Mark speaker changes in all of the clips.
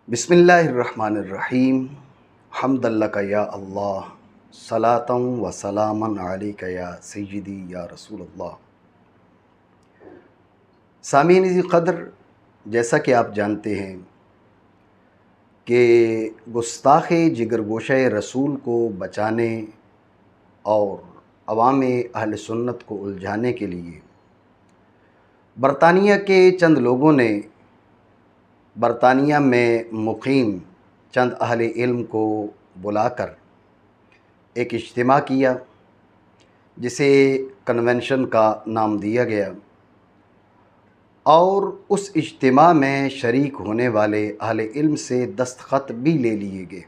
Speaker 1: बिस्मिल्लाहिर्रहमानिर्रहीम। हम्दुल्लका या अल्लाह, सलातम व सलामन अलैका या सय्यदी या रसूलल्लाह। सामीन क़द्र, जैसा कि आप जानते हैं कि गुस्ताख़ जिगर गोशे रसूल को बचाने और अवाम अहल सुन्नत को उलझाने के लिए बरतानिया के चंद लोगों ने बरतानिया में मुक़ीम चंद अहले इल्म को बुलाकर एक इज्तिमा किया, जिसे कन्वेंशन का नाम दिया गया। और उस इज्तिमा में शरीक होने वाले अहले इल्म से दस्तख़त भी ले लिए गए।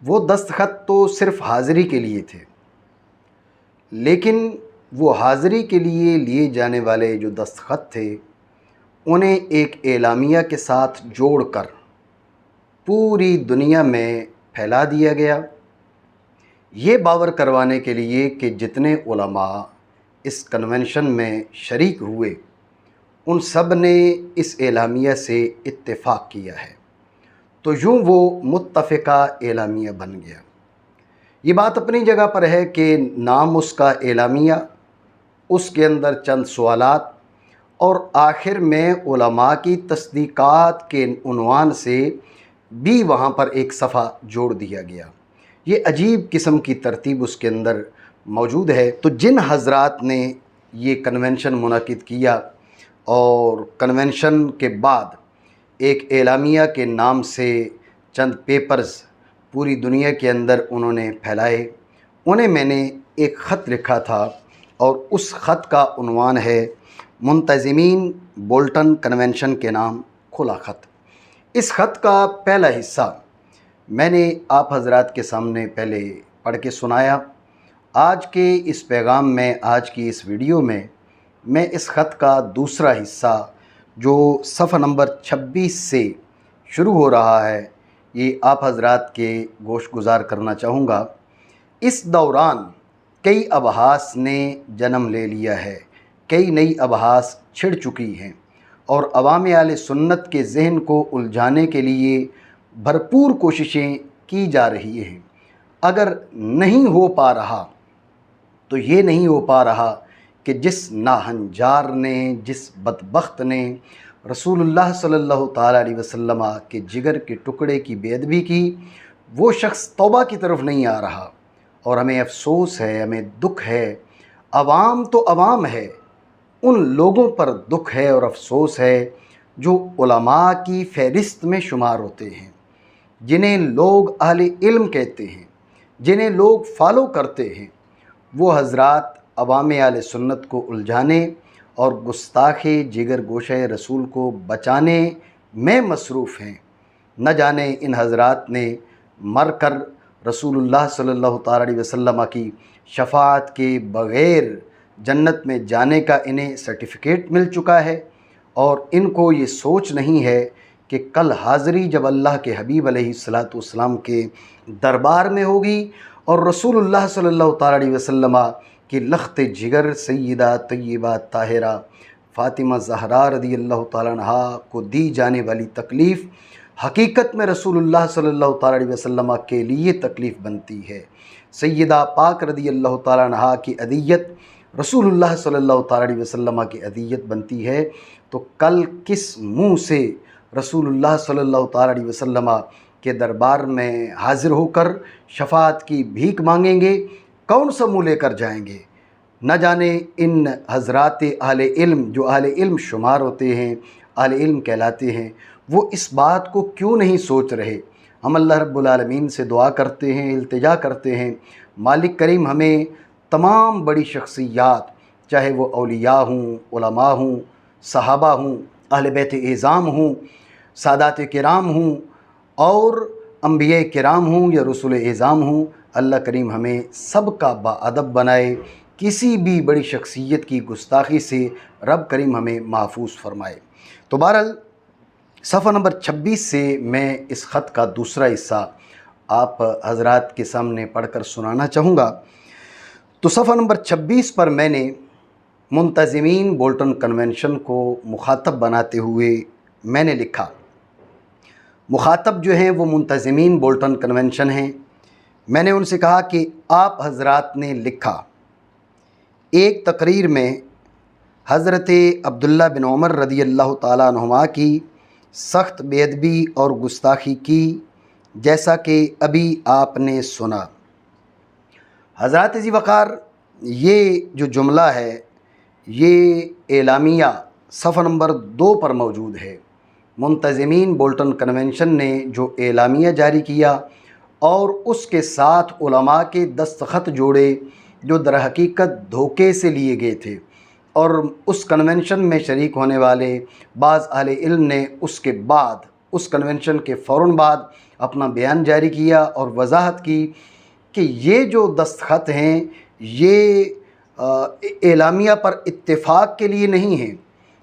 Speaker 1: वो दस्तख़त तो सिर्फ़ हाज़िरी के लिए थे, लेकिन वो हाज़िरी के लिए जाने वाले जो दस्तख़त थे, उन्हें एक एलामिया के साथ जोड़कर पूरी दुनिया में फैला दिया गया, ये बावर करवाने के लिए कि जितने उलमा इस कन्वेंशन में शरीक हुए उन सब ने इस एलामिया से इत्तेफाक किया है। तो यूँ वो मुत्तफ़िका एलामिया बन गया। ये बात अपनी जगह पर है कि नाम उसका एलामिया, उसके अंदर चंद सवालात और आखिर में उलमा की तस्दीक़ात के उन्वान से भी वहाँ पर एक सफ़ा जोड़ दिया गया। ये अजीब किस्म की तरतीब उसके अंदर मौजूद है। तो जिन हज़रात ने ये कन्वेंशन मुनक़िद किया और कन्वेंशन के बाद एक एलामिया के नाम से चंद पेपर्स पूरी दुनिया के अंदर उन्होंने फैलाए, उन्हें मैंने एक ख़त लिखा था और उस ख़त का उन्वान है मुंतज़िमीन बोल्टन कन्वेंशन के नाम खुला ख़त। इस ख़त का पहला हिस्सा मैंने आप हज़रात के सामने पहले पढ़ के सुनाया। आज के इस पैगाम में, आज की इस वीडियो में मैं इस ख़त का दूसरा हिस्सा, जो सफ़ा नंबर 26 से शुरू हो रहा है, ये आप हज़रात के गोश गुज़ार करना चाहूँगा। इस दौरान कई अबहास ने जन्म ले लिया है, कई नई अबहास छिड़ चुकी हैं और अवाम आले सुन्नत के जहन को उलझाने के लिए भरपूर कोशिशें की जा रही हैं। अगर नहीं हो पा रहा तो ये नहीं हो पा रहा कि जिस नाहंजार ने, जिस बदबख्त ने रसूलुल्लाह सल्लल्लाहु ताला अलैहि वसल्लम के जिगर के टुकड़े की बेअदबी की, वो शख्स तौबा की तरफ नहीं आ रहा। और हमें अफसोस है, हमें दुख है। अवाम तो अवाम है, उन लोगों पर दुख है और अफसोस है जो उलमा की फ़हरिस्त में शुमार होते हैं, जिन्हें लोग अहले इल्म कहते हैं, जिन्हें लोग फॉलो करते हैं। वो हज़रात अवाम आले सुन्नत को उलझाने और गुस्ताख़ जिगर गोशे रसूल को बचाने में मसरूफ़ हैं। न जाने इन हज़रात ने मर कर रसूलुल्लाह सल्लल्लाहु ताला अलैहि वसल्लम की शफ़ाअत के बग़ैर जन्नत में जाने का इन्हें सर्टिफ़िकेट मिल चुका है, और इनको ये सोच नहीं है कि कल हाज़िरी जब अल्लाह के हबीब अलैहिस्सलातु वस्सलाम के दरबार में होगी और रसूलुल्लाह सल्लल्लाहु ताला अलैहि वसल्लम की लख्त जिगर सय्यदा तय्यबा ताहिरा फ़ातिमा ज़हरा रज़ियल्लाहु ताला अन्हा को दी जाने वाली तकलीफ़ हकीकत में रसूलुल्लाह सल्लल्लाहु ताला अलैहि वसल्लम के लिए तकलीफ़ बनती है। सय्यदा पाक रज़ियल्लाहु ताला अन्हा की अदियत रसूलुल्लाह सल्लल्लाहु ताला अलैहि वसल्लम की अदियत बनती है। तो कल किस मुँह से रसूलुल्लाह सल्लल्लाहु ताला अलैहि वसल्लम के दरबार में हाज़िर होकर शफ़ाअत की भीख मांगेंगे? कौन सा मुँह लेकर जाएंगे? न जाने इन हज़रात अहले इल्म, जो अहले इल्म शुमार होते हैं, अहले इल्म कहलाते हैं, वो इस बात को क्यों नहीं सोच रहे। हम अल्लाह रब्बुल आलमीन से दुआ करते हैं, इल्तिजा करते हैं, मालिक करीम हमें तमाम बड़ी शख्सियात, चाहे वो औलिया हों, उलमा हों, सहाबा हों, अहले बैत एज़ाम हों, सादात किराम हों और अंबिया किराम हों या रसूल एज़ाम हों, अल्लाह करीम हमें सब का बाअदब बनाए। किसी भी बड़ी शख्सियत की गुस्ताखी से रब करीम हमें महफूज फ़रमाए। तो बहरहाल सफ़ा नंबर 26 से मैं इस ख़त का दूसरा हिस्सा आप हज़रात के सामने पढ़कर सुनाना चाहूँगा। तो सफ़ा नंबर 26 पर मैंने मुंतज़िमीन बोल्टन कन्वेंशन को मुखातब बनाते हुए मैंने लिखा मुखातब जो हैं वो मुंतज़िमीन बोल्टन कन्वेंशन हैं। मैंने उनसे कहा कि आप हज़रात ने लिखा एक तकरीर में हज़रत अब्दुल्ला बिन उमर रदी अल्लाह ताला अन्हुमा की सख्त बेअदबी और गुस्ताखी की, जैसा कि अभी आपने सुना। हज़रात जी वक़ार, ये जो जुमला है ये एलामिया सफ़ा नंबर 2 पर मौजूद है। मुंतज़िमीन बोल्टन कन्वेंशन ने जो एलामिया जारी किया और उसके साथ उलमा के दस्तखत जोड़े जो दरहकीकत धोखे से लिए गए थे, और उस कन्वेंशन में शरीक होने वाले बाज़ अहले इल्म ने उसके बाद, उस कन्वेंशन के फ़ौरन बाद अपना बयान जारी किया और वजाहत की कि ये जो दस्तखत हैं ये एलामिया पर इत्तेफाक के लिए नहीं हैं,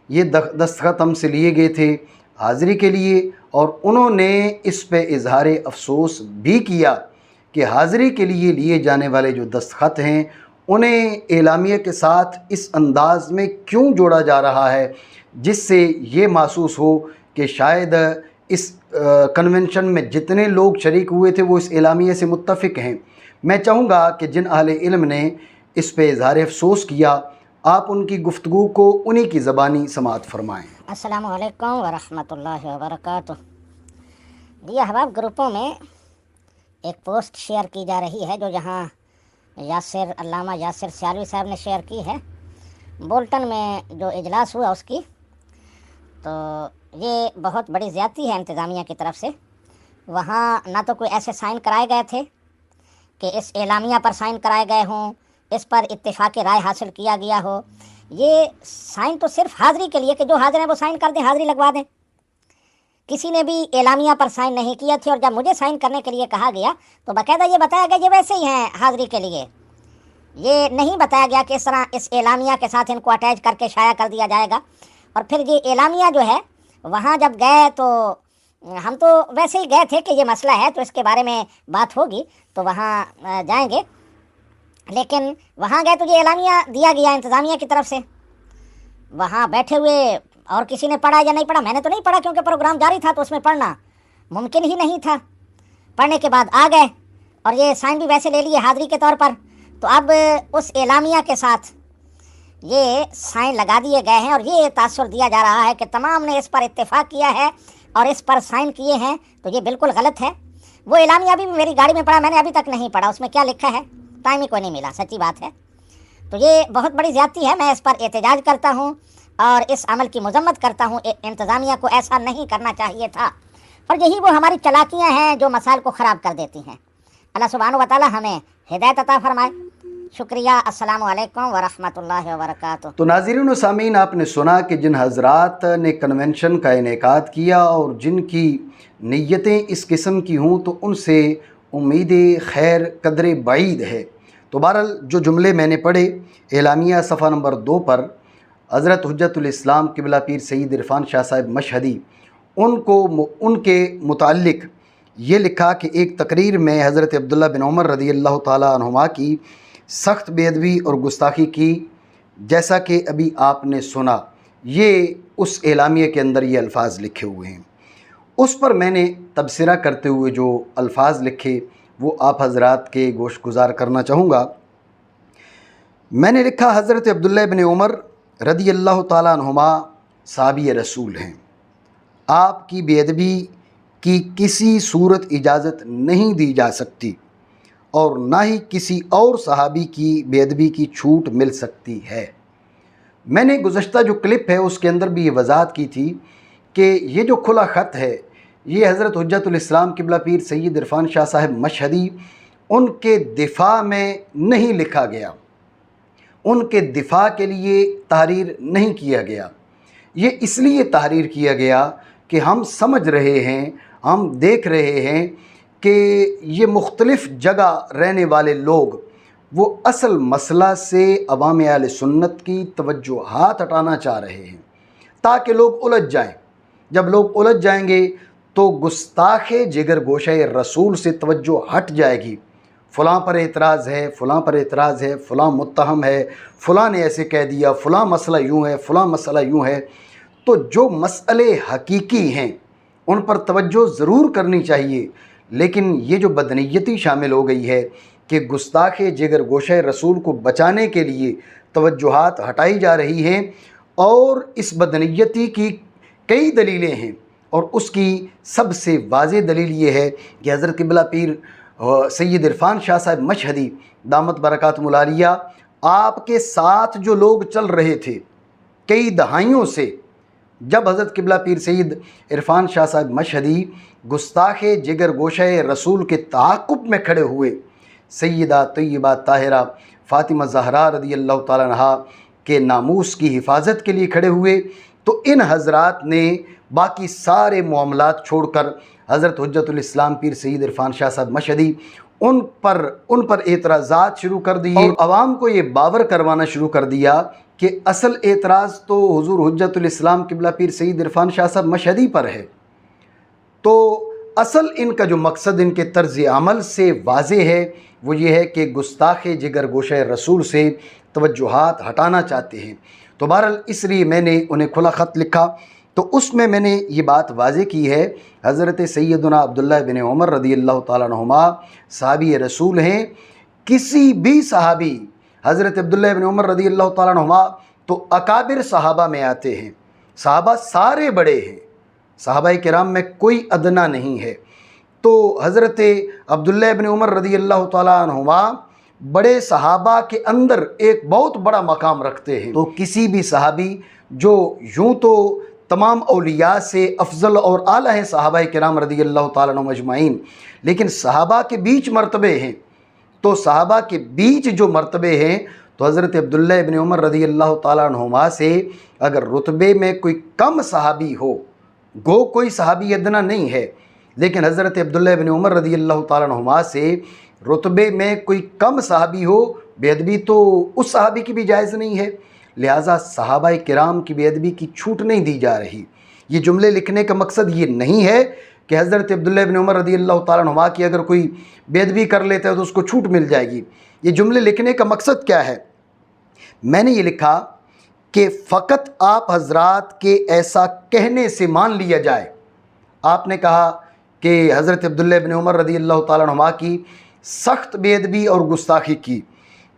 Speaker 1: ये दस्तखत हमसे लिए गए थे हाज़िरी के लिए। और उन्होंने इस पे इज़हार अफसोस भी किया कि हाज़िरी के लिए जाने वाले जो दस्तखत हैं उन्हें एलामिया के साथ इस अंदाज़ में क्यों जोड़ा जा रहा है जिससे ये महसूस हो कि शायद इस कन्वेंशन में जितने लोग शरीक हुए थे वो इस एलामिया से मुत्तफ़िक हैं। मैं चाहूँगा कि जिन अहले इल्म ने इस पे इज़हार अफसोस किया, आप उनकी गुफ्तगू को उन्हीं की ज़बानी समाअत फरमाएँ।
Speaker 2: अस्सलामु अलैकुम व रहमतुल्लाहि व बरकातुहू। जी अहबाब, ग्रुपों में एक पोस्ट शेयर की जा रही है जो यहाँ अल्लामा यासिर सियालवी साहब ने शेयर की है। बोल्टन में जो इजलास हुआ उसकी, तो ये बहुत बड़ी ज़्यादती है इंतज़ामिया की तरफ से। वहाँ ना तो कोई ऐसे साइन कराए गए थे कि इस एलामिया पर साइन कराए गए हों, इस पर इत्तेफाक़ राय हासिल किया गया हो। ये साइन तो सिर्फ हाज़िरी के लिए कि जो हाज़िर हैं वो साइन कर दें, हाज़िरी लगवा दें। किसी ने भी एलामिया पर साइन नहीं किया थे, और जब मुझे साइन करने के लिए कहा गया तो बाकायदा ये बताया गया ये वैसे ही हैं हाज़िरी के लिए। ये नहीं बताया गया कि इस तरह इस एलामिया के साथ इनको अटैच करके शाया कर दिया जाएगा। और फिर ये एलामिया जो है, वहाँ जब गए तो हम तो वैसे ही गए थे कि ये मसला है तो इसके बारे में बात होगी तो वहाँ जाएंगे, लेकिन वहाँ गए तो ये एलामिया दिया गया इंतज़ामिया की तरफ से। वहाँ बैठे हुए और किसी ने पढ़ा या नहीं पढ़ा, मैंने तो नहीं पढ़ा क्योंकि प्रोग्राम जारी था तो उसमें पढ़ना मुमकिन ही नहीं था। पढ़ने के बाद आ गए और ये साइन भी वैसे ले लिए हाज़िरी के तौर पर। तो अब उस एलामिया के साथ ये साइन लगा दिए गए हैं और ये तासुर दिया जा रहा है कि तमाम ने इस पर इत्तेफाक किया है और इस पर साइन किए हैं, तो ये बिल्कुल गलत है। वो एलामिया भी मेरी गाड़ी में पड़ा, मैंने अभी तक नहीं पढ़ा उसमें क्या लिखा है, टाइम ही कोई नहीं मिला, सच्ची बात है। तो ये बहुत बड़ी ज़्यादती है, मैं इस पर एहतजाज करता हूँ और इस अमल की मजम्मत करता हूँ। इंतज़ामिया को ऐसा नहीं करना चाहिए था, और यही वो हमारी चालाकियाँ हैं जो मसाइल को ख़राब कर देती हैं। अल्लाह सुब्हानहू व तआला हमें हिदायत अता फरमाए। शुक्रिया। अस्सलामु अलैकुम व रहमतुल्लाहि व बरकातुहू।
Speaker 1: तो नाज़रीन व सामीन, आपने सुना कि जिन हज़रात ने कन्वेंशन का इनेकाद किया और जिनकी नीयतें इस किस्म की हों तो उनसे उम्मीद खैर कदर बाईद है। तो बहरहाल जो जुमले मैंने पढ़े एलामिया सफ़ा नंबर 2 पर हज़रत हुज्जतुल इस्लाम क़िबला पीर सैयद इरफ़ान शाह साहब मशहदी उनके मुताल्लिक़ ये लिखा कि एक तकरीर में हज़रत अब्दुल्ला बिन उमर रदी अल्लाह ताला अन्हुमा की सख्त बेअदबी और गुस्ताखी की, जैसा कि अभी आपने सुना। ये उस एलामिया के अंदर ये अल्फाज लिखे हुए हैं। उस पर मैंने तबसरा करते हुए जो अल्फाज लिखे वो आप हज़रात के गोश गुज़ार करना चाहूँगा। मैंने लिखा, हज़रत अब्दुल्ला बिन उमर रदी अल्लाह ताला अन्हुमा साहबी रसूल हैं। आपकी बेअदबी की किसी सूरत इजाज़त नहीं दी जा सकती और ना ही किसी और सहाबी की बेअदबी की छूट मिल सकती है। मैंने गुज़श्ता जो क्लिप है उसके अंदर भी ये वजाहत की थी कि ये जो खुला ख़त है ये हज़रत हुज्जतुल इस्लाम क़िबला पीर सैयद इरफ़ान शाह साहब मशहदी उनके दिफ़ा में नहीं लिखा गया, उनके दिफ़ा के लिए तहरीर नहीं किया गया। ये इसलिए तहरीर किया गया कि हम समझ रहे हैं, हम देख रहे हैं कि ये मुख्तलिफ़ जगह रहने वाले लोग वो असल मसला से अवाम अहले सुन्नत की तवज्जुहात हटाना चाह रहे हैं ताकि लोग उलझ जाएं। जब लोग उलझ जाएंगे तो गुस्ताखे जिगर गोशे रसूल से तवज्जो हट जाएगी। फ़लाँ पर एतराज़ है, फ़लाँ पर एतराज़ है, फ़लाँ मुत्तहम है, फ़लाँ ने ऐसे कह दिया, फ़लाँ मसला यूँ है, फ़लाँ मसला यूँ है। तो जो मसले हकीकी हैं उन पर तवज्जो ज़रूर करनी चाहिए। लेकिन ये जो बदनीयती शामिल हो गई है कि गुस्ताख जिगर गोशे रसूल को बचाने के लिए तवज्जुहात हटाई जा रही हैं, और इस बदनीयती की कई दलीलें हैं, और उसकी सबसे वाज़ेह दलील ये है कि हज़रत क़िबला पीर सैयद इरफ़ान शाह साहब मशहदी दामत बरकातुहुल आलिया आपके साथ जो लोग चल रहे थे कई दहाइयों से, जब हज़रत क़िबला पीर सैयद इरफ़ान शाह साहब मशहदी गुस्ताख जिगर गोशे रसूल के ताक़ुब में खड़े हुए, सैयदा तय्यबा ताहिरा फ़ातिमा ज़हरा रज़ी अल्लाह ताला अन्हा के नामूस की हिफाजत के लिए खड़े हुए, तो इन हज़रात ने बाकी सारे मामलात छोड़कर हज़रत हुज्जतुल इस्लाम पीर सैयद इरफ़ान शाह साहब मशहदी उन पर एतराज़ात शुरू कर दिए, और आवाम को ये बावर करवाना शुरू कर दिया कि असल एतराज़ तो हुज़ूर हुज्जतुल इस्लाम क़िबला पीर सैयद इरफ़ान शाह साहब मशहदी पर है। तो असल इनका जो मकसद इनके तर्ज़ अमल से वाज़े है वो ये है कि गुस्ताख जिगर गोशे रसूल से तवज्जुहात हटाना चाहते हैं। तो बहरहाल इसलिए मैंने उन्हें खुला ख़त लिखा, तो उसमें मैंने ये बात वाज़े की है, हज़रत सैयदना अब्दुल्लाह बिन उमर रज़ी अल्लाह ताला अन्हुमा सहाबी रसूल हैं। किसी भी सहाबी हज़रत अब्दुल्लाह बिन उमर रज़ी अल्लाह ताला अन्हुमा तो अकाबिर सहाबा में आते हैं, सहाबा सारे बड़े हैं, सहाबाए किराम में कोई अदना नहीं है। तो हज़रत अब्दुल्लाह बिन उमर रज़ी अल्लाह ताला अन्हुमा बड़े सहाबा के अंदर एक बहुत बड़ा मकाम रखते हैं। तो किसी भी सहाबी जो यूँ तो तमाम औलिया से अफजल और आला हैं सहाबाए किराम रज़ी अल्लाह ताला अन्हुम अजमाइन, लेकिन सहाबा के बीच मर्तबे हैं। तो सहाबा के बीच जो मर्तबे हैं, तो हज़रत अब्दुल्लाह बिन उमर रज़ी अल्लाह ताला अन्हुमा से अगर रुतबे में कोई कम सहाबी हो, गो कोई सहाबी अदना नहीं है, लेकिन हज़रत अब्दुल्लाह बिन उमर रज़ी अल्लाह ताला अन्हुमा से रुतबे में कोई कम सहाबी हो, बेअदबी तो उस सहाबी की भी जायज़ नहीं है। लिहाजा सहाबाए किराम की बेअदबी की छूट नहीं दी जा रही। ये जुमले लिखने का मकसद ये नहीं है कि हज़रत अब्दुल्लाह बिन उमर रज़ी अल्लाह ताला अन्हुमा की अगर कोई बेअदबी कर लेता है तो उसको छूट मिल जाएगी। ये जुमले लिखने का मकसद क्या है? मैंने ये लिखा कि फ़कत आप हज़रात के ऐसा कहने से मान लिया जाए। आपने कहा कि हज़रत अब्दुल्लाह बिन उमर रज़ी अल्लाह ताला अन्हुमा की सख्त बेअदबी और गुस्ताखी की,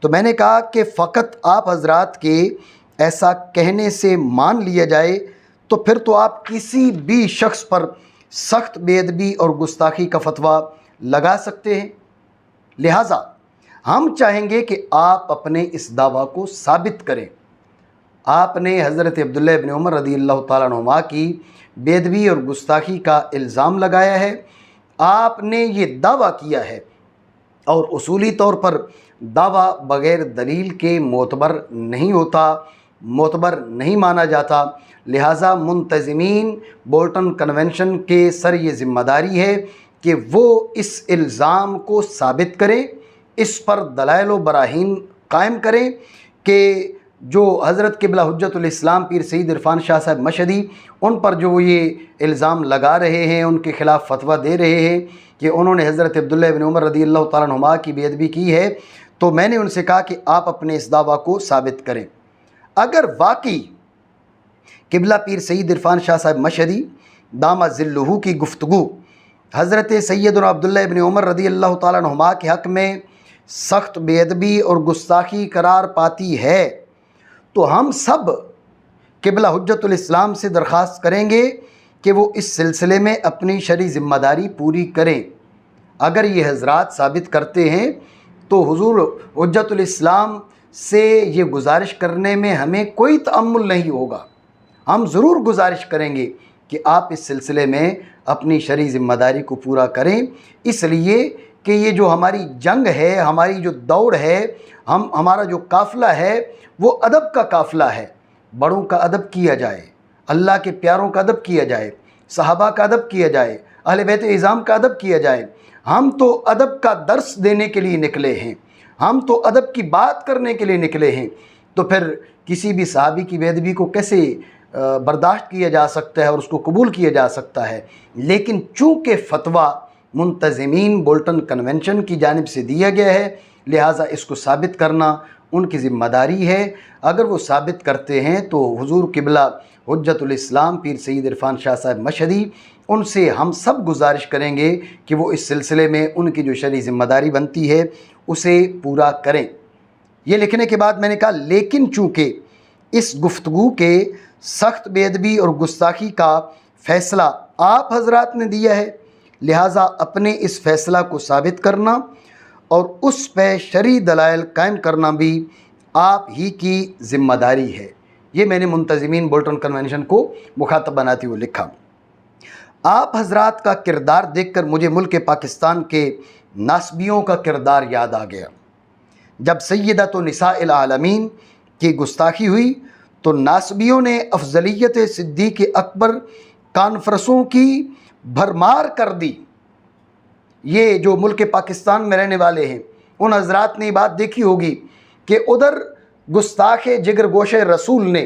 Speaker 1: तो मैंने कहा कि फ़कत आप हज़रात के ऐसा कहने से मान लिया जाए, तो फिर तो आप किसी भी शख्स पर सख्त बेअदबी और गुस्ताखी का फतवा लगा सकते हैं। लिहाजा हम चाहेंगे कि आप अपने इस दावा को साबित करें। आपने हज़रत अब्दुल्लाह बिन उमर रज़ी अल्लाह ताला अन्हुमा की बेअदबी और गुस्ताखी का इल्ज़ाम लगाया है, आपने ये दावा किया है, और उसूली तौर पर दावा बग़ैर दलील के मोतबर नहीं होता, मोतबर नहीं माना जाता। लिहाजा मुंतज़िमीन बोल्टन कन्वेंशन के सर ये ज़िम्मेदारी है कि वो इस इल्ज़ाम को साबित करें, इस पर दलाइल व बराहीन कायम करें कि जो हज़रत क़िबला हुज्जतुल इस्लाम पीर सैयद इरफ़ान शाह साहब मशहदी उन पर जो ये इल्ज़ाम लगा रहे हैं, उनके ख़िलाफ़ फतवा दे रहे हैं कि उन्होंने हज़रत अब्दुल्लाह बिन उमर रज़ी अल्लाह ताला अन्हुमा की बेअदबी की है, तो मैंने उनसे कहा कि आप अपने इस दावा को साबित करें। अगर वाकई क़िबला पीर सैयद इरफ़ान शाह साहब मशहदी दामा ज़िल्लुहु की गुफ्तगू हज़रत सैयदना अब्दुल्लाह बिन उमर रज़ी अल्लाह ताला अन्हुमा के हक़ में सख्त बेअदबी और गुस्ताखी करार पाती है, तो हम सब क़िबला हुज्जतुल इस्लाम से दरख्वास्त करेंगे कि वो इस सिलसिले में अपनी शरई ज़िम्मेदारी पूरी करें। अगर ये हज़रात साबित करते हैं तो हुज़ूर हुज्जतुल इस्लाम से ये गुजारिश करने में हमें कोई तअम्मुल नहीं होगा। हम ज़रूर गुजारिश करेंगे कि आप इस सिलसिले में अपनी शरई ज़िम्मेदारी को पूरा करें, इसलिए कि ये जो हमारी जंग है, हमारी जो दौड़ है, हमारा जो काफ़िला है वो अदब का काफ़िला है। बड़ों का अदब किया जाए, अल्लाह के प्यारों का अदब किया जाए, सहाबा का अदब किया जाए, अहले बैत इज़ाम का अदब किया जाए। हम तो अदब का दर्स देने के लिए निकले हैं, हम तो अदब की बात करने के लिए निकले हैं। तो फिर किसी भी सहाबी की बेअदबी को कैसे बर्दाश्त किया जा सकता है और उसको कबूल किया जा सकता है? लेकिन चूँकि फ़तवा मुंतज़िमीन बोल्टन कन्वेंशन की जानिब से दिया गया है, लिहाजा इसको साबित करना उनकी ज़िम्मेदारी है। अगर वो साबित करते हैं तो हुजूर किबला हुज्जतुल इस्लाम पीर सैयद इरफान शाह साहब मशहदी, उनसे हम सब गुजारिश करेंगे कि वो इस सिलसिले में उनकी जो शरई ज़िम्मेदारी बनती है उसे पूरा करें। ये लिखने के बाद मैंने कहा, लेकिन चूँकि इस गुफ्तगू के सख्त बेअदबी और गुस्ताखी का फ़ैसला आप हजरात ने दिया है, लिहाजा अपने इस फ़ैसला को साबित करना और उस पर शरई दलाइल कायम करना भी आप ही की ज़िम्मेदारी है। ये मैंने मुंतज़िमीन बोल्टन कन्वेंशन को मुखातब बनाते हुए लिखा। आप हजरात का किरदार देखकर मुझे मुल्क पाकिस्तान के नासबियों का किरदार याद आ गया। जब सय्यदतु निसाइल आलमीन की गुस्ताखी हुई तो नासबियों ने अफजलियत सिद्दीक़ अकबर कॉन्फ्रेंसों की भरमार कर दी। ये जो मुल्क पाकिस्तान में रहने वाले हैं उन हजरात ने बात देखी होगी कि उधर गुस्ताख जिगर गोश रसूल ने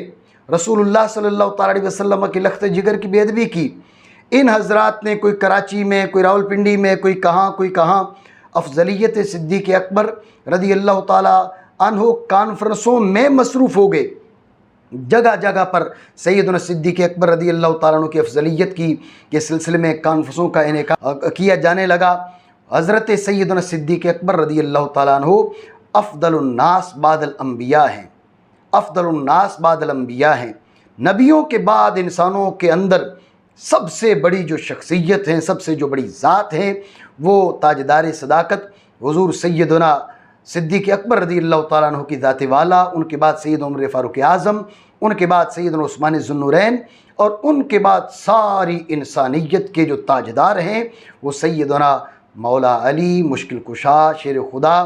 Speaker 1: रसूलुल्लाह सल्लल्लाहु अलैहि वसल्लम की लख्त जिगर की बेअदबी की। इन हजरात ने कोई कराची में, कोई रावलपिंडी में, कोई कहाँ अफजलियत सिद्दीक़ अकबर रदी अल्लाह ताला अन्हु कॉन्फ्रेंसों में मसरूफ़ हो गए। जगह जगह पर सैयदना सिद्दीक़ अकबर रदी अल्लाह ताला अन्हु की अफजलियत की के सिलसिले में कॉन्फ्रेंसों का इनेकाद किया जाने लगा। हज़रत सैयदना सिद्दीक़ अकबर रदी अल्लाह ताला अन्हु अफ़दलुन्नास बादल अंबिया हैं, अफ़दलुन्नास बादल अंबिया हैं। नबियों के बाद इंसानों के अंदर सबसे बड़ी जो शख्सियत हैं, सबसे जो बड़ी ज़ात है, वो ताजदार सदाकत हुज़ूर सैयदना सिद्दीक़ अकबर रदी अल्लाह ताला अन्हु की ज़ात वाला, उनके बाद सैयद उमर फ़ारूक आज़म, उनके बाद सैयदना उस्मान ज़ुन्नूरैन और उनके बाद सारी इंसानियत के जो ताजदार हैं वो सैयदना मौला अली मुश्किल कुशा शेर खुदा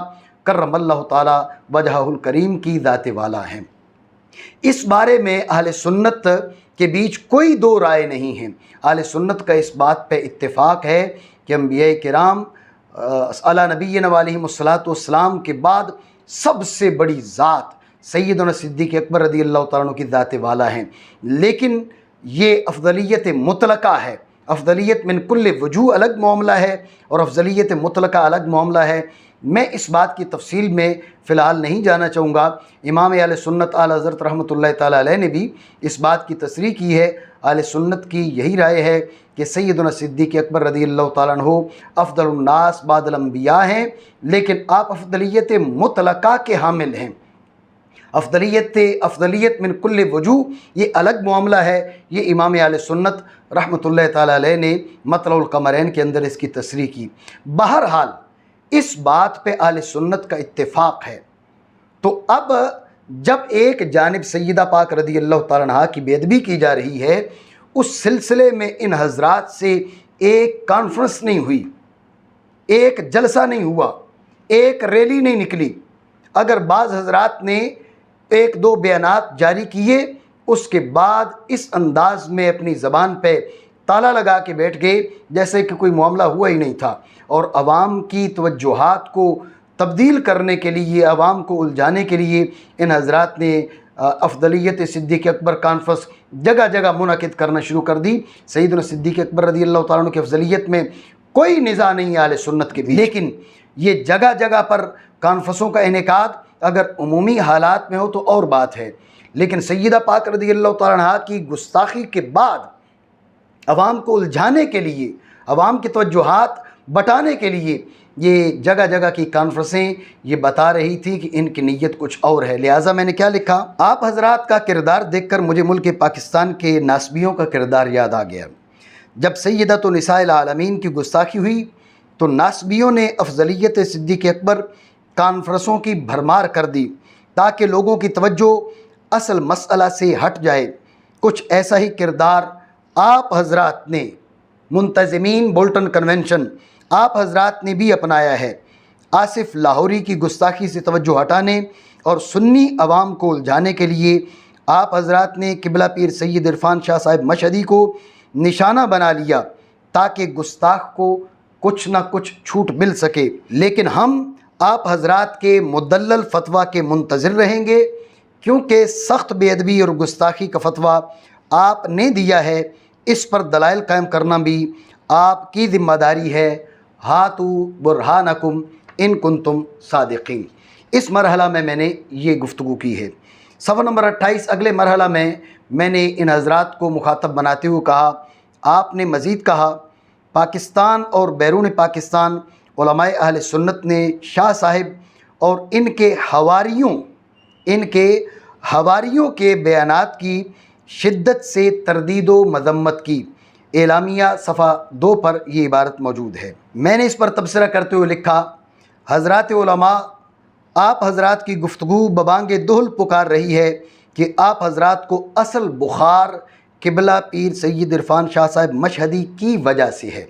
Speaker 1: करमल्लाहु ताला वजहुल करीम की ज़ात वाला हैं। इस बारे में अहले सुन्नत के बीच कोई दो राय नहीं है। अहले सुन्नत का इस बात पे इत्तेफाक है कि अंबिया किराम अला नबीना अलैहिमुस्सलातु वस्सलाम के बाद सबसे बड़ी ज़ात सैयदना सिद्दीक़ अकबर रदी अल्लाह ताला अन्हु की ज़ात वाला हैं। लेकिन ये अफ़ज़लियत मुतलका है। अफ़ज़लियत मिन कुल्ल वजूह अलग मामला है और अफ़ज़लियत मुतलका अलग मामला है। मैं इस बात की तफसील में फ़िलहाल नहीं जाना चाहूँगा। इमाम अहले सुन्नत आला हज़रत रहमतुल्लाहि ताला अलैह ने भी इस बात की तसरीह की है। अहले सुन्नत की यही राय है कि सैयदना सिद्दीक़ अकबर रदी अल्लाह ताला अन्हु अफ़दलुन्नास बादल अंबिया हैं, लेकिन आप अफ़ज़लियत मुतलका के हामिल हैं। अफ़ज़लियत मिन कुल्ल वजूह ये अलग मामला है। ये इमाम अहले सुन्नत रहमतुल्लाहि ताला अलैह ने मतलउल क़मरैन के अंदर इसकी तसरीह की। बहरहाल इस बात पे अहले सुन्नत का इत्तेफाक है। तो अब जब एक जानिब सैयदा पाक रदी अल्लाह ताला अन्हा की बेअदबी की जा रही है, उस सिलसिले में इन हजरात से एक कॉन्फ्रेंस नहीं हुई, एक जलसा नहीं हुआ, एक रैली नहीं निकली। अगर बाज़ हजरात ने एक दो बयानात जारी किए, उसके बाद इस अंदाज में अपनी ज़बान पे ताला लगा के बैठ गए जैसे कि कोई मामला हुआ ही नहीं था, और आवाम की तवज्जुहात को तब्दील करने के लिए, आवाम को उलझाने के लिए इन हजरात ने अफ़ज़लियत सिद्दीक़ अकबर कॉन्फ्रेंस जगह जगह मुनक़िद करना शुरू कर दी। सैयदना सिद्दीक़ अकबर रदी अल्लाह ताला अन्हु की अफ़ज़लियत में कोई निज़ा नहीं है अहले सुन्नत के भी, लेकिन ये जगह जगह पर कॉन्फ्रेंसों का इनेकाद अगर उमूमी हालात में हो तो और बात है। लेकिन सैयदा पाक रदी अल्लाह ताला अन्हा की गुस्ताखी के बाद आवाम को उलझाने के लिए, आवाम की तवज्जुहात बटाने के लिए ये जगह जगह की कॉन्फ्रेंसें ये बता रही थी कि इनकी नीयत कुछ और है। लिहाजा मैंने क्या लिखा, आप हजरात का किरदार देखकर मुझे मुल्क पाकिस्तान के नासबियों का किरदार याद आ गया। जब सय्यदतु निसाइल आलमीन की गुस्ताखी हुई तो नासबियों ने अफ़ज़लियत सिद्दीक़ अकबर कॉन्फ्रेंसों की भरमार कर दी ताकि लोगों की तवज्जो असल मसला से हट जाए। कुछ ऐसा ही किरदार आप हजरात ने, मुंतज़िमीन बोल्टन कन्वेंशन, आप हजरात ने भी अपनाया है। आसिफ लाहौरी की गुस्ताखी से तवज्जो हटाने और सुन्नी अवाम को उलझाने के लिए आप हजरात ने किबला पीर सैयद इरफान शाह साहब मशहदी को निशाना बना लिया ताकि गुस्ताख को कुछ ना कुछ छूट मिल सके। लेकिन हम आप हजरात के मुदल्लल फतवा के मुंतज़िर रहेंगे, क्योंकि सख्त बेअदबी और गुस्ताखी का फतवा आपने दिया है। इस पर दलाइल कायम करना भी आपकी ज़िम्मेदारी है। हातू बुरहानकुम इन कुंतुम सादिकीन। इस मरहला में मैंने ये गुफ्तगू की है। सफ़र नंबर 28 अगले मरहला में मैंने इन हज़रात को मुखातब बनाते हुए कहा, आपने मज़ीद कहा, पाकिस्तान और बैरून पाकिस्तान उलमाए अहले सुन्नत ने शाह साहिब और इनके हवारियों के बयानात की शिद्दत से तरदीद व मज़म्मत की। एलामिया सफ़ा 2 पर यह इबारत मौजूद है। मैंने इस पर तबसरा करते हुए लिखा, हज़रात उलमा, आप हज़रात की गुफ्तगू बबांगे दुहल पुकार रही है कि आप हज़रात को असल बुखार किबला पीर सैयद इरफान शाह साहिब मशहदी की वजह से है।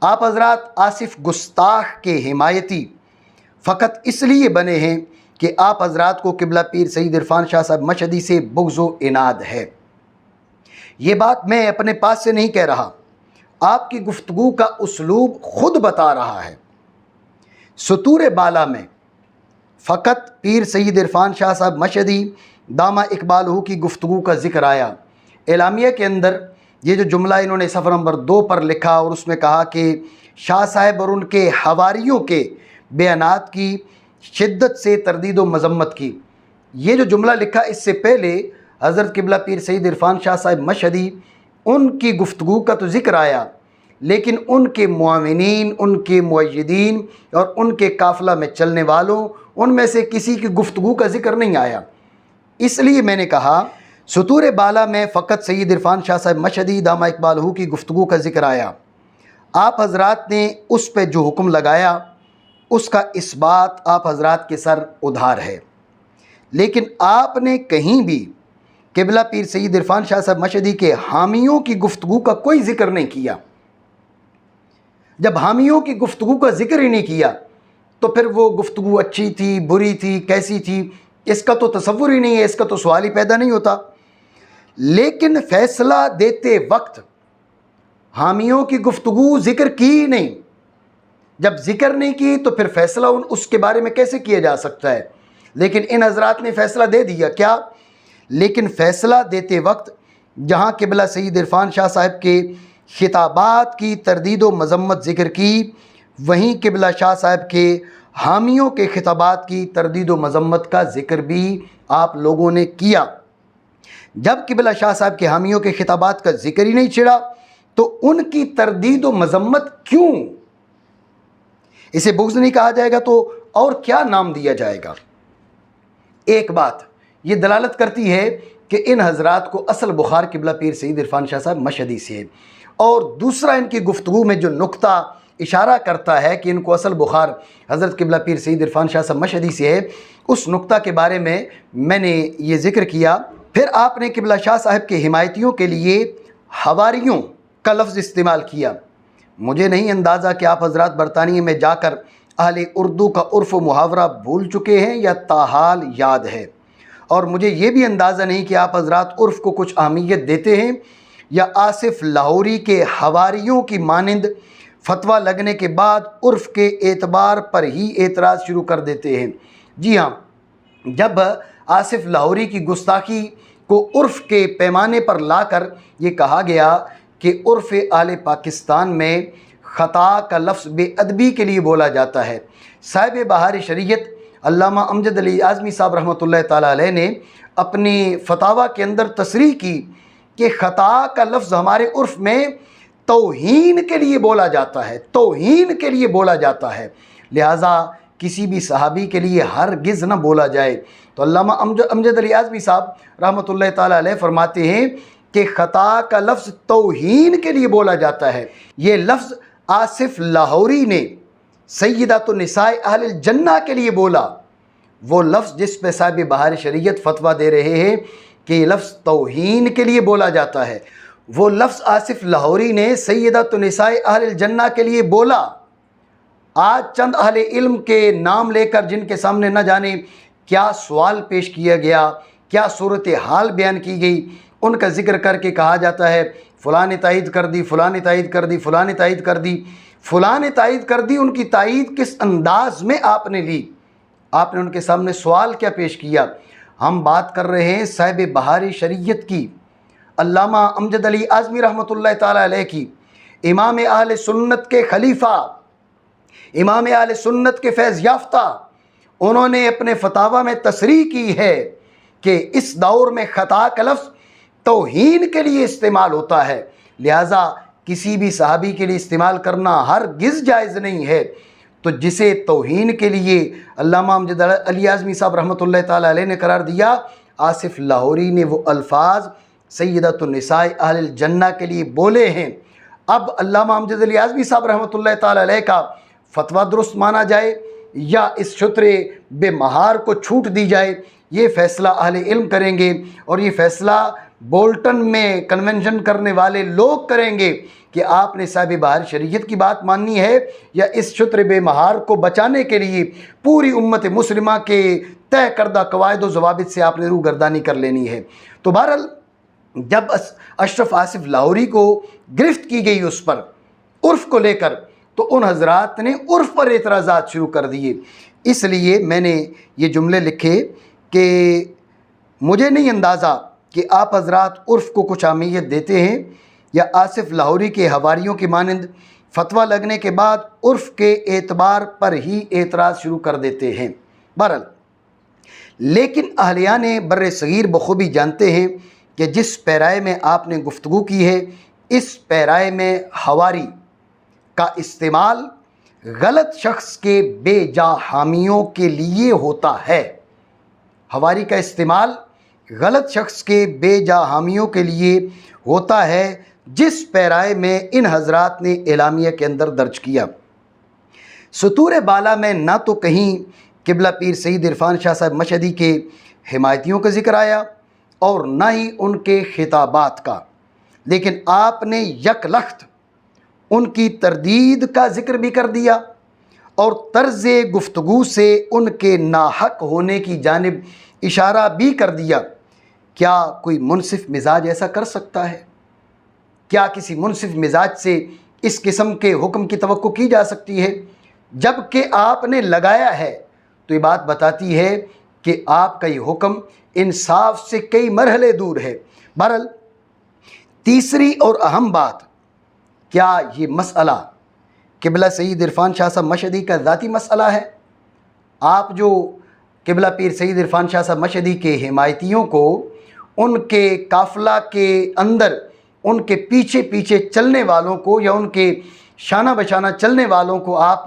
Speaker 1: आप हज़रात आसिफ गुस्ताख के हिमायती फ़कत इसलिए बने हैं कि आप हज़रात को किबला पीर सैयद इरफान शाह साहिब मशहदी से बुग़्ज़ व इनाद है। ये बात मैं अपने पास से नहीं कह रहा, आपकी गुफ्तगू का उसलूब खुद बता रहा है। सुतूर बाला में फ़कत पीर सैयद इरफान शाह साहब मशहदी दामा इकबालहू की गुफ्तगू का ज़िक्र आया। एलामिया के अंदर ये जो जुमला इन्होंने सफ़र नंबर 2 पर लिखा और उसमें कहा कि शाह साहब और उनके हवारियों के बयानात की शिद्दत से तरदीद व मज़म्मत की, ये जो जुमला लिखा इससे पहले हज़रत किबला पीर सैयद इरफान शाह साहब मशहदी उनकी गुफ्तगू का तो ज़िक्र आया, लेकिन उनके मुआविनीन, उनके मुअय्यदीन और उनके काफ़िला में चलने वालों, उनमें से किसी की गुफ्तगू का ज़िक्र नहीं आया। इसलिए मैंने कहा, सुतूर बाला में फ़कत सैयद इरफान शाह साहब मशहदी दामा इकबालहू की गुफ्तगू का ज़िक्र आया। आप हज़रात ने उस पर जो हुक्म लगाया उसका इस्बात आप हज़रात के सर उधार है, लेकिन आपने कहीं भी किबला पीर सैयद इरफान शाह साहब मशहदी के हामियों की गुफ्तगू का कोई ज़िक्र नहीं किया। जब हामियों की गुफ्तगू का ज़िक्र ही नहीं किया तो फिर वो गुफ्तगू अच्छी थी, बुरी थी, कैसी थी, इसका तो तसव्वुर ही नहीं है, इसका तो सवाल ही पैदा नहीं होता। लेकिन फ़ैसला देते वक्त हामियों की गुफ्तगू ज़िक्र की ही नहीं। जब ज़िक्र नहीं की तो फिर फ़ैसला उसके बारे में कैसे किया जा सकता है। लेकिन इन हज़रात ने फ़ैसला दे दिया। क्या? लेकिन फ़ैसला देते वक्त जहाँ किबला सैयद इरफान शाह साहब के खिताबात की तरदीद व मज़म्मत ज़िक्र की, वहीं किबला शाह साहब के हामियों के खिताबात की तरदीद व मज़म्मत का ज़िक्र भी आप लोगों ने किया। जब किबला शाह साहब के हामियों के खिताबात का ज़िक्र ही नहीं छिड़ा तो उनकी तरदीद व मज़म्मत क्यों? इसे बुग़्ज़ नहीं कहा जाएगा तो और क्या नाम दिया जाएगा? एक बात ये दलालत करती है कि इन हज़रात को असल बुखार किबला पीर सैयद इरफान शाह साहब मशहदी से है, और दूसरा इनकी गुफ्तगू में जो नुक्ता इशारा करता है कि इनको असल बुखार हज़रत किबला पीर सैयद इरफान शाह साहब मशहदी से है, उस नुक्ता के बारे में मैंने ये ज़िक्र किया। फिर आपने किबला शाह साहब के हिमायतियों के लिए हवारियों का लफ्ज़ इस्तेमाल किया। मुझे नहीं अंदाज़ा कि आप हज़रात बरतानिया में जाकर अहले उर्दू का उर्फ़ मुहावरा भूल चुके हैं या ताहाल याद है, और मुझे ये भी अंदाज़ा नहीं कि आप हज़रात उर्फ़ को कुछ अहमियत देते हैं या आसिफ लाहौरी के हवारियों की मानिंद फतवा लगने के बाद उर्फ़ के एतबार पर ही एतराज़ शुरू कर देते हैं। जी हाँ, जब आसिफ लाहौरी की गुस्ताखी को उर्फ़ के पैमाने पर लाकर ये कहा गया कि उर्फ़ आले पाकिस्तान में ख़ता का लफ्ज़ बेअदबी के लिए बोला जाता है, साहिब बहार शरीयत अल्लामा अमजद अली आज़मी साहब रहमतुल्लाह ताला अलैह ने अपनी फतावा के अंदर तसरीह की कि ख़ता का लफ्ज़ हमारे उर्फ़ में तौहीन के लिए बोला जाता है, तौहीन के लिए बोला जाता है, लिहाजा किसी भी सहाबी के लिए हरगिज़ न बोला जाए। तो अल्लामा अमजद अली आज़मी साहब रहमतुल्लाह ताला अलैह फरमाते हैं कि ख़ता का लफ्ज़ तौहीन के लिए बोला जाता है। ये लफ्ज़ आसिफ लाहौरी ने सय्यदातुन निसाए अहलिल जन्ना के लिए बोला, वो लफ्ज़ जिस पे साहिब बहार शरीयत फतवा दे रहे हैं कि ये लफ्ज़ तौहीन के लिए बोला जाता है, वो लफ्ज़ आसिफ लाहौरी ने सय्यदातुन निसाए अहलिल जन्ना के लिए बोला। आज चंद अहले इल्म के नाम लेकर जिनके सामने न जाने क्या सवाल पेश किया गया, क्या सूरत हाल बयान की गई, उनका ज़िक्र करके कहा जाता है फ़लाँ ने तायीद कर दी, फ़लाँ ने तायीद कर दी, फ़लाँ ने तायीद कर दी, फ़लाँ ने तायीद कर दी। उनकी तायीद किस अंदाज़ में आपने ली? आपने उनके सामने सवाल क्या पेश किया? हम बात कर रहे हैं साहिब बहार शरीयत की, अल्लामा अमजद अली आज़मी रहमतुल्लाह ताला अलैह की, इमाम अहले सुन्नत के खलीफा, इमाम अहले सुन्नत के फैज़ याफ्ता, उन्होंने अपने फतावा में तसरीह की है कि इस दौर में खता का लफ्ज़ तौहीन के लिए इस्तेमाल होता है, लिहाजा किसी भी सहाबी के लिए इस्तेमाल करना हरगिज़ जायज़ नहीं है। तो जिसे तौहीन के लिए अल्लामा अमजद अली आज़मी साहब रहमतुल्लाह ताला अलैह ने करार दिया, आसिफ लाहौरी ने वो अल्फाज सय्यदतुन्निसाए अहल जन्नह के लिए बोले हैं। अब अल्लामा अमजद अली आज़मी साहब रहमतुल्लाह ताला अलैह का फतवा दुरुस्त माना जाए या इस शुत्रे बेमहार को छूट दी जाए, ये फ़ैसला अहले इल्म करेंगे। और ये फ़ैसला बोल्टन में कन्वेंशन करने वाले लोग करेंगे कि आपने साहिब बहार शरीयत की बात माननी है या इस शुत्र बेमहार को बचाने के लिए पूरी उम्मत मुस्लिमा के तय करदा कवायद व ज़वाबित से आपने रूगर्दानी कर लेनी है। तो बहरहाल जब अशरफ आसिफ लाहौरी को गिरफ्त की गई उस पर उर्फ़ को लेकर, तो उन हजरात ने उर्फ़ पर एतराज़ात शुरू कर दिए। इसलिए मैंने ये जुमले लिखे कि मुझे नहीं अंदाज़ा कि आप हजरात उर्फ़ को कुछ अहमियत देते हैं या आसिफ लाहौरी के हवारियों की मानंद फतवा लगने के बाद उर्फ़ के एतबार पर ही एतराज़ शुरू कर देते हैं। बहरहाल लेकिन अहलियान बर्र सगीर बखूबी जानते हैं कि जिस पैराए में आपने गुफ्तगू की है, इस पैराए में हवारी का इस्तेमाल गलत शख्स के बेजा हामियों के लिए होता है। हवारी का इस्तेमाल गलत शख्स के बेजा हामियों के लिए होता है, जिस पैराए में इन हजरात ने एलामिया के अंदर दर्ज किया। सतूर बाला में ना तो कहीं किबला पीर सईद इरफान शाह साहब मशहदी के हिमायतियों का जिक्र आया और ना ही उनके खिताबात का, लेकिन आपने यकलख्त उनकी तरदीद का जिक्र भी कर दिया और तर्ज़ गुफ्तगू से उनके नाहक होने की जानिब इशारा भी कर दिया। क्या कोई मुनसिफ मिजाज ऐसा कर सकता है? क्या किसी मुनसिफ मिजाज से इस किस्म के हुक्म की तवक्को की जा सकती है? जबकि आपने लगाया है तो ये बात बताती है कि आपका ये हुक्म इंसाफ से कई मरहले दूर है। बहरहाल तीसरी और अहम बात, क्या ये मसला किबला सईद इरफान शाह साहब मशहदी का ज़ाती मसला है? आप जो किबला पीर सईद इरफान शाह साहब मशहदी के हिमायतियों को उनके काफ़िला के अंदर उनके पीछे पीछे चलने वालों को या उनके शाना बशाना चलने वालों को आप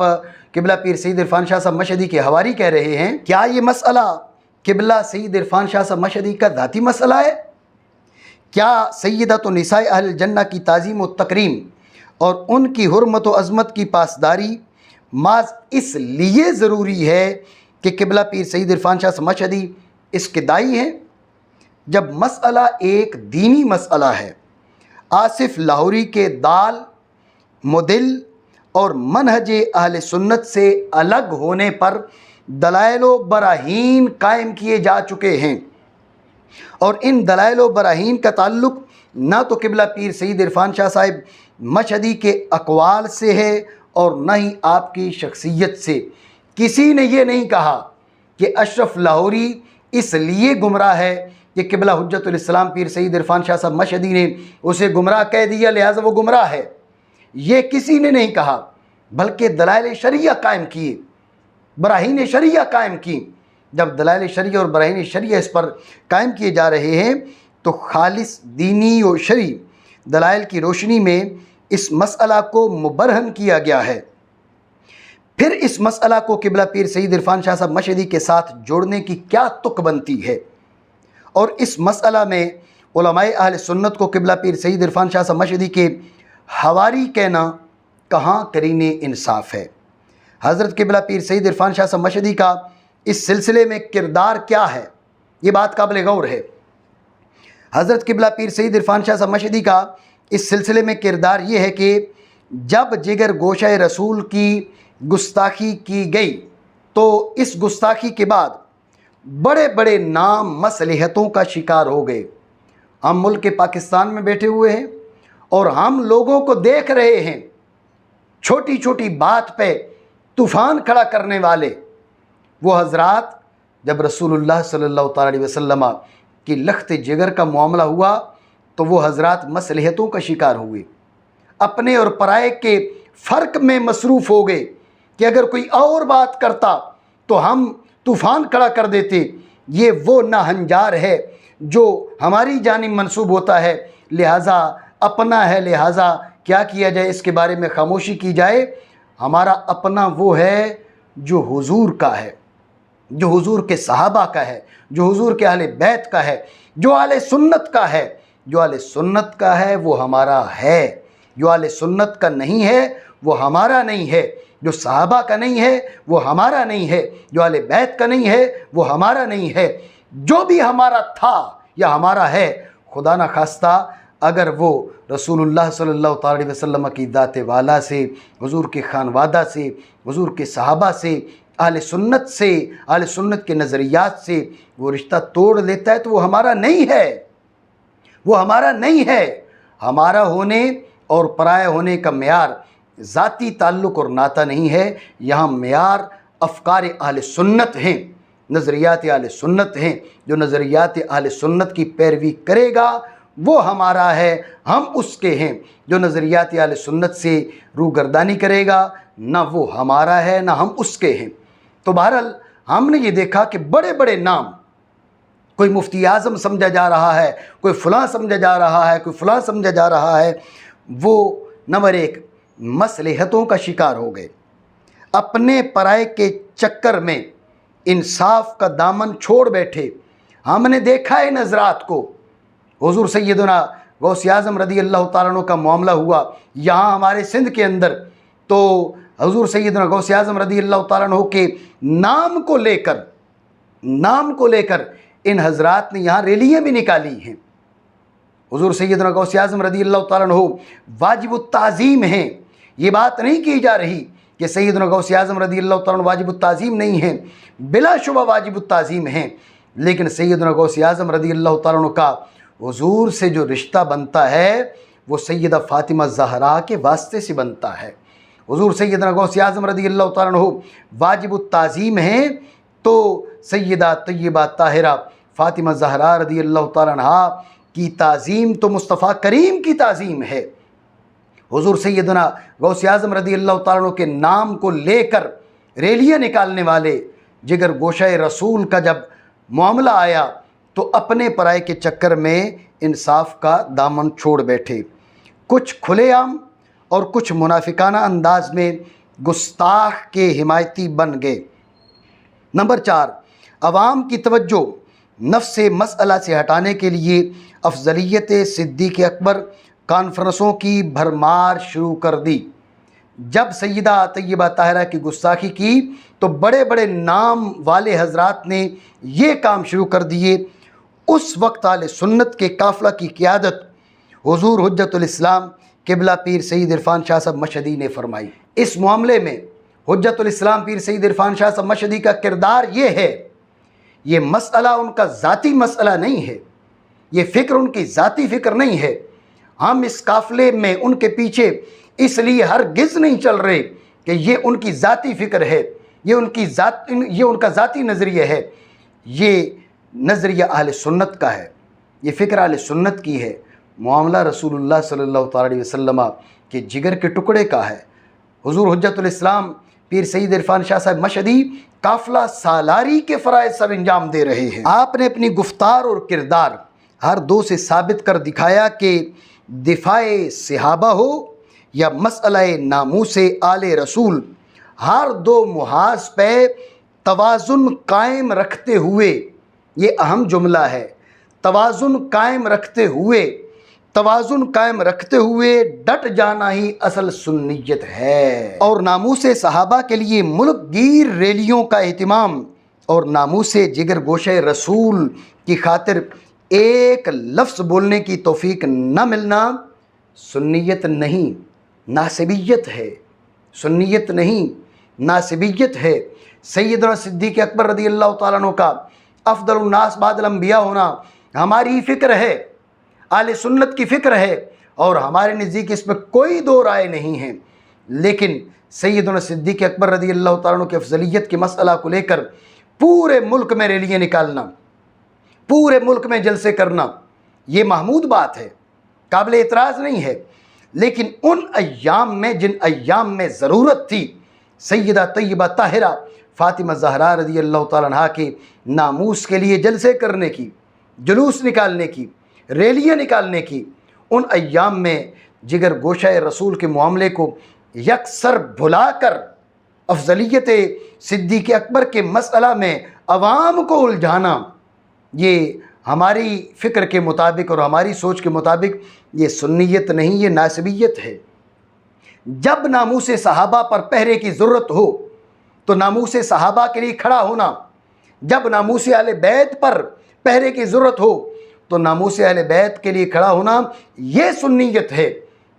Speaker 1: किबला पीर सईद इरफान शाह साहब मशहदी के हवारी कह रहे हैं? क्या ये मसला किबला सईद इरफान शाह साहब मशहदी का ज़ाती मसला है? क्या सय्यदतुन्निसाए अहल जन्नह की ताज़ीम व तकरीम और उनकी हुर्मत व अज़मत की पासदारी माज इसलिए ज़रूरी है कि किबला पीर सईद इरफान शाह साहब मशहदी इसके दाई हैं? जब मसला एक दीनी मसला है, आसिफ लाहौरी के दाल मुदिल और मनहज अहल सुन्नत से अलग होने पर दलाइल व बराहीन कायम किए जा चुके हैं और इन दलाइल व बराहीन का ताल्लुक़ ना तो किबला पीर सईद इरफान शाह साहिब मशहदी के अक़वाल से है और न ही आपकी शख्सियत से। किसी ने ये नहीं कहा कि अशरफ लाहौरी इसलिए गुमराह है कि किबला हुज्जतुल इस्लाम पीर सईद इरफान शाह साहब मशहदी ने उसे गुमराह कह दिया लिहाजा वो गुमराह है। ये किसी ने नहीं कहा, बल्कि दलाइल शरिया कायम किए, बराहीन शरिया कायम की। जब दलाइल शरिया और बराहीन शरिया इस पर कायम किए जा रहे हैं तो खालिस दीनी और शरी दलाइल की रोशनी में इस मसला को मुबरहन किया गया है। फिर इस मसला को किबला पीर सईद इरफान शाह साहब मशहदी के साथ जोड़ने की क्या तुक बनती है? और इस मसला में उलमाए अहल सुन्नत को किबला पीर सईद इरफान शाह साहब मशहदी के हवारी कहना कहाँ करीने इंसाफ है? हज़रत किबला पीर सईद इरफान शाह साहब मशहदी का इस सिलसिले में किरदार क्या है? ये बात काबिल गौर है। हज़रत किबला पीर सईद इरफान शाह साहब मशहदी का इस सिलसिले में किरदार ये है कि जब जिगर गोशा रसूल की गुस्ताखी की गई तो इस गुस्ताखी के बाद बड़े बड़े नाम मसलहतों का शिकार हो गए। हम मुल्क पाकिस्तान में बैठे हुए हैं और हम लोगों को देख रहे हैं, छोटी छोटी बात पे तूफ़ान खड़ा करने वाले वो हज़रात, जब रसूलुल्लाह सल्लल्लाहु अलैहि वसल्लम की लख्त जिगर का मामला हुआ तो वो हज़रात मसलहतों का शिकार हुए, अपने और पराए के फ़र्क में मसरूफ़ हो गए कि अगर कोई और बात करता तो हम तूफ़ान खड़ा कर देते। ये वो नाहंजार है जो हमारी जानिब मंसूब होता है, लिहाजा अपना है, लिहाजा क्या किया जाए, इसके बारे में खामोशी की जाए। हमारा अपना वो है जो हुजूर का है, जो हुजूर के सहाबा का है, जो हुजूर के अहले बैत का है, जो अहले सुन्नत का है। जो अहले सुन्नत का है वो हमारा है, जो अहले सुन्नत का नहीं है वो हमारा नहीं है, जो सहाबा का नहीं है वो हमारा नहीं है, जो अहले बैत का नहीं है वो हमारा नहीं है। जो भी हमारा था या हमारा है, खुदा न खास्ता अगर वो रसूलुल्लाह सल्लल्लाहु अलैहि वसल्लम की दाते वाला से, हुजूर के खानवादा से, हुजूर के सहाबा से, अहले सुन्नत से, अहले सुन्नत के नज़रियात से वो रिश्ता तोड़ लेता है तो वो हमारा नहीं है, वो हमारा नहीं है। हमारा होने और पराया होने का मेयार ज़ाती ताल्लुक़ और नाता नहीं है। यहाँ मेयार अफ़कार अहले सुन्नत हैं, नज़रियात अहले सुन्नत हैं। जो नज़रियात अहले सुन्नत की पैरवी करेगा वो हमारा है, हम उसके हैं। जो नज़रियात अहले सुन्नत से रूगर्दानी करेगा ना वो हमारा है ना हम उसके हैं। तो बहरहाल हमने ये देखा कि बड़े बड़े नाम, कोई मुफ्ती आज़म समझा जा रहा है, कोई फ़लाँ समझा जा रहा है, कोई फ़लाँ समझा जा रहा है, वो नंबर एक मसलहतों का शिकार हो गए। अपने पराये के चक्कर में इंसाफ का दामन छोड़ बैठे। हमने देखा है नज़रात को, हुज़ूर सैयदना गौस आज़म रदी अल्लाह तआला अन्हु का मामला हुआ यहाँ हमारे सिंध के अंदर, तो हुज़ूर सैयदना गौस आज़म रदी अल्लाह तआला अन्हु के नाम को लेकर इन हज़रात ने यहाँ रैलियाँ भी निकाली हैं। हुज़ूर सैयदना गौस आज़म रदी अल्लाह तआला अन्हु वाजिबुत ताज़ीम हैं। ये बात नहीं की जा रही कि सैयदना गौस आज़म रदी अल्लाह तआला अन्हु वाजिबुत ताज़ीम नहीं हैं, बिलाशुबा वाजिबुत ताज़ीम हैं। लेकिन सैयदना गौस आज़म रदी अल्लाह तआला अन्हु का हुजूर से जो रिश्ता बनता है वो सैयदा फ़ातिमा ज़हरा के वास्ते से बनता है। हुजूर सैयदना गौस आज़म रदी अल्लाह तआला अन्हु वाजिबुत ताज़ीम हैं, तो सैयदा तय्यबा ताहिरा फ़ातिमा ज़हरा रदी अल्लाह तआला अन्हा की ताज़ीम तो मुस्तफ़ा करीम की ताज़ीम है। हुजूर सैयदना गौस आज़म रदी अल्लाह तआला अन्हु के नाम को लेकर रैलियाँ निकालने वाले जिगर गोशाए रसूल का जब मामला आया तो अपने पराये के चक्कर में इंसाफ का दामन छोड़ बैठे। कुछ खुलेआम और कुछ मुनाफिकाना अंदाज में गुस्ताख के हिमायती बन गए। नंबर 4, अवाम की तवज्जो नफ्स मसअला से हटाने के लिए अफजलियत सिद्दीक़ अकबर कॉन्फ्रेंसों की भरमार शुरू कर दी। जब सैयदा तय्यबा ताहिरा की गुस्ताखी की तो बड़े बड़े नाम वाले हजरात ने ये काम शुरू कर दिए। उस वक्त आले सुन्नत के काफ़िला की क़ियादत हुज़ूर हुज्जतुल इस्लाम क़िबला पीर सईद इरफ़ान शाह साहब मशहदी ने फरमाई। इस मामले में हुज्जतुल इस्लाम पीर सईद इरफ़ान शाह साहब मशहदी का किरदार ये है, ये मसला उनका ज़ाती मसला नहीं है, ये फ़िक्र उनकी ज़ाती फ़िक्र नहीं है। हम इस काफ़िले में उनके पीछे इसलिए हरगिज़ नहीं चल रहे कि ये उनकी ज़ाती फ़िक्र है, ये उनका ज़ाती नज़रिया है। ये नज़रिया अहले सुन्नत का है, ये फ़िक्र अहले सुन्नत की है। मामला रसूलुल्लाह सल्लल्लाहु अलैहि वसल्लम के जिगर के टुकड़े का है। हुज़ूर हुज्जतुल इस्लाम पीर सईद इरफ़ान शाह साहब मशहदी काफ़िला सालारी के फ़राइज़ सर अंजाम दे रहे हैं। आपने अपनी गुफ्तार और किरदार हर दो से साबित कर दिखाया कि दिफ़ाए सहाबा हो या मसअले नामूसे आले रसूल, हर दो मुहाज पे तवाज़ुन कायम रखते हुए, ये अहम जुमला है, तवाज़ुन कायम रखते हुए डट जाना ही असल सुन्नियत है। और नामूसे सहाबा के लिए मुल्क गिर रैलियों का एहतिमाम और नामूसे जिगर गोशे रसूल की खातिर एक लफ्ज़ बोलने की तौफीक न मिलना सुन्नियत नहीं नासिबियत है, सुन्नियत नहीं नासिबियत है। सैयदना सिद्दीक़ अकबर रदी अल्लाह तआला अन्हु का अफ़दलुन नास बादल अंबिया होना हमारी फ़िक्र है, आले सुन्नत की फ़िक्र है और हमारे नज़दीक इसमें कोई दो राय नहीं है। लेकिन सैयदना सिद्दीक़ अकबर रदी अल्लाह तआला अन्हु की अफजलियत के मसला को लेकर पूरे मुल्क में रैलियाँ निकालना, पूरे मुल्क में जलसे करना, ये महमूद बात है, काबिल एतराज़ नहीं है। लेकिन उन अय्याम में, जिन अय्याम में ज़रूरत थी, सैयदा तय्यबा ताहिरा फ़ातिमा ज़हरा रज़ी अल्लाह ताला अन्हा के नामूस के लिए जलसे करने की, जुलूस निकालने की, रैलियाँ निकालने की, उन अय्याम में जिगर गोशा रसूल के मामले को यकसर भुलाकर अफजलियत सिद्दीक़ अकबर के मसला में अवाम को उलझाना, ये हमारी फ़िक्र के मुताबिक और हमारी सोच के मुताबिक ये सुन्नियत नहीं, ये नासिबियत है। जब नामूस सहाबा पर पहरे की ज़रूरत हो तो नामूस सहाबा के लिए खड़ा होना, जब नामूस अहले बैत पर पहरे की ज़रूरत हो तो नामूस अहले बैत के लिए खड़ा होना, ये सुन्नियत है।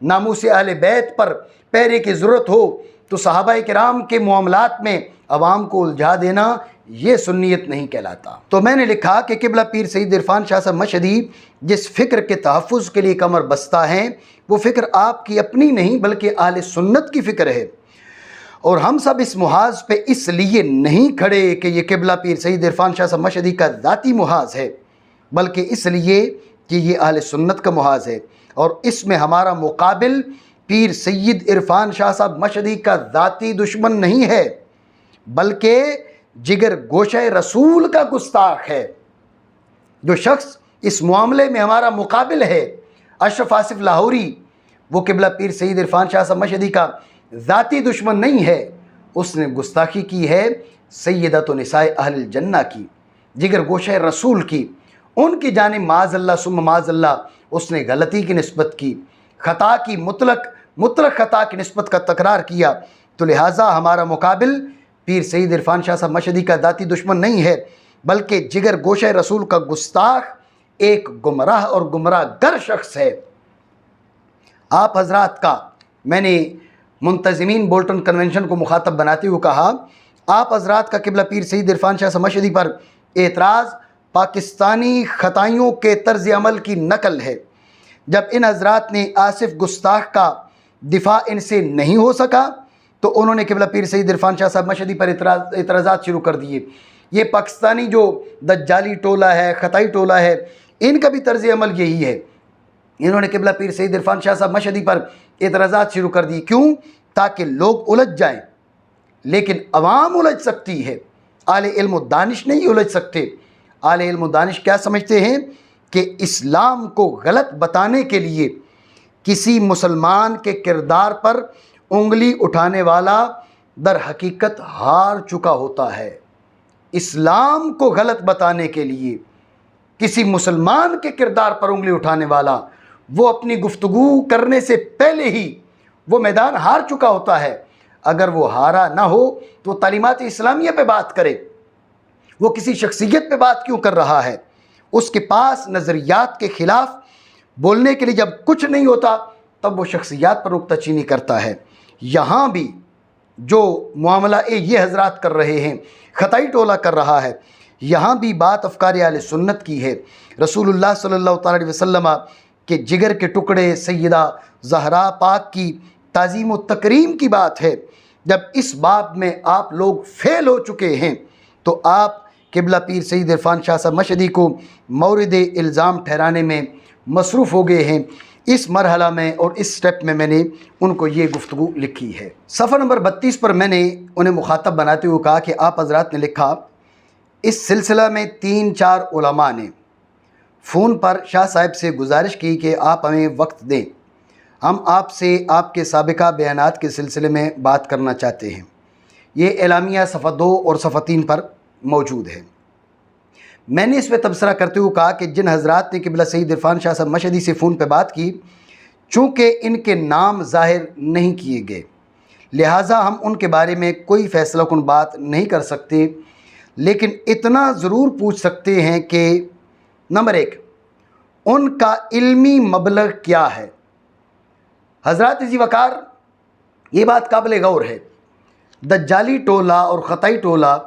Speaker 1: नामूस अहले बैत पर पहरे की ज़रूरत हो तो सहाबा किराम के मामलात में अवाम को उलझा देना, ये सुन्नियत नहीं कहलाता। तो मैंने लिखा कि किबला पीर सईद इरफान शाह साहब मशहदी जिस फ़िक्र के तहफ़्फ़ुज़ के लिए कमर बस्ता हैं, वो फ़िक्र आपकी अपनी नहीं बल्कि आले सुन्नत की फ़िक्र है। और हम सब इस मुहाज पे इसलिए नहीं खड़े कि ये किबला पीर सईद इरफान शाह साहब मशहदी का ज़ाती मुहाज है, बल्कि इसलिए कि ये आले सुन्नत का मुहाज है और इसमें हमारा मुकाबिल पीर सैयद इरफान शाह साहब मशहदी का ज़ाती दुश्मन नहीं है, बल्कि जिगर गोशे रसूल का गुस्ताख है। जो शख्स इस मामले में हमारा मुकाबिल है, अशरफ आसिफ लाहौरी, वो किबला पीर सईद इरफान शाह साहब मशहदी का ज़ाती दुश्मन नहीं है, उसने गुस्ताखी की है सैयदतुन निसाए अहल जन्ना की, जिगर गोशे रसूल की, उनकी जानिब माज़अल्लाह सुम्मा माज़अल्लाह उसने गलती की निस्बत की, ख़ता की मुतलक ख़ता की निस्बत का तकरार किया। तो लिहाजा हमारा मुकाबिल पीर सईद इरफान शाह साहब मशहदी का ज़ाती दुश्मन नहीं है, बल्कि जिगर गोशे रसूल का गुस्ताख एक गुमराह और गुमराह गर शख्स है। आप हजरात का मैंने मुंतज़िमीन बोल्टन कन्वेंशन को मुखातब बनाते हुए कहा, आप हजरात का किबला पीर सईद इरफान शाह साहब मशहदी पर एतराज़ पाकिस्तानी ख़ताइयों के तर्ज़ अमल की नकल है। जब इन हजरात ने आसिफ गुस्ताख का दिफा इनसे नहीं हो सका तो उन्होंने किबला पीर सईद इरफान शाह साहब मशहदी पर एतराज़ात शुरू कर दिए। ये पाकिस्तानी जो दज्जाली टोला है, ख़ताई टोला है, इनका भी तर्ज़ अमल यही है। इन्होंने किबला पीर सईद इरफान शाह साहब मशहदी पर एतराज़ात शुरू कर दिए। क्यों? ताकि लोग उलझ जाएं, लेकिन अवाम उलझ सकती है, आले इल्म व दानिश नहीं उलझ सकते। आले इल्म व दानिश क्या समझते हैं कि इस्लाम को गलत बताने के लिए किसी मुसलमान के किरदार पर उंगली उठाने वाला दर हकीकत हार चुका होता है। इस्लाम को गलत बताने के लिए किसी मुसलमान के किरदार पर उंगली उठाने वाला, वो अपनी गुफ्तगू करने से पहले ही वो मैदान हार चुका होता है। अगर वो हारा ना हो तो तालीमात इस्लामिया पे बात करे, वो किसी शख्सियत पे बात क्यों कर रहा है? उसके पास नज़रियात के ख़िलाफ़ बोलने के लिए जब कुछ नहीं होता तब वो शख्सियात पर नुक्ताचीनी करता है। यहाँ भी जो मामला ये हजरात कर रहे हैं, ख़ताई टोला कर रहा है, यहाँ भी बात अफ़कार आले सुन्नत की है। रसूलुल्लाह सल्लल्लाहु अलैहि वसल्लम के जिगर के टुकड़े सैयदा ज़हरा पाक की ताज़ीम व तकरीम की बात है। जब इस बाब में आप लोग फेल हो चुके हैं तो आप किबला पीर सईद इरफान शाह साहब मशहदी को मौरिद इल्ज़ाम ठहराने में मसरूफ़ हो गए हैं। इस मरहला में और इस स्टेप में मैंने उनको ये गुफ्तगू लिखी है। सफ़र नंबर 32 पर मैंने उन्हें मुखातब बनाते हुए कहा कि आप हजरात ने लिखा, इस सिलसिला में 3-4 उलमा ने फ़ोन पर शाह साहब से गुजारिश की कि आप हमें वक्त दें, हम आपसे आपके साबिका बयानात के सिलसिले में बात करना चाहते हैं। ये एलामिया सफ़ा 2 और सफ़ा 3 पर मौजूद है। मैंने इस पर तबसरा करते हुए कहा कि जिन हजरात ने किबला सईद इरफान शाह साहब मशहदी से फ़ोन पर बात की, चूँकि इनके नाम ज़ाहिर नहीं किए गए, लिहाजा हम उनके बारे में कोई फ़ैसला कुन बात नहीं कर सकते, लेकिन इतना ज़रूर पूछ सकते हैं कि नंबर 1, उनका इल्मी मबलग क्या है। हजरात इसी वकार ये बात काबिल गौर है, दज्जाली टोला और ख़ताई टोला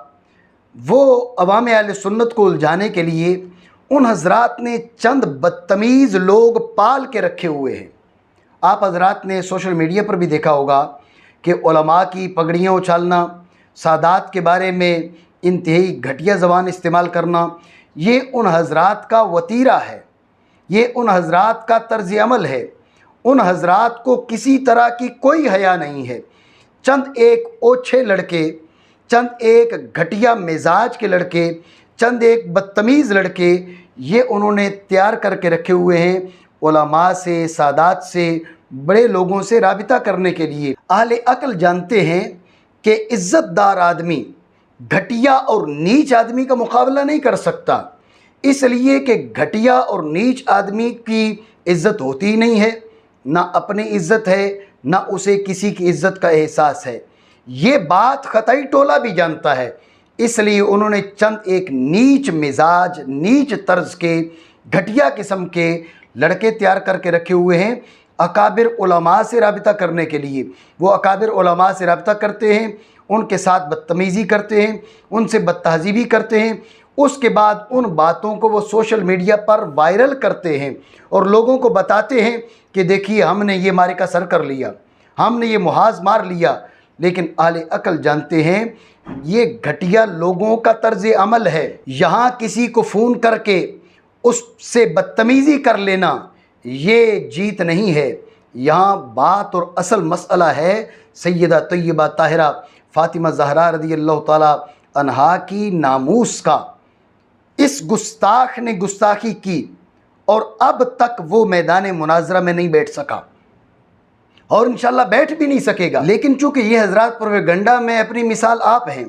Speaker 1: वो अवाम अहले सुन्नत को उलझाने के लिए उन हजरात ने चंद बदतमीज़ लोग पाल के रखे हुए हैं। आप हजरात ने सोशल मीडिया पर भी देखा होगा कि उलमा की पगड़ियाँ उछालना, सादात के बारे में इंतहाई घटिया ज़बान इस्तेमाल करना, ये उन हजरात का वतीरा है, ये उन हजरात का तर्ज़ अमल है। उन हजरात को किसी तरह की कोई हया नहीं है। चंद एक ओछे लड़के चंद एक घटिया मिजाज के लड़के, चंद एक बदतमीज़ लड़के, ये उन्होंने तैयार करके रखे हुए हैं उलमा से, सादात से, बड़े लोगों से राबिता करने के लिए। अहले अक्ल जानते हैं कि इज़्ज़तदार आदमी घटिया और नीच आदमी का मुकाबला नहीं कर सकता, इसलिए कि घटिया और नीच आदमी की इज़्ज़त होती ही नहीं है, ना अपनी इज़्ज़त है, ना उसे किसी की इज़्ज़त का एहसास है। ये बात ख़तई टोला भी जानता है, इसलिए उन्होंने चंद एक नीच मिजाज, नीच तर्ज के, घटिया किस्म के लड़के तैयार करके रखे हुए हैं अकाबिर उलमा से राबिता करने के लिए। वो अकाबिर उलमा से राबिता करते हैं, उनके साथ बदतमीज़ी करते हैं, उनसे बदतहज़ीबी करते हैं, उसके बाद उन बातों को वो सोशल मीडिया पर वायरल करते हैं और लोगों को बताते हैं कि देखिए हमने ये मारिका सर कर लिया, हमने ये मुहाज मार लिया। लेकिन अहले अक्ल जानते हैं ये घटिया लोगों का तर्ज अमल है। यहाँ किसी को फ़ोन करके उससे बदतमीज़ी कर लेना ये जीत नहीं है। यहाँ बात और असल मसला है सैयदा तैयबा ताहिरा फ़ातिमा ज़हरा रज़ियल्लाहु ताला अन्हा की नामूस का। इस गुस्ताख ने गुस्ताखी की और अब तक वो मैदान मुनाजरा में नहीं बैठ सका और इंशाल्लाह बैठ भी नहीं सकेगा। लेकिन चूँकि ये हज़रात प्रोपेगेंडा में अपनी मिसाल आप हैं,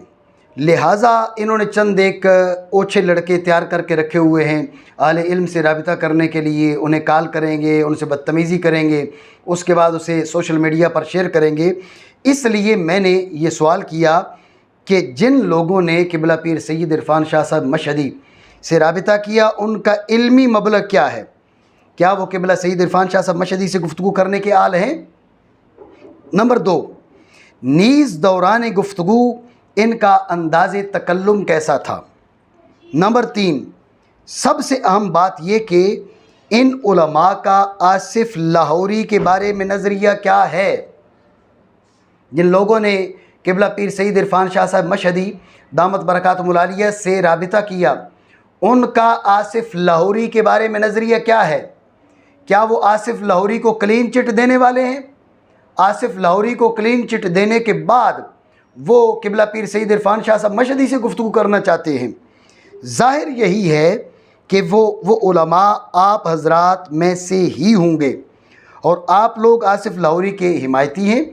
Speaker 1: लिहाजा इन्होंने चंद एक ओछे लड़के तैयार करके रखे हुए हैं आले इल्म से राबिता करने के लिए। उन्हें कॉल करेंगे, उनसे बदतमीज़ी करेंगे, उसके बाद उसे सोशल मीडिया पर शेयर करेंगे। इसलिए मैंने ये सवाल किया कि जिन लोगों ने किबला पीर सैयद इरफान शाह साहब मशहदी से राबिता किया उनका इल्मी मबलग क्या है? क्या वो किबला सैयद इरफान शाह साहब मशहदी से गुफ्तगू करने के आल हैं? नंबर 2, नीज़ दौरान गुफ्तगू इनका अंदाज़े तकल्लुम कैसा था? नंबर 3, सबसे अहम बात यह कि इन उलमा का आसिफ लाहौरी के बारे में नज़रिया क्या है? जिन लोगों ने किबला पीर सैयद इरफान शाह साहब मशहदी दामत बरकातुहुल आलिया से राबिता किया, उनका आसिफ लाहौरी के बारे में नज़रिया क्या है? क्या वो आसिफ लाहौरी को क्लीन चिट देने वाले हैं? आसिफ लाहौरी को क्लीन चिट देने के बाद वो किबला पीर सैयद इरफान शाह साहब मशहदी से गुफ्तगू करना चाहते हैं। ज़ाहिर यही है कि वो उलमा आप हज़रात में से ही होंगे और आप लोग आसिफ लाहौरी के हिमायती हैं।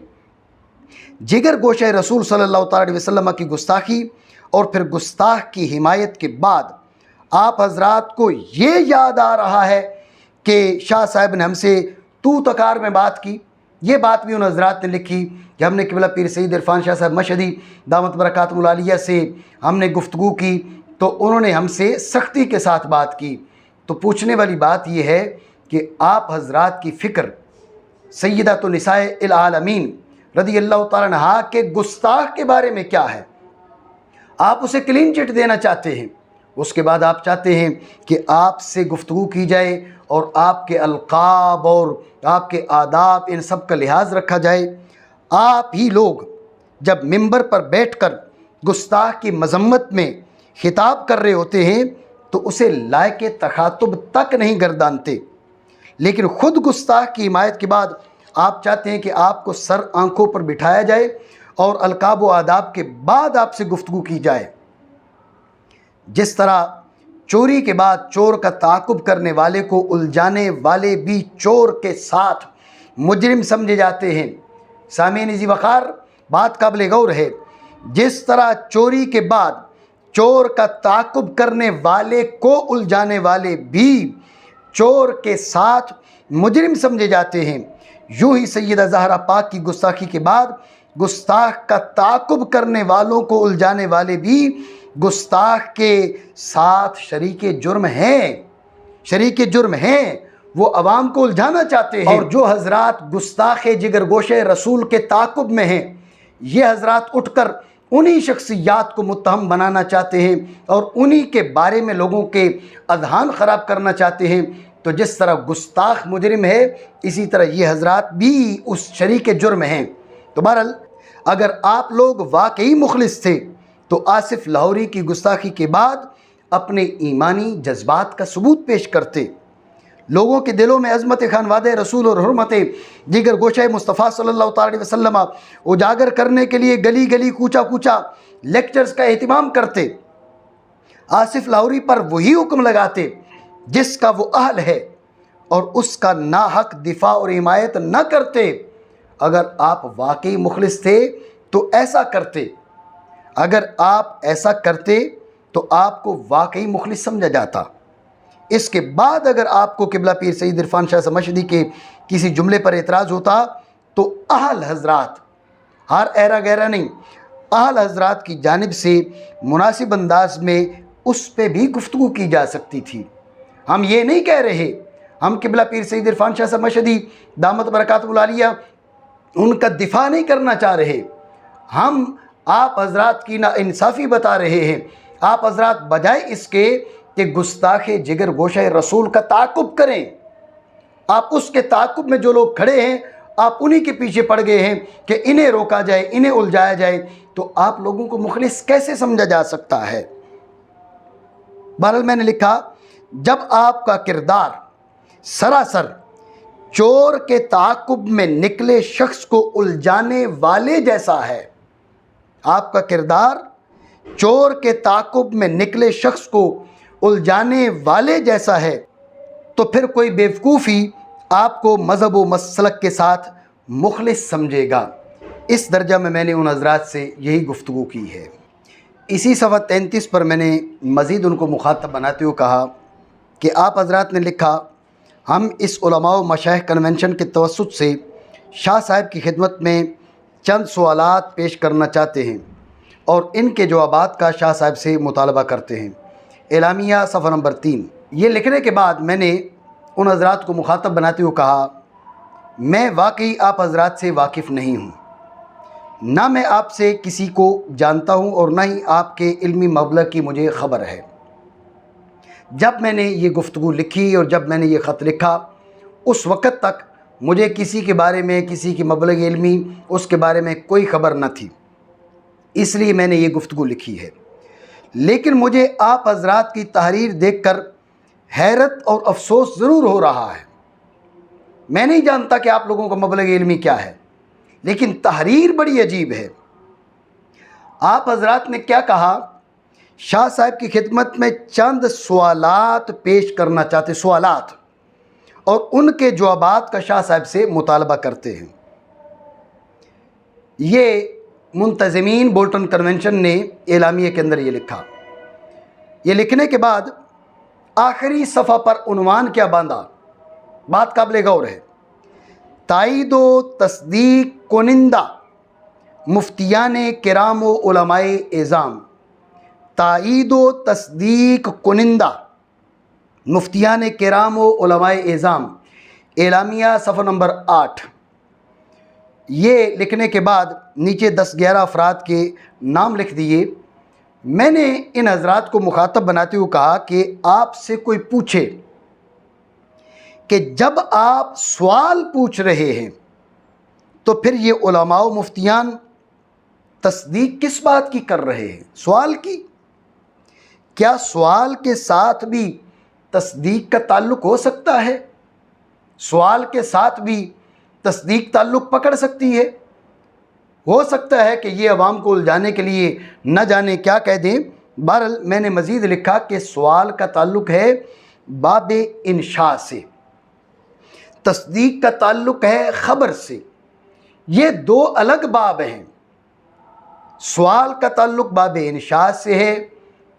Speaker 1: जिगर गोशे रसूल सल्लल्लाहु अलैहि वसल्लम की गुस्ताखी और फिर गुस्ताख की हिमायत के बाद आप हज़रात को ये याद आ रहा है कि शाह साहब ने हमसे तू तकार में बात की। ये बात भी उन हज़रात ने लिखी कि हमने किबला पीर सैयद इरफान शाह साहब मशहदी दामत बरकातुहुल आलिया से हमने गुफ्तगू की तो उन्होंने हमसे सख्ती के साथ बात की। तो पूछने वाली बात यह है कि आप हज़रात की फ़िक्र सैयदतुन निसाए आलमीन रज़ियल्लाहु ताला अन्हा के गुस्ताख के बारे में क्या है? आप उसे क्लीन चिट देना चाहते हैं, उसके बाद आप चाहते हैं कि आपसे गुफ्तगू की जाए और आपके अलक़ाब और आपके आदाब इन सब का लिहाज रखा जाए। आप ही लोग जब मिंबर पर बैठकर गुस्ताख की मजम्मत में खिताब कर रहे होते हैं तो उसे लायके तखातुब तक नहीं गर्दानते, लेकिन ख़ुद गुस्ताख की हिमायत के बाद आप चाहते हैं कि आपको सर आंखों पर बिठाया जाए और अलकाब व आदाब के बाद आपसे गुफ्तगू की जाए। जिस तरह चोरी के बाद चोर का ताक़ुब करने वाले को उलझाने वाले भी चोर के साथ मुजरिम समझे जाते हैं। सामीन जी वक़ार, बात काबिल गौर है। जिस तरह चोरी के बाद चोर का ताक़ुब करने वाले को उलझाने वाले भी चोर के साथ मुजरिम समझे जाते हैं, यूँ ही सैयदा ज़हरा पाक की गुस्ताखी के बाद गुस्ताख का ताक़ुब करने वालों को उलझाने वाले भी गुस्ताख के साथ शरीके जुर्म हैं, शरीके जुर्म हैं। वो अवाम को उलझाना चाहते हैं। और जो हज़रात गुस्ताख जिगर गोशे रसूल के ताक़ुब में हैं, ये हज़रात उठकर उन्हीं शख्सियात को मुत्तहम बनाना चाहते हैं और उन्हीं के बारे में लोगों के अज़हान ख़राब करना चाहते हैं। तो जिस तरह गुस्ताख मुजरिम है, इसी तरह ये हज़रात भी उस शरीके जुर्म हैं। तो बहरहाल अगर आप लोग वाकई मुखलिस थे तो आसिफ लाहौरी की गुस्ताखी के बाद अपने ईमानी जज्बात का सबूत पेश करते। लोगों के दिलों में अज़मत खानवाद रसूल और हुर्मत जिगर गोशा मुस्तफ़ा सल्लल्लाहु अलैहि वसल्लम उजागर करने के लिए गली गली कूचा कूचा लेक्चर्स का एहतमाम करते। आसिफ लाहौरी पर वही हुक्म लगाते जिसका वो अहल है और उसका नाहक दिफा और हिमायत न करते। अगर आप वाकई मुखलिस थे तो ऐसा करते, अगर आप ऐसा करते तो आपको वाकई मुखलिस समझा जाता। इसके बाद अगर आपको किबला पीर सईद इरफान शाह समशदी के किसी जुमले पर एतराज़ होता तो अहल हजरात, हर एरा गैरा नहीं, अहल हजरात की जानिब से मुनासिब अंदाज में उस पर भी गुफ्तगू की जा सकती थी। हम ये नहीं कह रहे, हम किबला पीर सईद इरफान शाह समशदी दामत बरकातुहुल आलिया उनका दिफा नहीं करना चाह रहे। हम आप हजरात की नाइंसाफ़ी बता रहे हैं। आप हजरात बजाय इसके कि गुस्ताखे जिगर गोशे रसूल का ताक़ुब करें, आप उसके ताक़ुब में जो लोग खड़े हैं आप उन्हीं के पीछे पड़ गए हैं कि इन्हें रोका जाए, इन्हें उलझाया जाए। तो आप लोगों को मुखलिस कैसे समझा जा सकता है? बहरहाल मैंने लिखा, जब आपका किरदार सरासर चोर के ताक़ुब में निकले शख्स को उलझाने वाले जैसा है, आपका किरदार चोर के ताक़ुब में निकले शख्स को उलझाने वाले जैसा है, तो फिर कोई बेवकूफ़ी आपको मज़हब व मसलक के साथ मुखलिस समझेगा। इस दर्जा में मैंने उन हज़रात से यही गुफ्तगू की है। इसी सफ़ा 33 पर मैंने मज़ीद उनको मुखातब बनाते हुए कहा कि आप हज़रात ने लिखा, हम इस उलमा व मशाइख कन्वेंशन के तवस्सुत से शाह साहब की खिदमत में चंद सवालात पेश करना चाहते हैं और इनके जवाबात का शाह साहब से मुतालबा करते हैं। एलामिया सफ़ा नंबर 3। ये लिखने के बाद मैंने उन हज़रात को मुखातब बनाते हुए कहा, मैं वाकई आप हज़रात से वाकिफ़ नहीं हूँ, ना मैं आपसे किसी को जानता हूँ और ना ही आपके इल्मी मबलग की मुझे ख़बर है। जब मैंने ये गुफ्तगू लिखी और जब मैंने ये ख़त लिखा, उस वक़्त तक मुझे किसी के बारे में, किसी की मबलग इल्मी उसके बारे में कोई ख़बर न थी, इसलिए मैंने ये गुफ्तगू लिखी है। लेकिन मुझे आप हज़रात की तहरीर देखकर हैरत और अफसोस ज़रूर हो रहा है। मैं नहीं जानता कि आप लोगों का मबलग इल्मी क्या है, लेकिन तहरीर बड़ी अजीब है। आप हज़रात ने क्या कहा, शाह साहब की खिदमत में चंद सवालात पेश करना चाहते, सवालात, और उनके जवाबात का शाह साहब से मुतालबा करते हैं। ये मुंतज़मीन बोल्टन कन्वेंशन ने एलामिया के अंदर ये लिखा। ये लिखने के बाद आखिरी सफ़ा पर उन्वान क्या बांधा, बात काबिल गौर है। ताईदो तस्दीक कुनिंदा मुफ्तियान किराम व उलमाए इज़ाम, ताईदो तस्दीक कुनिंदा मुफ्तियान किराम व उलमाए इज़ाम, एलामिया सफ़ा नंबर 8। ये लिखने के बाद नीचे 10-11 अफराद के नाम लिख दिए। मैंने इन हज़रात को मुखातब बनाते हुए कहा कि आपसे कोई पूछे कि जब आप सवाल पूछ रहे हैं तो फिर ये उलमा व मुफ्तियान तस्दीक किस बात की कर रहे हैं? सवाल की। क्या सवाल के साथ भी तस्दीक का ताल्लुक़ हो सकता है? सवाल के साथ भी तस्दीक ताल्लुक़ पकड़ सकती है? हो सकता है कि ये अवाम को उलझाने के लिए न जाने क्या कह दें। बहरहाल मैंने मज़ीद लिखा कि सवाल का ताल्लुक़ है बाब इंशा से, तस्दीक का ताल्लुक़ है ख़बर से। ये दो अलग बाब हैं। सवाल का ताल्लुक़ बाब इंशा से है,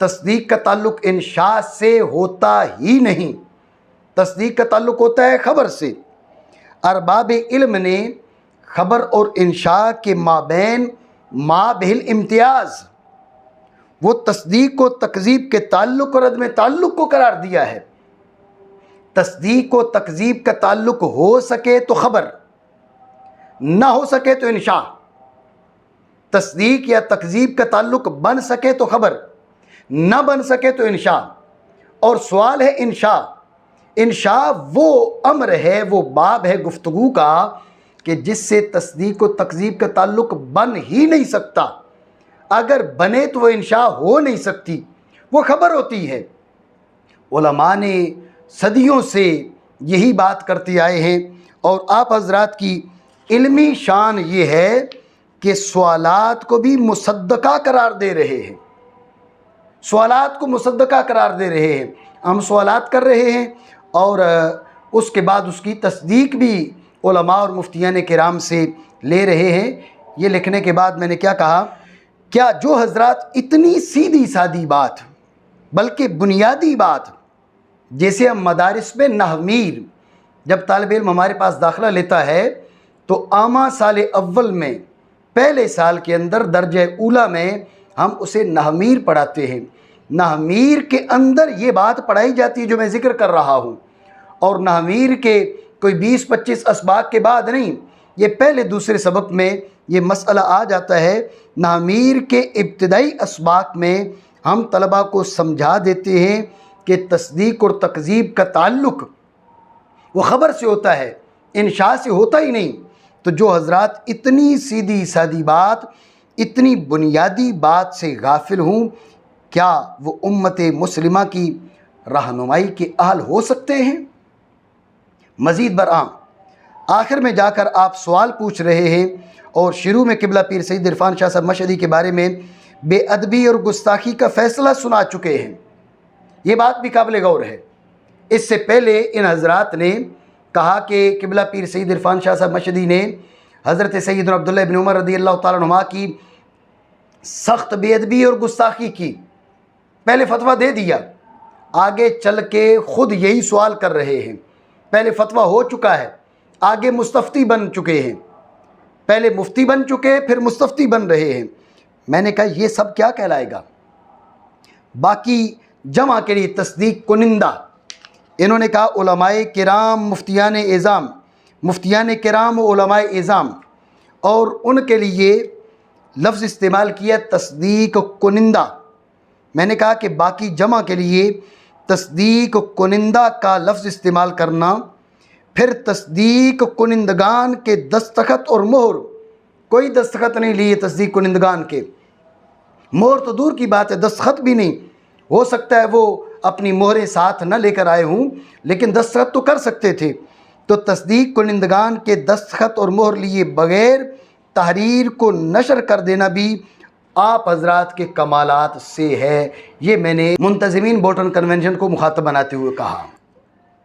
Speaker 1: तस्दीक का ताल्लुक़ इंशा से होता ही नहीं। तस्दीक का ताल्लुक़ होता है ख़बर से। अरबाब इल्म ने ख़बर और इंशा के माबैन माबिल इम्तियाज़, वो तस्दीक को तकज़ीब के ताल्लुक़ और अदम ताल्लुक़ को करार दिया है। तस्दीक को तकज़ीब का ताल्लुक़ हो सके तो ख़बर, ना हो सके तो इंशा। तस्दीक या तकज़ीब का ताल्लुक़ बन सके तो ख़बर, ना बन सके तो इंशा। और सवाल है इंशा। इंशा वो अम्र है, वो बाब है गुफ्तगू का कि जिससे तस्दीक व तकज़ीब का ताल्लुक़ बन ही नहीं सकता। अगर बने तो वो इंशा हो नहीं सकती, वो ख़बर होती है। उलमा ने सदियों से यही बात करते आए हैं। और आप हजरात की इल्मी शान ये है कि सवालात को भी मुसद्दका करार दे रहे हैं, सवालात को मुसद्दका करार दे रहे हैं। हम सवालात कर रहे हैं और उसके बाद उसकी तस्दीक भी उलमा और मुफ्तियान किराम से ले रहे हैं। ये लिखने के बाद मैंने क्या कहा, क्या जो हजरात इतनी सीधी सादी बात बल्कि बुनियादी बात, जैसे हम मदारिस में नहवीर जब तालिब इल्म हमारे पास दाखिला लेता है तो आमा साल अव्वल में पहले साल के अंदर दर्जे ऊला में हम उसे नहमीर पढ़ाते हैं। नहमीर के अंदर ये बात पढ़ाई जाती है जो मैं ज़िक्र कर रहा हूँ, और नहमीर के कोई 20-25 असबाक के बाद नहीं, ये पहले दूसरे सबक में ये मसला आ जाता है। नहमीर के इब्तदाई असबाक में हम तलबा को समझा देते हैं कि तस्दीक और तकज़ीब का ताल्लुक़ वो ख़बर से होता है, इंशा से होता ही नहीं। तो जो हजरात इतनी सीधी सादी बात, इतनी बुनियादी बात से गाफिल हूँ, क्या वो उम्मत मुस्लिमा की रहनुमाई के अहल हो सकते हैं? मज़ीद बरआं आखिर में जाकर आप सवाल पूछ रहे हैं और शुरू में किबला पीर सईद इरफान शाह साहब मशहदी के बारे में बेअदबी और गुस्ताखी का फ़ैसला सुना चुके हैं। ये बात भी काबिल गौर है। इससे पहले इन हजरात ने कहा कि किबला पीर सईद इरफान शाह साहब मशहदी ने हज़रत सैयदना अब्दुल्लाह इब्न उमर रज़ी अल्लाह तआला अन्हुमा की सख्त बेअदबी और गुस्ताखी की। पहले फतवा दे दिया, आगे चल के ख़ुद यही सवाल कर रहे हैं। पहले फतवा हो चुका है, आगे मुस्तफ्ती बन चुके हैं। पहले मुफ्ती बन चुके, फिर मुस्तफ्ती बन रहे हैं। मैंने कहा ये सब क्या कहलाएगा? बाकी जमा के लिए तस्दीक कुनिंदा, इन्होंने कहा उलमाए किराम मुफ्तियान इज़ाम, मुफ्तियान किराम उलमाए इज़ाम, और उनके लिए लफ्ज़ इस्तेमाल किया तस्दीक कुनिंदा। मैंने कहा कि बाकी जमा के लिए तस्दीक कुनिंदा का लफ्ज़ इस्तेमाल करना, फिर तस्दीक कुनिंदगान के दस्तखत और मोहर, कोई दस्तखत नहीं लिए तस्दीक कुनिंदगान के, मोहर तो दूर की बात है, दस्तखत भी नहीं। हो सकता है वो अपनी मोहरें साथ न लेकर आए हूँ, लेकिन दस्तखत तो कर सकते थे। तो तस्दीक कुनिंदगान के दस्तखत और मोहर लिए बग़ैर तहरीर को नशर कर देना भी आप हजरात के कमालात से है। ये मैंने मुंतज़िमीन बोल्टन कन्वेंशन को मुखातब बनाते हुए कहा।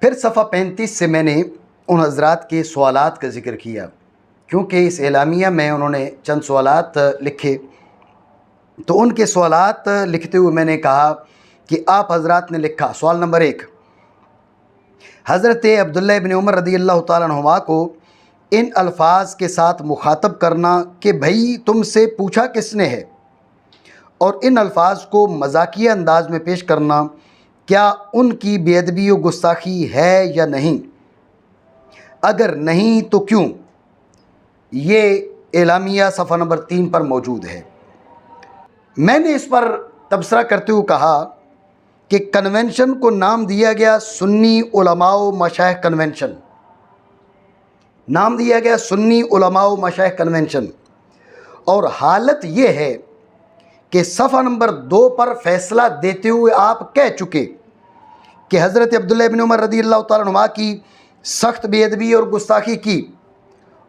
Speaker 1: फिर सफ़ा 35 से मैंने उन हजरात के सवालात का ज़िक्र किया, क्योंकि इस एलामिया में उन्होंने चंद सवालात लिखे। तो उनके सवालात लिखते हुए मैंने कहा कि आप हजरात ने लिखा, सवाल नंबर 1, हज़रत अब्दुल्लाह इब्न उमर रज़ी अल्लाह तआला अन्हुमा को इन अल्फाज के साथ मुखातब करना कि भाई तुमसे पूछा किसने है, और इन अल्फाज को मजाकिया अंदाज में पेश करना, क्या उनकी बेअदबी व गुस्ताखी है या नहीं? अगर नहीं तो क्यों? ये एलामिया सफ़ा नंबर 3 पर मौजूद है। मैंने इस पर तबसरा करते हुए कहा कि कन्वेंशन को नाम दिया गया सुन्नी उलमाओ मशाइख कन्वेंशन, नाम दिया गया सुन्नी उलमाओ मशाइख कन्वेंशन, और हालत ये है कि सफ़ा नंबर 2 पर फ़ैसला देते हुए आप कह चुके कि हज़रत अब्दुल्लाह इब्न उमर रज़ी अल्लाह तआला अन्हुमा की सख्त बेअदबी और गुस्ताखी की,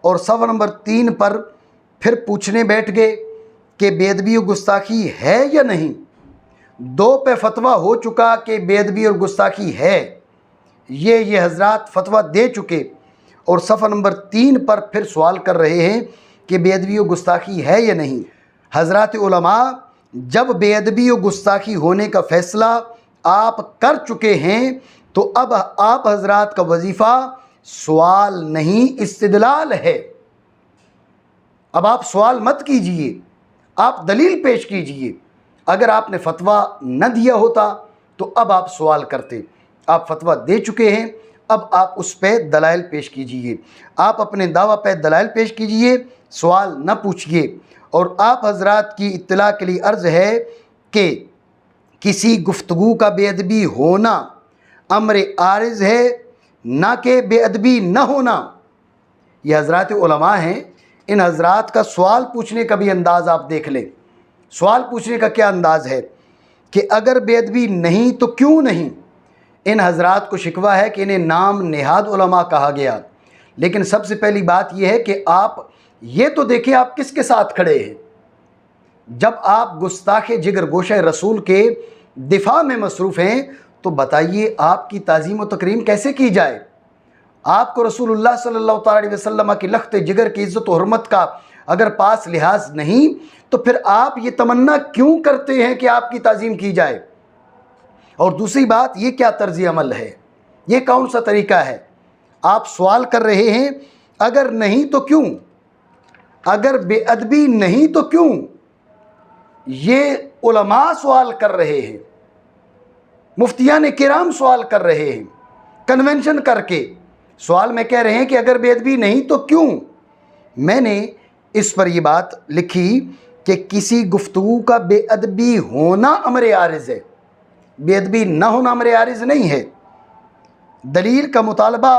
Speaker 1: और सफ़ा नंबर 3 पर फिर पूछने बैठ गए कि बेअदबी और गुस्ताखी है या नहीं। 2 पे फतवा हो चुका कि बेअदबी और गुस्ताखी है, ये हजरात फतवा दे चुके, और सफ़ा नंबर 3 पर फिर सवाल कर रहे हैं कि बेअदबी और गुस्ताखी है या नहीं। हजरात उलमा जब बेअदबी और गुस्ताखी होने का फ़ैसला आप कर चुके हैं, तो अब आप हजरात का वजीफ़ा सवाल नहीं इस्तिदलाल है। अब आप सवाल मत कीजिए, आप दलील पेश कीजिए। अगर आपने फतवा न दिया होता तो अब आप सवाल करते। आप फतवा दे चुके हैं, अब आप उस पर दलाइल पेश कीजिए। आप अपने दावा पे दलाइल पेश कीजिए, सवाल न पूछिए। और आप हजरात की इत्तला के लिए अर्ज़ है कि किसी गुफ्तगू का बेअदबी होना अम्र आरिज़ है, ना कि बेअदबी न होना। ये हजरात उलमा हैं, इन हजरात का सवाल पूछने का भी अंदाज़ आप देख लें। सवाल पूछने का क्या अंदाज़ है कि अगर बेअदबी नहीं तो क्यों नहीं? इन हजरात को शिकवा है कि इन्हें नाम नेहाद उलमा कहा गया। लेकिन सबसे पहली बात यह है कि आप ये तो देखिए आप किसके साथ खड़े हैं। जब आप गुस्ताखे जिगर गोशे रसूल के दिफा में मसरूफ़ हैं तो बताइए आपकी ताज़ीम व तकरीम कैसे की जाए। आपको रसूलुल्लाह सल्लल्लाहु अलैहि वसल्लम की लख्त जिगर की इज़्ज़त व हुर्मत का अगर पास लिहाज नहीं तो फिर आप ये तमन्ना क्यों करते हैं कि आपकी ताज़ीम की जाए। और दूसरी बात, ये क्या तर्ज़ अमल है, ये कौन सा तरीका है। आप सवाल कर रहे हैं अगर नहीं तो क्यों, अगर बेअदबी नहीं तो क्यों। ये उलमा सवाल कर रहे हैं, मुफ्तियान किराम सवाल कर रहे हैं, कन्वेंशन करके सवाल में कह रहे हैं कि अगर बेअदबी नहीं तो क्यों। मैंने इस पर यह बात लिखी कि किसी गुफ्तगू का बेअदबी होना अमर आरिज़ है, बेअदबी ना होना अमर आरिज़ नहीं है। दलील का मुतालबा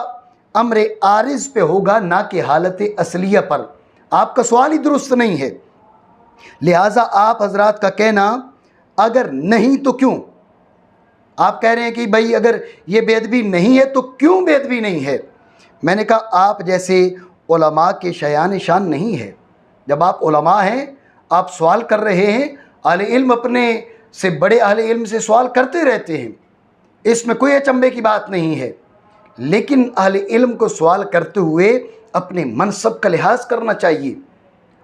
Speaker 1: अमर आरिज़ पे होगा, ना कि हालत असलिया पर। आपका सवाल ही दुरुस्त नहीं है। लिहाजा आप हजरात का कहना अगर नहीं तो क्यों, आप कह रहे हैं कि भाई अगर ये बेअदबी नहीं है तो क्यों बेअदबी नहीं है। मैंने कहा आप जैसे उलमा के शयान शान नहीं है। जब आप उलमा हैं, आप सवाल कर रहे हैं, अहले इल्म अपने से बड़े अहले इल्म से सवाल करते रहते हैं, इसमें कोई अचंभे की बात नहीं है। लेकिन अहले इल्म को सवाल करते हुए अपने मनसब का लिहाज करना चाहिए।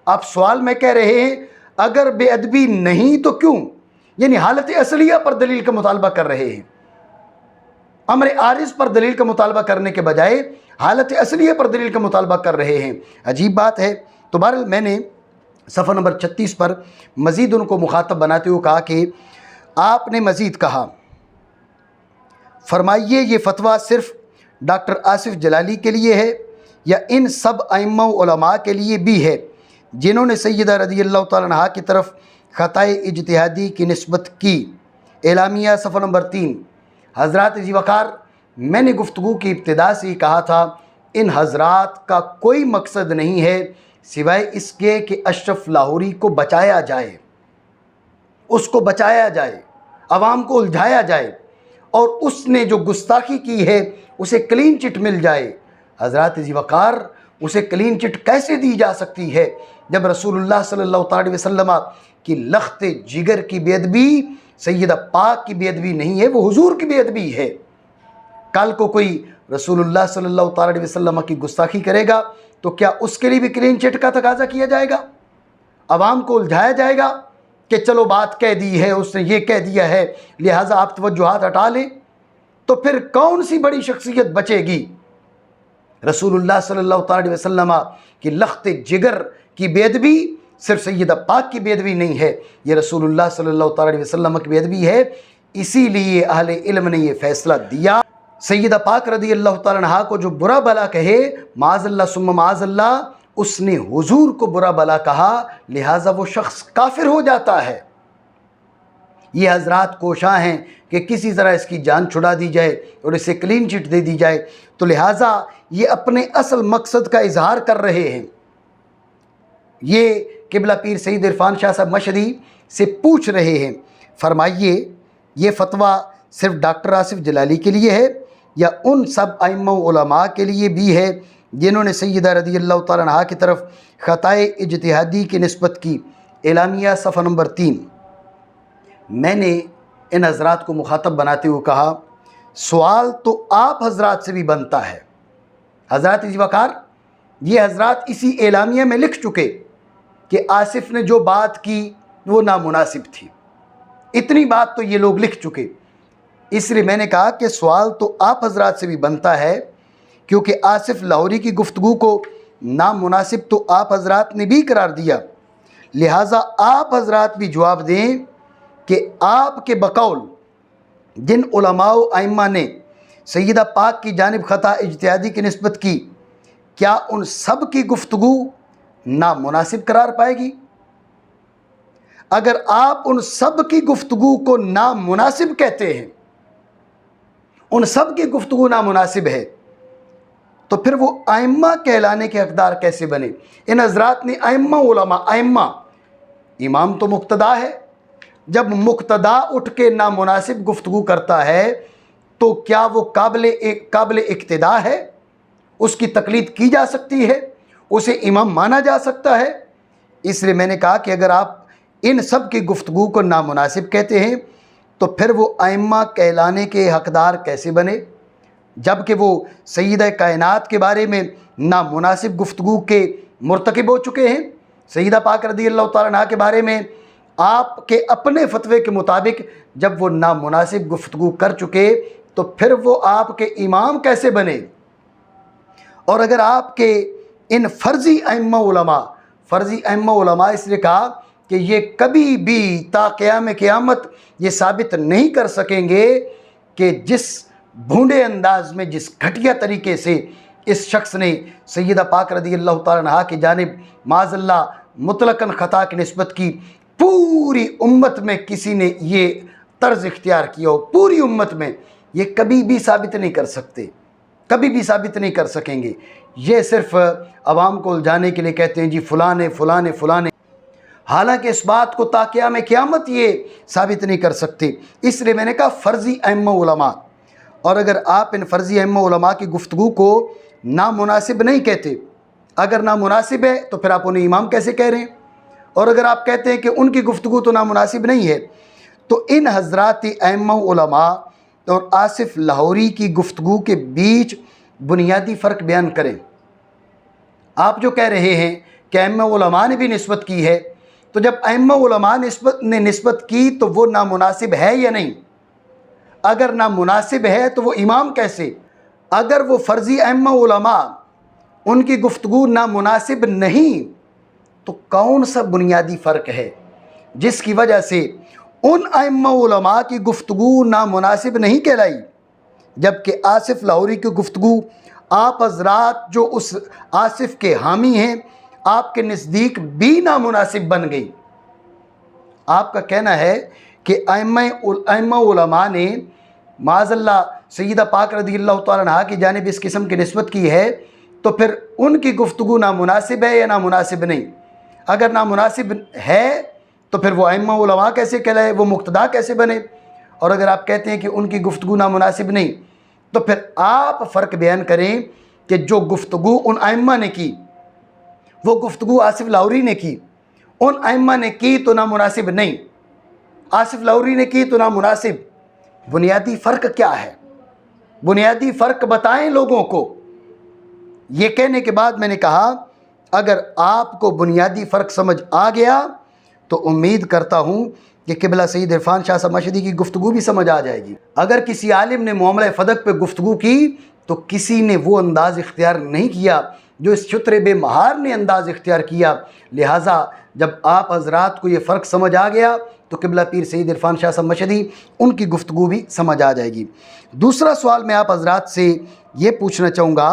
Speaker 1: आप सवाल में कह रहे हैं अगर बेअदबी नहीं तो क्यों, यानी हालत असलिया पर दलील का मुतालबा कर रहे हैं। अमर आरिज़ पर दलील का मुतालबा करने के बजाय हालत असलिया पर दलील का मुतालबा कर रहे हैं। अजीब बात है। तो बहरहाल मैंने सफ़ा नंबर 36 पर मज़ीद उनको मुखातब बनाते हुए कहा कि आपने मज़ीद कहा, फरमाइए ये फतवा सिर्फ़ डॉक्टर आसिफ जलाली के लिए है या इन सब अइम्मा उलमा के लिए भी है जिन्होंने सैयदा रज़ियल्लाहु तआला अन्हा की तरफ ख़ताए इज्तिहादी की निस्बत की। एलामिया सफ़ा नंबर 3। हज़रात जी वक़ार, मैंने गुफ्तगू की इब्तिदा से ही कहा था इन हज़रात का कोई मकसद नहीं है सिवाय इसके कि अशरफ लाहौरी को बचाया जाए, उसको बचाया जाए, आवाम को उलझाया जाए और उसने जो गुस्ताखी की है उसे क्लीन चिट मिल जाए। हज़रात जी वक़ार, उसे क्लीन चिट कैसे दी जा सकती है जब रसूलुल्लाह सल्लल्लाहु अलैहि वसल्लम की लख्त जिगर की बेअदबी सैयदा पाक की बेअदबी नहीं है, वो हुजूर की बेअदबी है। कल को कोई रसूलुल्लाह सल्लल्लाहु अलैहि वसल्लम की गुस्ताखी करेगा तो क्या उसके लिए भी क्लीन चिट का तकाजा किया जाएगा? आवाम को उलझाया जाएगा कि चलो बात कह दी है, उसने ये कह दिया है, लिहाजा आप तवज्जुहात हटा लें। तो फिर कौन सी बड़ी शख्सियत बचेगी? रसूलुल्लाह सल्लल्लाहु अलैहि वसल्लम की लख्त जिगर की बेअदबी सिर्फ सैयदा पाक की बेअदबी नहीं है, ये रसूलुल्लाह सल्लल्लाहु अलैहि वसल्लम की बेअदबी है। इसीलिए अहले इल्म ने यह फैसला दिया सैयदा पाक रज़ियल्लाहु तआला अन्हा को जो बुरा भला कहे, माज़अल्लाह सुम्मा माज़अल्लाह, उसने हुजूर को बुरा भला कहा, लिहाजा वो शख्स काफिर हो जाता है। ये हजरात कोशा हैं कि किसी तरह इसकी जान छुड़ा दी जाए और इसे क्लीन चिट दे दी जाए, तो लिहाजा ये अपने असल मकसद का इजहार कर रहे हैं। ये किबला पीर सईद इरफान शाह साहब मशरी से पूछ रहे हैं, फरमाइए ये फतवा सिर्फ डॉक्टर आसिफ जलाली के लिए है या उन सब अइम्मा उलमा के लिए भी है जिन्होंने सैयदा रज़ियल्लाहु तआला अन्हा की तरफ ख़ताए इज्तिहादी की निस्बत की। एलामिया सफ़ा नंबर 3। मैंने इन हज़रात को मुखातब बनाते हुए कहा, सवाल तो आप हज़रात से भी बनता है। हज़रात जी वक़ार, ये हज़रात इसी एलामिया में लिख चुके कि आसिफ ने जो बात की वो नामुनासिब थी। इतनी बात तो ये लोग लिख चुके। इसलिए मैंने कहा कि सवाल तो आप हज़रात से भी बनता है, क्योंकि आसिफ लाहौरी की गुफ्तगू को नामुनासिब तो आप हज़रात ने भी करार दिया। लिहाजा आप हज़रात भी जवाब दें कि आपके बकौल जिन उलमाओ अइम्मा ने सैयदा पाक की जानिब ख़ता इज्तिहादी की निस्बत की, क्या उन सब की गुफ्तगू नामुनासिब करार पाएगी? अगर आप उन सब की गुफ्तगू को नामुनासिब कहते हैं, उन सब की गुफ्तगू नामुनासिब है, तो फिर वो अइम्मा कहलाने के हकदार कैसे बने? इन हज़रात ने अइम्मा उलमा, अइम्मा इमाम तो मुक्तदा है, जब मुक्तदा उठ के नामुनासिब गुफ्तगू करता है तो क्या वो काबिल इक्तिदा है? उसकी तकलीद की जा सकती है? उसे इमाम माना जा सकता है? इसलिए मैंने कहा कि अगर आप इन सब की गुफ्तगू को नामुनासिब कहते हैं तो फिर वो आइम्मा कहलाने के हकदार कैसे बने, जबकि वो सय्यदा कायनात के बारे में नामुनासिब गुफ्तगू के मुर्तकिब हो चुके हैं। सय्यदा पाक रज़ी अल्लाह तआला अन्हा के बारे में आपके अपने फतवे के मुताबिक जब वो नामुनासिब गुफ्तगू कर चुके तो फिर वो आपके इमाम कैसे बने? और अगर आपके इन फ़र्ज़ी अइम्मा उलमा इसलिए कहा कि ये कभी भी ता क़याम क़यामत ये साबित नहीं कर सकेंगे कि जिस भूंडे अंदाज में, जिस घटिया तरीके से इस शख्स ने सय्यदा पाक रज़ी अल्लाह तआला अन्हा की जानिब माज़अल्लाह मुतलकन ख़ता की निस्बत की, पूरी उम्मत में किसी ने ये तर्ज इख्तियार किया हो, पूरी उम्मत में, ये कभी भी साबित नहीं कर सकते, कभी भी साबित नहीं कर सकेंगे। ये सिर्फ अवाम को उलझाने के लिए कहते हैं जी फ़लाने। हालांकि इस बात को ता क़याम क़यामत ये साबित नहीं कर सकते। इसलिए मैंने कहा फ़र्ज़ी अइम्मा उलमा। और अगर आप इन फ़र्ज़ी अइम्मा उलमा की गुफ्तगू को नामुनासिब नहीं कहते, अगर नामुनासिब है तो फिर आप उन्हें इमाम कैसे कह रहे हैं? और अगर आप कहते हैं कि उनकी गुफ्तगू तो नामुनासिब नहीं है, तो इन हज़रात अइम्मा उलमा और आसिफ लाहौरी की गुफ्तगू के बीच बुनियादी फ़र्क बयान करें। आप जो कह रहे हैं कि अइम्मा उलमा ने भी निस्बत की है, तो जब अइम्मा उलमा ने निस्बत की तो वो नामुनासिब है या नहीं? अगर नामुनासिब है तो वो इमाम कैसे? अगर वो फ़र्ज़ी अइम्मा उलमा उनकी गुफ्तगू नामुनासिब नहीं, तो कौन सा बुनियादी फ़र्क है जिसकी वजह से उन अइम्मा उलमा की गुफ्तगू नामुनासिब नहीं कहलाई, जबकि आसिफ लाहौरी की गुफ्तगू आप हज़रात जो उस आसिफ के हामी हैं, आपके नज़दीक भी नामुनासिब बन गई? आपका कहना है कि अइम्मा उलमा ने माज़अल्लाह सय्यदा पाक रज़ी अल्लाह तआला अन्हा की जानिब इस किस्म की निस्बत की है, तो फिर उनकी गुफ्तगू नामुनासिब है या नामुनासिब नहीं? अगर नामुनासिब है तो फिर वो अइम्मा उलमा कैसे कहलाए, वो मुक्तदा कैसे बने? और अगर आप कहते हैं कि उनकी गुफ्तगू नामुनासिब नहीं, तो फिर आप फ़र्क बयान करें कि जो गुफ्तगू उन अइम्मा ने की, वो गुफ्तगू आसिफ लाहौरी ने की। उन अइम्मा ने की तो नामुनासिब नहीं, आसिफ लाहौरी ने की तो नामुनासिब। बुनियादी फ़र्क क्या है? बुनियादी फ़र्क बताएं लोगों को। ये कहने के बाद मैंने कहा अगर आपको बुनियादी फ़र्क समझ आ गया तो उम्मीद करता हूँ कि क़िबला सईद इरफान शाह साहब मशहदी की गुफ्तगू भी समझ आ जाएगी। अगर किसी आलिम ने मामला फ़दक पे गुफ्तगू की तो किसी ने वो अंदाज़ इख्तियार नहीं किया जो इस शुतरे बेमहार ने अंदाज़ इख्तियार किया। लिहाजा जब आप हज़रात को ये फ़र्क समझ आ गया तो क़िबला पीर सईद इरफान शाह साहब मशहदी उनकी गुफ्तगू भी समझ आ जाएगी। दूसरा सवाल मैं आप हज़रात से ये पूछना चाहूँगा,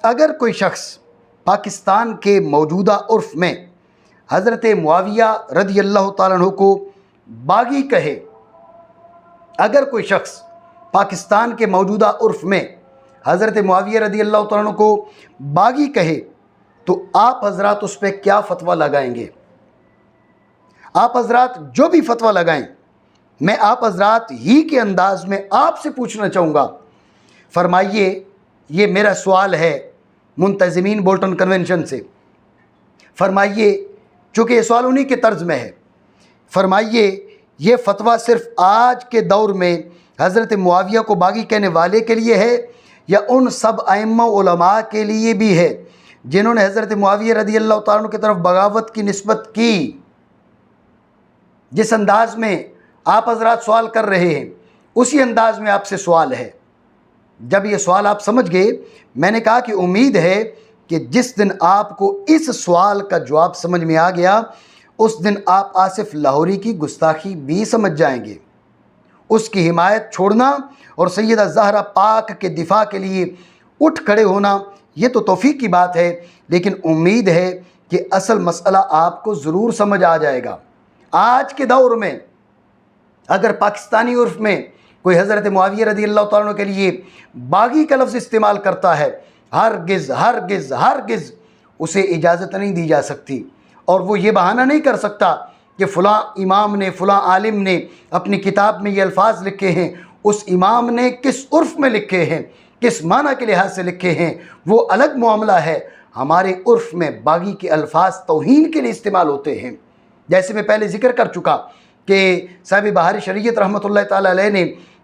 Speaker 1: अगर कोई शख्स पाकिस्तान के मौजूदा उर्फ़ में हज़रत मुआविया रज़ी अल्लाह तआला अन्हु को बागी कहे, अगर कोई शख्स पाकिस्तान के मौजूदा उर्फ़ में हज़रत मुआविया रज़ी अल्लाह तआला अन्हु को बागी कहे, तो आप हज़रात उस पर क्या फ़तवा लगाएंगे? आप हज़रात जो भी फ़तवा लगाएं, मैं आप हज़रात ही के अंदाज़ में आपसे पूछना चाहूँगा। फरमाइए, ये मेरा सवाल है मुंतज़िमीन बोल्टन कन्वेंशन से। फरमाइए, चूँकि ये सवाल उन्हीं के तर्ज़ में है, फरमाइए ये फ़तवा सिर्फ़ आज के दौर में हज़रत मुआविया को बागी कहने वाले के लिए है या उन सब अइम्मा उलमा के लिए भी है जिन्होंने हज़रत मुआविया रज़ी अल्लाह तआला अन्हु की तरफ बगावत की निस्बत की? जिस अंदाज़ में आप हज़रात सवाल कर रहे हैं उसी अंदाज़ में आपसे सवाल है। जब ये सवाल आप समझ गए, मैंने कहा कि उम्मीद है कि जिस दिन आपको इस सवाल का जवाब समझ में आ गया उस दिन आप आसिफ लाहौरी की गुस्ताखी भी समझ जाएंगे। उसकी हिमायत छोड़ना और सैयदा ज़हरा पाक के दिफा के लिए उठ खड़े होना ये तो तौफीक की बात है, लेकिन उम्मीद है कि असल मसला आपको ज़रूर समझ आ जाएगा। आज के दौर में अगर पाकिस्तानी उर्फ़ में कोई हज़रत मुआविया रज़ी अल्लाह तआला अन्हु के लिए बागी का लफ्ज़ इस्तेमाल करता है, हरगिज़ हरगिज़ हरगिज़ उसे इजाज़त नहीं दी जा सकती। और वो ये बहाना नहीं कर सकता कि फ़लाँ इमाम ने, फ़लाँ आलिम ने अपनी किताब में ये अल्फाज लिखे हैं, उस इमाम ने किस उर्फ़ में लिखे हैं, किस माना के लिहाज से लिखे हैं, वो अलग मामला है। हमारे उर्फ़ में बागी के अल्फाज तौहीन के लिए इस्तेमाल होते हैं। जैसे मैं पहले जिक्र कर चुका कि साहिब बहार शरीयत रहमतुल्लाह ताला अलैह ने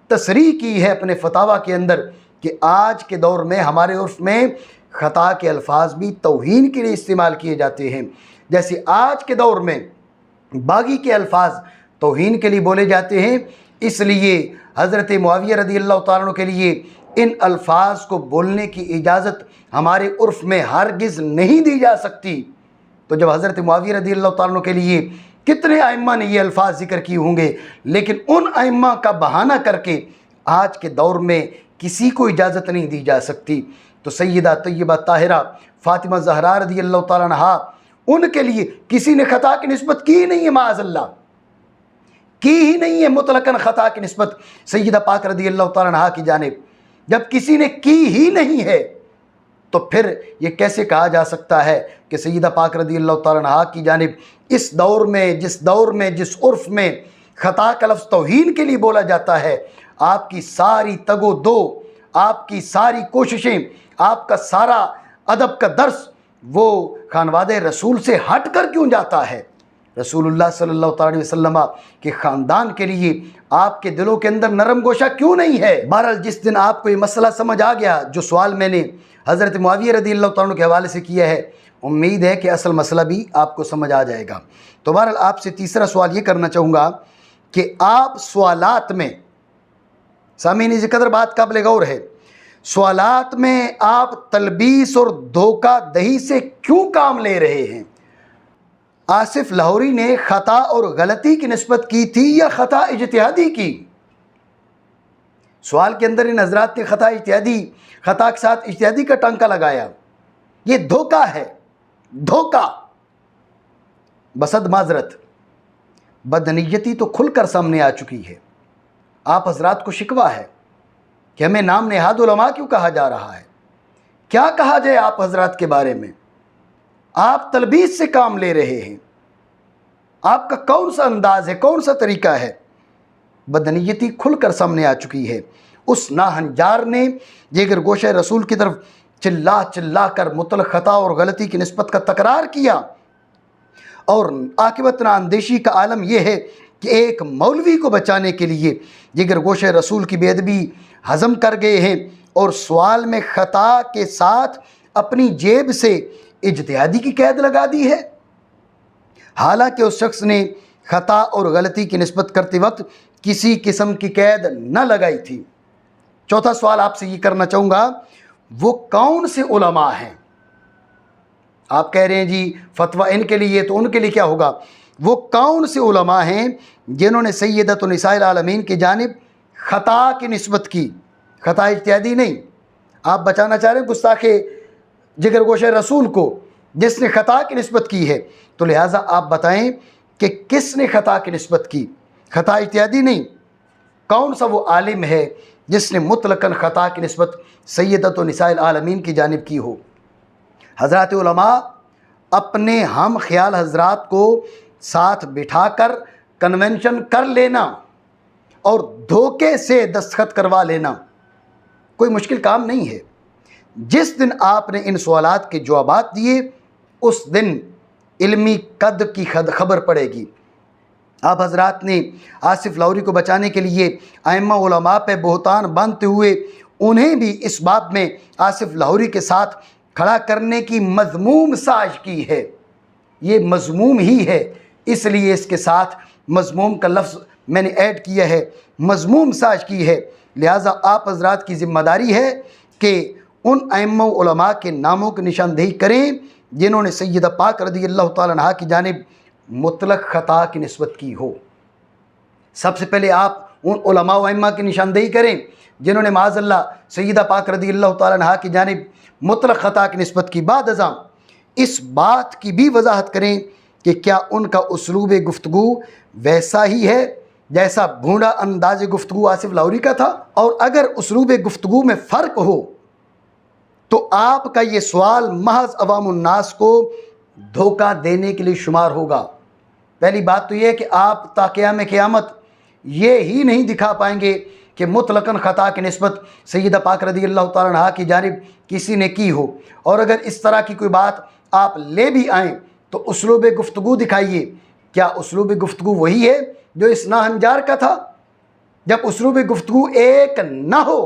Speaker 1: तसरीह की है अपने फतावा के अंदर कि आज के दौर में हमारे उर्फ़ में ख़ता के अल्फाज भी तौहीन के लिए इस्तेमाल किए जाते हैं। जैसे आज के दौर में बागी के अल्फाज तौहीन के लिए बोले जाते हैं, इसलिए हज़रत मुआविया रज़ी अल्लाह तआला अन्हु के लिए इन अल्फाज को बोलने की इजाज़त हमारे उर्फ़ में हरगिज़ नहीं दी जा सकती। तो जब हज़रत मुआविया रज़ी अल्लाह तआला अन्हु के लिए कितने आइम्मा ने ये अल्फाज जिक्र किए होंगे, लेकिन उन आइम्मा का बहाना करके आज के दौर में किसी को इजाज़त नहीं दी जा सकती। तो सैयदा तय्यबा ताहिरा फ़ातिमा ज़हरा रज़ी अल्लाह तआला अन्हा, उनके लिए किसी ने ख़ता की निस्बत की ही नहीं है, माअज़ल्लाह की ही नहीं है मुतलकन ख़ता की निस्बत सैयदा पाक रज़ी अल्लाह तआला अन्हा की जानिब। जब किसी ने की ही नहीं है तो फिर ये कैसे कहा जा सकता है कि सैयदा पाक रज़ी अल्लाह तआला अन्हा की जानिब इस दौर में, जिस उर्फ़ में ख़ता का लफ्ज़ तौहीन के लिए बोला जाता है, आपकी सारी तगो दो, आपकी सारी कोशिशें, आपका सारा अदब का दर्स वो खानवादे रसूल से हट कर क्यों जाता है? रसूलुल्लाह सल्लल्लाहु अलैहि वसल्लम के ख़ानदान के लिए आपके दिलों के अंदर नरम गोशा क्यों नहीं है? बहरहाल जिस दिन आपको ये मसला समझ आ गया, जो सवाल मैंने हज़रत मुआविया रज़ी अल्लाह तआला अन्हु के हवाले से किया है, उम्मीद है कि असल मसला भी आपको समझ आ जाएगा। तो बहरहाल आपसे तीसरा सवाल ये करना चाहूँगा कि आप सवालात में, सामीन इस कदर बात काबिल गौर है, सवालात में आप तलबीस और धोखा दही से क्यों काम ले रहे हैं? आसिफ लाहौरी ने ख़ता और गलती की निस्बत की थी या ख़ता इज्तिहादी की? सवाल के अंदर इन हज़रात ने ख़ता इज्तिहादी, ख़ता के साथ इज्तिहादी का टांका लगाया। ये धोखा है, धोखा। बसद माजरत बदनीयती तो खुलकर सामने आ चुकी है। आप हज़रात को शिकवा है कि हमें नाम नेहाद उलमा क्यों कहा जा रहा है? क्या कहा जाए आप हज़रात के बारे में? आप तलबीस से काम ले रहे हैं। आपका कौन सा अंदाज़ है, कौन सा तरीका है? बदनीयती खुलकर सामने आ चुकी है। उस नाहंजार ने जिगर गोशे रसूल की तरफ चिल्ला चिल्ला कर मुतलक ख़ता और गलती की निस्बत का तकरार किया, और आकिबत नाअंदेशी का आलम यह है कि एक मौलवी को बचाने के लिए जिगर गोशे रसूल की बेअदबी हज़म कर गए हैं और सवाल में ख़ता के साथ अपनी जेब से इज्तिहादी की कैद लगा दी है, हालांकि उस शख्स ने ख़ता और गलती की निस्बत करते वक्त किसी किस्म की कैद न लगाई थी। चौथा सवाल आपसे ये करना चाहूँगा, वो कौन से उलमा हैं? आप कह रहे हैं जी फतवा इनके लिए, तो उनके लिए क्या होगा? वो कौन से उलमा हैं जिन्होंने सैयदतुन निसाइल आलमीन की जानिब ख़ता की निस्बत की? ख़ता इज्तिहादी नहीं, आप बचाना चाह रहे हैं गुस्ताखे जिगर गोशे रसूल को जिसने ख़ता की निस्बत की है। तो लिहाजा आप बताएं कि किसने ख़ता की निस्बत की? ख़ता इज्तिहादी नहीं, कौन सा वो आलिम है जिसने मुतलकन ख़ता की निस्बत सैयदतुन निसाइल आलमीन की जानिब की हो? हज़रात उलमा अपने हम ख्याल हज़रात को साथ बिठाकर कन्वेंशन कर लेना और धोखे से दस्तखत करवा लेना कोई मुश्किल काम नहीं है। जिस दिन आपने इन सवालात के जवाबात दिए, उस दिन इल्मी कद की खबर पड़ेगी। आप हज़रात ने आसिफ लाहौरी को बचाने के लिए आइम्मा उलमा पे बोहतान बांधते हुए उन्हें भी इस बात में आसिफ लाहौरी के साथ खड़ा करने की मज़मूम साज़ की है। ये मज़मूम ही है, इसलिए इसके साथ मज़मूम का लफ्ज़ मैंने ऐड किया है, मज़मूम साज़ की है। लिहाजा आप हज़रात की ज़िम्मेदारी है कि उन आइम्मा उलमा के नामों की निशानदेही करें जिन्होंने सैयदा पाक रज़ी अल्लाह तआला अन्हा की जानिब मुतलक ख़ता की निस्बत की हो। सबसे पहले आप उन उलमा व आइम्मा की निशानदेही करें जिन्होंने माज़अल्लाह सैयदा पाक रज़ी अल्लाह तआला अन्हा की जानिब मुतलक ख़ता की निस्बत की। बाद अज़ां इस बात की भी वजाहत करें कि क्या उनका उसलूब गुफ्तगू वैसा ही है जैसा भूंडा अंदाज़ गुफ्तगू आसिफ लाहौरी का था, और अगर उसलूब गुफ्तगू में फ़र्क हो तो आपका ये सवाल महज अवामुन्नास को धोखा देने के लिए शुमार होगा। पहली बात तो ये है कि आप ताक़याम क़यामत ये ही नहीं दिखा पाएंगे कि मुतलकन ख़ता की निस्बत सैयदा पाक रज़ियल्लाहु ताला अन्हा की जानिब किसी ने की हो, और अगर इस तरह की कोई बात आप ले भी आएँ तो उसलूब गुफ्तगू दिखाइए। क्या उसलूब गुफ्तगू वही है जो इस नाहंजार का था? जब उसलूब गुफ्तगू एक ना हो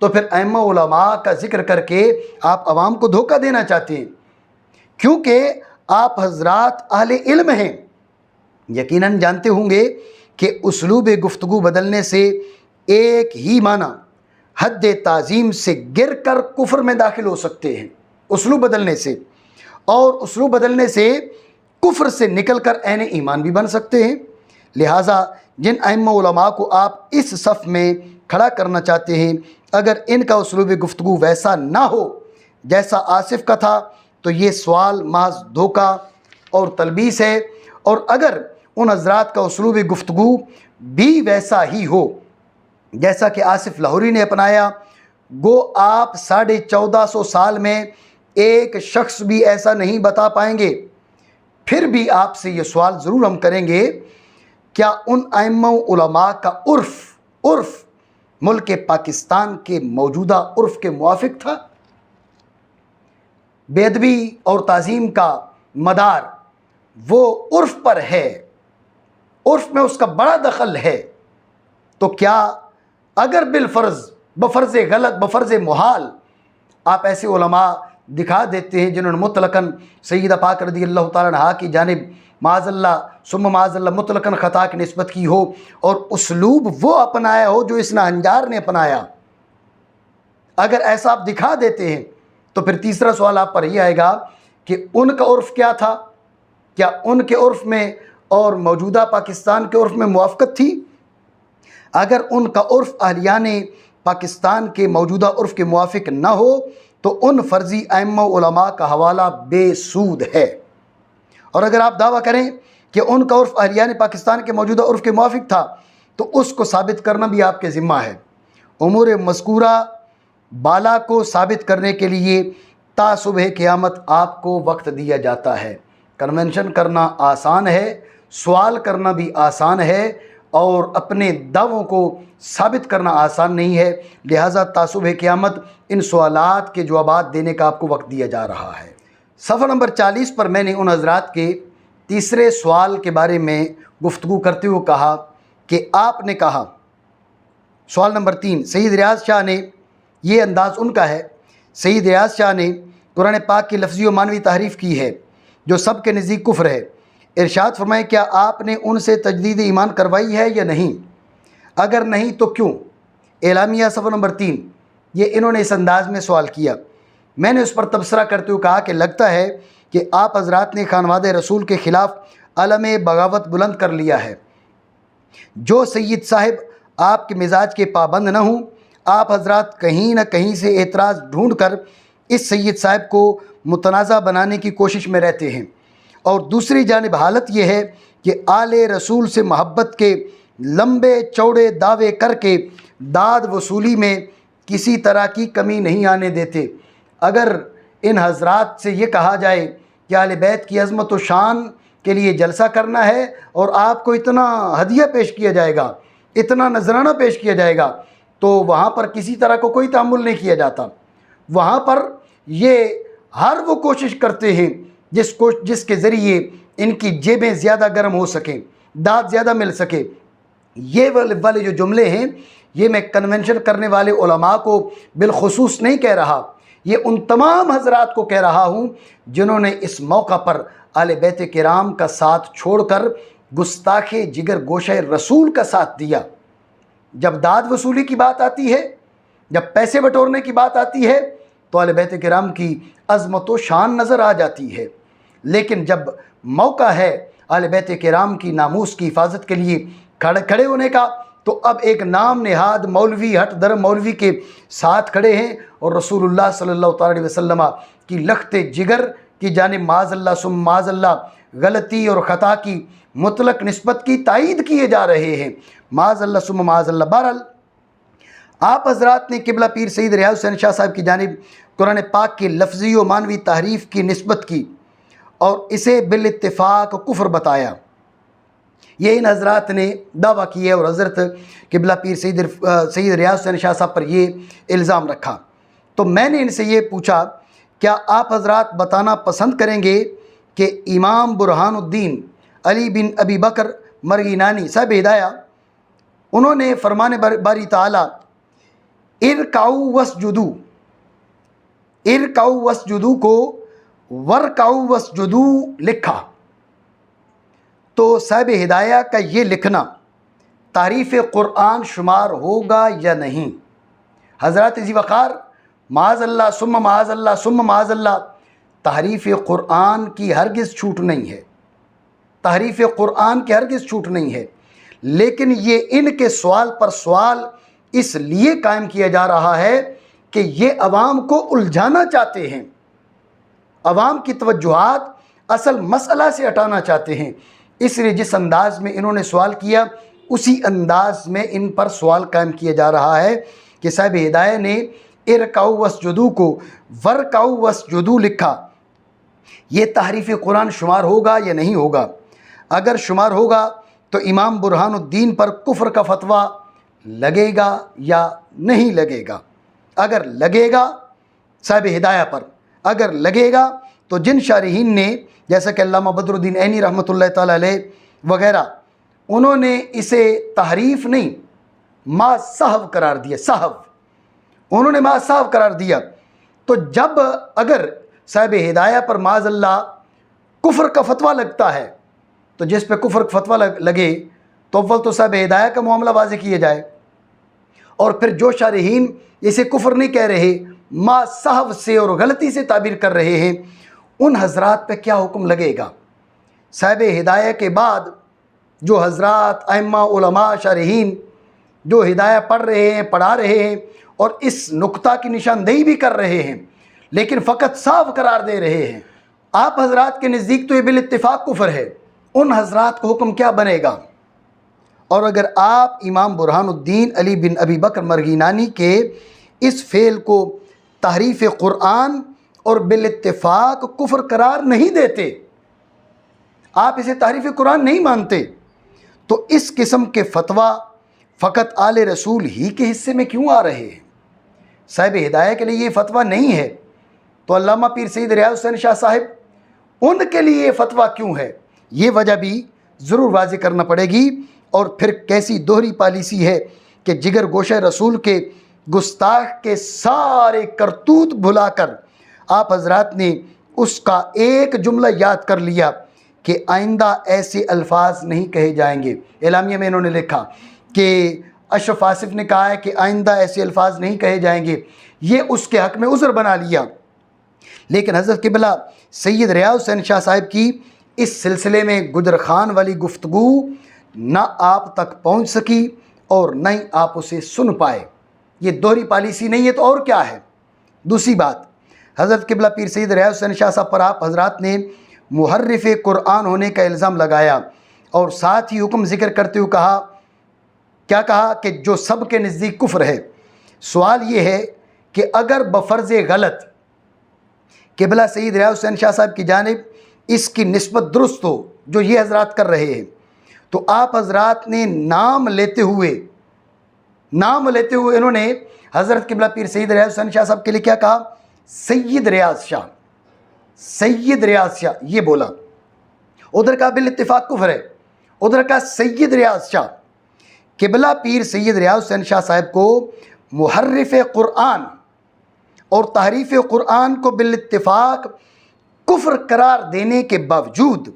Speaker 1: तो फिर अइम्मा उलमा का जिक्र करके आप आवाम को धोखा देना चाहते हैं, क्योंकि आप हजरात अहले इल्म हैं, यकीनन जानते होंगे कि उसलूब गुफ्तगू बदलने से एक ही माना हद ताज़ीम से गिर कर कुफ्र में दाखिल हो सकते हैं उसलूब बदलने से, और उसलूब बदलने से कुफ्र से निकल कर ऐन ईमान भी बन सकते हैं। लिहाजा जिन अइम्मा उलमा को आप इस सफ़ में खड़ा करना चाहते हैं, अगर इनका उसलूब गुफ्तगू वैसा ना हो जैसा आसिफ का था तो ये सवाल महज धोखा और तलबीस है, और अगर उन हजरात का उसलूब गुफ्तगू भी वैसा ही हो जैसा कि आसिफ लाहौरी ने अपनाया, गो आप 1450 साल में एक शख्स भी ऐसा नहीं बता पाएंगे। फिर भी आपसे ये सवाल ज़रूर हम करेंगे, क्या उन अइम्मा उलमा का उर्फ़ मुल्क पाकिस्तान के मौजूदा उर्फ़ के मुआफिक था? बेअदबी और ताज़ीम का मदार वो उर्फ़ पर है, उर्फ़ में उसका बड़ा दखल है, तो क्या अगर बिलफ़र्ज़ बफ़र्ज़ गलत बफ़र्ज़ मुहाल आप ऐसे उलमा दिखा देते हैं जिन्होंने मुतलकन सैयदा पाक रज़ियल्लाहु ताला अन्हा की जानिब माज़अल्लाह सुम्मा माज़अल्लाह मुतलकन ख़ता की निस्बत की हो और उसलूब वो अपनाया हो जो इस नाहंजार ने अपनाया, अगर ऐसा आप दिखा देते हैं तो फिर तीसरा सवाल आप पर यह आएगा कि उनका उर्फ़ क्या था? क्या उनके उर्फ़ में और मौजूदा पाकिस्तान के उर्फ़ में मुआफ़क़त थी? अगर उनका उर्फ़ अहलियाने पाकिस्तान के मौजूदा उर्फ़ के मुआफ़िक न हो तो उन फ़र्ज़ी अइम्मा उलमा का हवाला बेसूद है, और अगर आप दावा करें कि उनका उर्फ़ अहलियाने पाकिस्तान के मौजूदा उर्फ़ के मुआफ़िक था तो उसको साबित करना भी आपके ज़िम्मा है। उमूर मज़कूरा बाला को साबित करने के लिए ता सुबह क़यामत आपको वक्त दिया जाता है। कन्वेंशन करना आसान है, सवाल करना भी आसान है, और अपने दावों को साबित करना आसान नहीं है। लिहाजा ता सुबह क़यामत इन सवालात के जवाबात देने का आपको वक्त दिया जा रहा है। सफ़ा नंबर 40 पर मैंने उन हज़रात के तीसरे सवाल के बारे में गुफ्तगू करते हुए कहा कि आपने कहा, सवाल नंबर 3, सैयद रियाज़ शाह ने, ये अंदाज़ उनका है, सैयद रियाज़ शाह ने कुरान पाक की लफ्ज़ी व मानवी तारीफ़ की है जो सब के नज़दीक कुफ्र है। इरशाद फरमाएं, क्या आपने उनसे तजदीद ईमान करवाई है या नहीं? अगर नहीं तो क्यों? एलामिया सफ़ा नंबर 3, ये इन्होंने इस अंदाज़ में सवाल किया। मैंने उस पर तबसरा करते हुए कहा कि लगता है कि आप हज़रात ने खानवादे रसूल के ख़िलाफ़ अलम बगावत बुलंद कर लिया है। जो सैयद साहिब आपके मिजाज के पाबंद न हों, आप हज़रात कहीं न कहीं से एतराज़ ढूँढ कर इस सैयद साहिब को मुतनाज़ा बनाने की कोशिश में रहते हैं, और दूसरी जानिब हालत यह है कि आले रसूल से मोहब्बत के लंबे चौड़े दावे करके दाद वसूली में किसी तरह की कमी नहीं आने देते। अगर इन हज़रात से ये कहा जाए कि आले बैत की अज़मत व शान के लिए जलसा करना है और आपको इतना हदिया पेश किया जाएगा, इतना नजराना पेश किया जाएगा, तो वहाँ पर किसी तरह को कोई तामुल नहीं किया जाता। वहाँ पर ये हर वो कोशिश करते हैं जिसके ज़रिए इनकी जेबें ज़्यादा गर्म हो सकें, दाद ज़्यादा मिल सके। ये वाले जो जुमले हैं ये मैं कन्वेंशन करने वाले उलमा को बिलखुसूस नहीं कह रहा, ये उन तमाम हज़रात को कह रहा हूँ जिन्होंने इस मौका पर आले बैत किराम का साथ छोड़कर गुस्ताखे जिगर गोशे रसूल का साथ दिया। जब दाद वसूली की बात आती है, जब पैसे बटोरने की बात आती है तो आले बैत किराम की अज़मत व शान नज़र आ जाती है, लेकिन जब मौका है आले बैत किराम की नामूस की हिफाजत के लिए खड़े होने का तो अब एक नाम नेहाद मौलवी हट दर मौलवी के साथ खड़े हैं और रसूलुल्लाह सल्लल्लाहु अलैहि वसल्लम की लख्ते जिगर की जानिब माज़अल्लाह सुम माज़अल्लाह गलती और ख़ता की मुतलक निस्बत की तायीद किए जा रहे हैं। माज़अल्लाह सुम माज़अल्लाह। बहरहाल आप हज़रात ने किबला पीर सैयद रियाज़ हुसैन शाह साहब की जानिब कुरान पाक की लफ्ज़ी व मानवी तहरीफ़ की निस्बत की और इसे बिल इत्तिफ़ाक़ कुफ्र बताया। ये इन हजरात ने दावा किया और हज़रत किबला पीर सैयद रियाज हुसैन शाह साहब पर ये इल्ज़ाम रखा। तो मैंने इनसे ये पूछा, क्या आप हजरात बताना पसंद करेंगे कि इमाम बुरहानुद्दीन अली बिन अबी बकर मरगिनानी साहिब हिदाया, उन्होंने फरमान बारी ताला इरकाऊ वसजुदू को वरकाऊ वसजुदू लिखा, तो साहिब हिदाया का ये लिखना तारीफ़ कुरान शुमार होगा या नहीं? हज़रत इसी वक़ार माज़अल्लाह सुम्मा माज़अल्लाह सुम्मा माज़अल्लाह, तारीफ़ कुरान की हरगिज़ छूट नहीं है, तारीफ़ कुरान की हरगिज़ छूट नहीं है। लेकिन ये इनके सवाल पर सवाल इसलिए कायम किया जा रहा है कि ये अवाम को उलझाना चाहते हैं, अवाम की तवज्जुहात असल मसला से हटाना चाहते हैं। इसलिए जिस अंदाज़ में इन्होंने सवाल किया उसी अंदाज में इन पर सवाल कायम किया जा रहा है कि साहिब हिदाया ने इरकाऊ वसजुदू को वरकाऊ वसजुदू लिखा, ये तहरीफ़ कुरान शुमार होगा या नहीं होगा? अगर शुमार होगा तो इमाम बुरहानुद्दीन पर कुफ्र का फतवा लगेगा या नहीं लगेगा? अगर लगेगा साहिब हिदाया पर, अगर लगेगा तो जिन शारहीन ने जैसा कि अल्लामा बदरुद्दीन ऐनी रहमतुल्लाह ताला अलैह वगैरह, उन्होंने इसे तहरीफ नहीं मा सहव करार दिया, सहव उन्होंने मा सहव करार दिया। तो जब अगर साहिब हिदाया पर माज़अल्लाह कुफ्र का फतवा लगता है, तो जिस पे कुफ्र का फतवा लगे तो अव्वल तो साहिब हिदाया का मामला वाज़े किया जाए, और फिर जो शारहीन इसे कुफ्र नहीं कह रहे, मा सहव से और गलती से ताबीर कर रहे हैं, उन हजरात पे क्या हुक्म लगेगा? साहिब हिदाया के बाद जो हजरात अइम्मा उलमा शारहीन जो हिदाया पढ़ रहे हैं, पढ़ा रहे हैं और इस नुक्ता की निशानदेही भी कर रहे हैं, लेकिन फ़कत साफ करार दे रहे हैं, आप हजरात के नज़दीक तो ये बिल इत्तिफ़ाक़ कुफ्र है, उन हजरात को हुक्म क्या बनेगा? और अगर आप इमाम बुरहानुद्दीन अली बिन अबी बकर मरगिनानी के इस फ़ेल को तहरीफ़ कुरान और बिल इत्तिफ़ाक़ कुफ्र करार नहीं देते, आप इसे तहरीफ़ कुरान नहीं मानते, तो इस किस्म के फतवा फ़कत आले रसूल ही के हिस्से में क्यों आ रहे हैं? साहिब हिदाया के लिए ये फतवा नहीं है तो अल्लामा पीर सैयद रियाज हुसैन शाह साहिब उनके लिए ये फतवा क्यों है? ये वजह भी ज़रूर वाज़े करना पड़ेगी। और फिर कैसी दोहरी पॉलिसी है कि जिगर गोशा रसूल के गुस्ताख के सारे करतूत भुलाकर आप हजरात ने उसका एक जुमला याद कर लिया कि आइंदा ऐसे अल्फाज नहीं कहे जाएंगे। एलामिया में इन्होंने लिखा कि अशरफ आसिफ ने कहा है कि आइंदा ऐसे अल्फाज नहीं कहे जाएंगे, ये उसके हक़ में उज़र बना लिया। लेकिन हज़रत किबला सैयद रियाज हुसैन शाह साहिब की इस सिलसिले में गुजर खान वाली गुफ्तगू ना आप तक पहुँच सकी और न ही आप उसे सुन पाए। ये दोहरी पॉलिसी नहीं है तो और क्या है? दूसरी बात, हज़रत किबला पीर सैयद रियाज हुसैन शाह साहब पर आप हजरात ने मुहर्रिफ़ कुरान होने का इल्ज़ाम लगाया और साथ ही हुक्म ज़िक्र करते हुए कहा, क्या कहा कि जो सब के नज़दीक कुफ्र है। सवाल ये है कि अगर बफ़र्ज़ गलत किबला सैयद रियाज हुसैन शाह साहब की जानिब इसकी निस्बत दुरुस्त हो जो ये हजरात कर रहे हैं, तो आप हजरात ने नाम लेते हुए इन्होंने हज़रत किबला पीर सैयद रियाज हुसैन शाह साहब के लिए क्या कहा? सैयद रियाज शाह, सैयद रियाज शाह ये बोला। उधर का बिल इत्तिफाक कुफ्र है, उधर का सैयद रियाज शाह। किबला पीर सैयद रियाज हुसैन शाह साहब को मुहर्रिफ़ कुरान और तहरीफ़ कुरान को बिल इत्तिफाक कुफ्र करार देने के बावजूद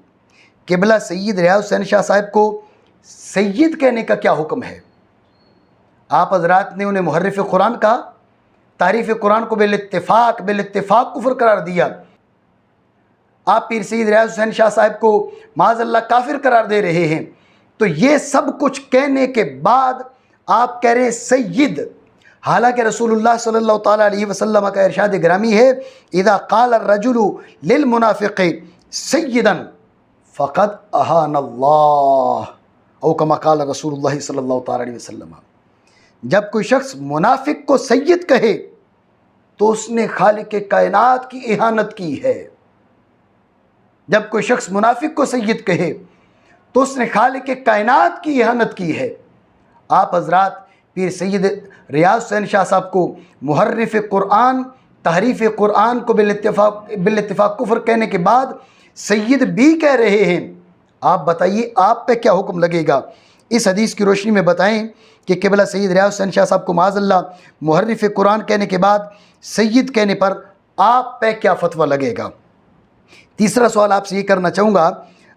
Speaker 1: किबला सैयद रियाज हुसैन शाह साहब को सैयद कहने का क्या हुक्म है? आप हजरात ने उन्हें मुहर्रिफ़ कुरान कहा, तारीफ़ कुरान को बिल इत्तिफाक कुफ्र करार दिया। आप पीर सैयद रियाज हुसैन शाह साहब को माज़अल्लाह काफिर करार दे रहे हैं। तो ये सब कुछ कहने के बाद आप कह रहे हैं सैयद, हालांकि रसूलुल्लाह सल्लल्लाहु ताला अलैहि वसल्लम का इरशाद ग्रामी है, इज़ा क़ाल अर्रजुलु लिल मुनाफ़िक़ि सय्यदन फ़क़द अहानल्लाह औ कमा क़ाल रसूलुल्लाह सल्लल्लाहु ताला अलैहि वसल्लम। जब कोई शख्स मुनाफिक को सैयद कहे तो उसने खालिक कायनात की इहानत की है। जब कोई शख्स मुनाफिक को सैयद कहे तो उसने खालिक कायनात की इहानत की है। आप हजरात पीर सैयद रियाज हुसैन शाह साहब को मुहर्रिफ कुरान, तहरीफ कुरान को बिल इत्तिफाक कुफ्र कहने के बाद सैयद भी कह रहे हैं। आप बताइए आप पे क्या हुक्म लगेगा? इस हदीस की रोशनी में बताएं कि क़िबला सैयद रियाज हुसैन शाह साहब को माज़अल्लाह मुहर्रिफ कुरान कहने के बाद सैयद कहने पर आप पे क्या फतवा लगेगा? तीसरा सवाल आपसे ये करना चाहूँगा,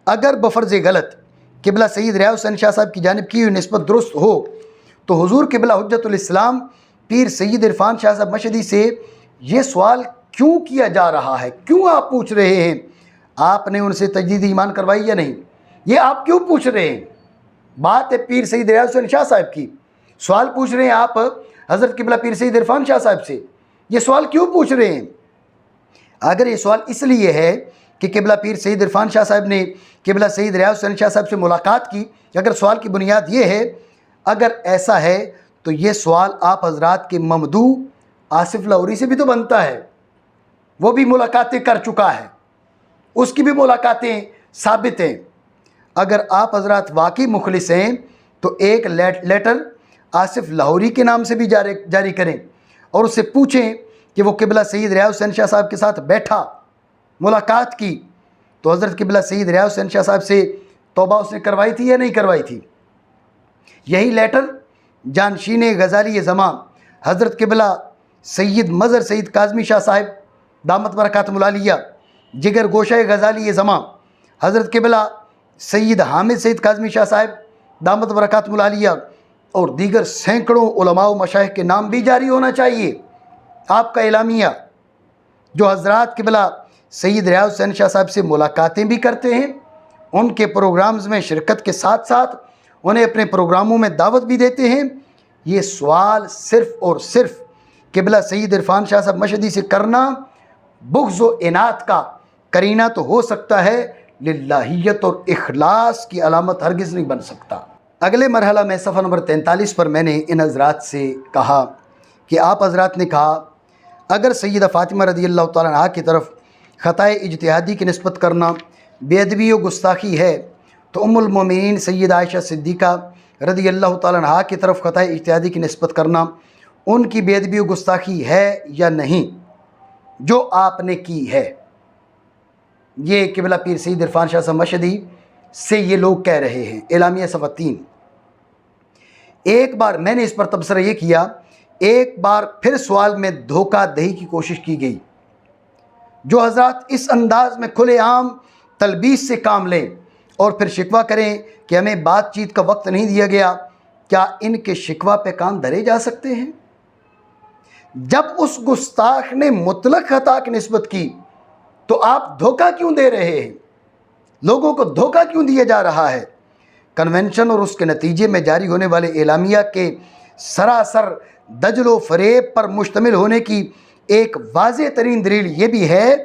Speaker 1: अगर बफ़र्ज़ गलत क़िबला सैयद रियाज हुसैन शाह साहब की जानिब की हुई निस्बत दुरुस्त हो तो हुज़ूर क़िबला हुज्जतुल इस्लाम पीर सैयद इरफान शाह साहब मशहदी से ये सवाल क्यों किया जा रहा है? क्यों आप पूछ रहे हैं? आपने उनसे तजदीद ईमान करवाई या नहीं? ये आप क्यों पूछ रहे हैं? बात है पीर सैयद रियाज हुसैन शाह साहब की, सवाल पूछ रहे हैं आप हज़रत क़िबला पीर सैयद इरफान शाह साहब से। ये सवाल क्यों पूछ रहे हैं? अगर ये सवाल इसलिए है कि क़िबला पीर सैयद इरफान शाह साहब ने क़िबला सैयद रियाज हुसैन शाह साहब से मुलाकात की, अगर सवाल की बुनियाद ये है, अगर ऐसा है तो ये सवाल आप हजरात के ममदू आसिफ लाहौरी से भी तो बनता है। वो भी मुलाकातें कर चुका है, उसकी भी मुलाकातें साबित हैं। अगर आप हजरात वाकई मुखलिस हैं तो एक लेटर आसिफ लाहौरी के नाम से भी जारी करें और उससे पूछें कि वो क़िबला सैयद रियाज हुसैन शाह साहब के साथ बैठा, मुलाकात की, तो हज़रत क़िबला सैयद रियाज हुसैन शाह साहब से तौबा उसने करवाई थी या नहीं करवाई थी? यही लेटर जानशीन गज़ाली ज़मा हज़रत क़िबला सैयद मज़हर सईद काज़मी शाह साहब दामत बरकातुहुल आलिया, जिगर गोशा गज़ाली ज़मा हज़रत क़िबला सैयद हामिद सईद काज़मी शाह साहब दामत बरकातुहुल आलिया और दीगर सैकड़ों उलमा व मशाइख के नाम भी जारी होना चाहिए। आपका एलामिया जो हज़रात क़िबला सैयद रियाज हुसैन शाह साहब से मुलाकातें भी करते हैं, उनके प्रोग्राम्स में शिरकत के साथ साथ उन्हें अपने प्रोग्रामों में दावत भी देते हैं, ये सवाल सिर्फ़ और सिर्फ क़िबला सैयद इरफान शाह साहब मशहदी से करना बुग़्ज़ व इनात का करीना तो हो सकता है, लिल्लाहियत और इखलास की अलामत हरगिज़ नहीं बन सकता। अगले मरहला में सफ़ा नंबर 43 पर मैंने इन हज़रात से कहा कि आप हज़रात ने कहा अगर सैयदा फ़ातिमा रज़ियल्लाहु तआला अन्हा की तरफ ख़ताए इज्तिहादी की निस्बत करना बेअदबी व गुस्ताखी है तो उम्मुल मोमिनीन सैयदा आयशा सिद्दीक़ा रज़ियल्लाहु तआला अन्हा की तरफ ख़ताए इज्तिहादी की निस्बत करना उनकी बेअदबी व गुस्ताखी है या नहीं जो आपने की है? ये क़िबला पीर सैयद इरफान शाह साहब मशहदी से ये लोग कह रहे हैं। एलामिया सफ़ा 3। एक बार मैंने इस पर तबसरा ये किया, एक बार फिर सवाल में धोखा दही की कोशिश की गई। जो हज़रात इस अंदाज में खुलेआम तलबीस से काम लें और फिर शिकवा करें कि हमें बातचीत का वक्त नहीं दिया गया, क्या इनके शिकवा पे कान धरे जा सकते हैं? जब उस गुस्ताख ने मुतलक खता की निस्बत की तो आप धोखा क्यों दे रहे हैं? लोगों को धोखा क्यों दिया जा रहा है? कन्वेंशन और उसके नतीजे में जारी होने वाले एलामिया के सरासर दजलो फरेब पर मुश्तमिल होने की एक वाज़ेह तरीन दलील ये भी है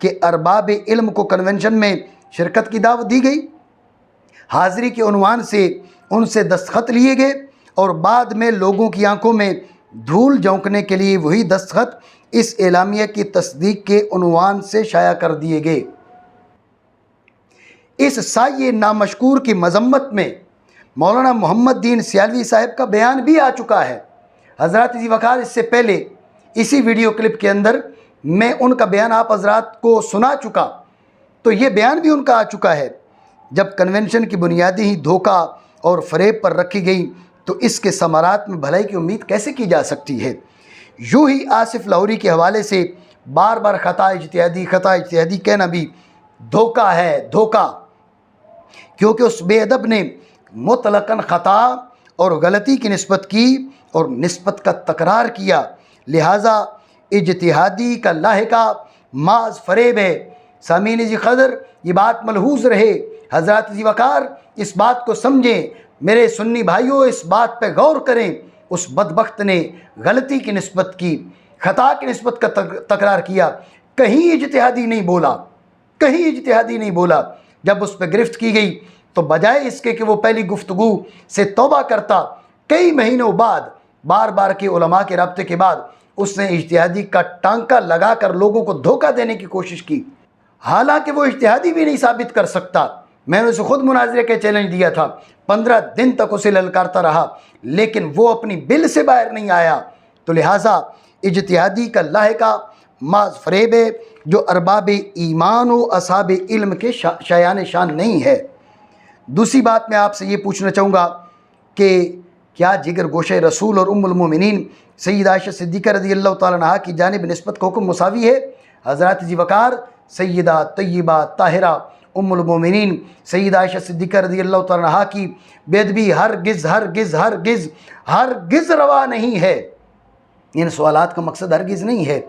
Speaker 1: कि अरबाब इल्म को कन्वेंशन में शिरकत की दावत दी गई, हाज़िरी के उन्वान से उनसे दस्तखत लिए गए और बाद में लोगों की आंखों में धूल झोंकने के लिए वही दस्तखत इस एलामिया की तस्दीक के उन्वान से शाया कर दिए गए। इस साये नामशकूर की मजम्मत में मौलाना मोहम्मद दीन सियालवी साहब का बयान भी आ चुका है। हज़रात जी वक़ार इससे पहले इसी वीडियो क्लिप के अंदर मैं उनका बयान आप हज़रात को सुना चुका, तो ये बयान भी उनका आ चुका है। जब कन्वेंशन की बुनियादी ही धोखा और फरेब पर रखी गई तो इसके समारात में भलाई की उम्मीद कैसे की जा सकती है? यूँ ही आसिफ लाहौरी के हवाले से बार बार ख़ता इज्तिहादी कहना भी धोखा है, धोखा, क्योंकि उस बेअदब ने मुतलकन ख़ता और गलती की निस्बत की और निस्बत का तकरार किया, लिहाजा इज्तिहादी का लाहिका माज फरेब है। सामीन जी क़दर ये बात मलहूज़ रहे, हज़रात जी वक़ार इस बात को समझें, मेरे सुन्नी भाइयों इस बात पर गौर करें। उस बदबख्त ने गलती की निस्बत की, ख़ता की निस्बत का तकरार किया, कहीं इज्तिहादी नहीं बोला, कहीं इज्तिहादी नहीं बोला। जब उस पर गिरफ्त की गई तो बजाय इसके कि वो पहली गुफ्तगू से तौबा करता, कई महीनों बाद बार बार के उलमा के रब्ते के बाद उसने इज्तिहादी का टांका लगाकर लोगों को धोखा देने की कोशिश की। हालांकि वो इज्तिहादी भी नहीं साबित कर सकता, मैंने उसे खुद मुनाजरे के चैलेंज दिया था, 15 दिन तक उसे ललकारता रहा, लेकिन वो अपनी बिल से बाहर नहीं आया। तो लिहाजा इज्तिहादी का लाहिका माज फरेब है, जो अरबाब ईमान व असाब इल्म के शायान शान नहीं है। दूसरी बात मैं आपसे ये पूछना चाहूँगा कि क्या जिगर गोशे रसूल और उम्मुल मोमिनीन सैयदा आयशा सिद्दीक़ा रज़ियल्लाहु तआला अन्हा की जानिब निस्बत को हुक्म मुसावी है? हज़रात जी वक़ार सैयदा तय्यबा ताहिरा उम्मुल मोमिनीन सैयदा आयशा सिद्दीक़ा रज़ियल्लाहु तआला अन्हा की बेअदबी हरगिज़ रवा नहीं है। इन सवालात का मकसद हरगिज़ नहीं है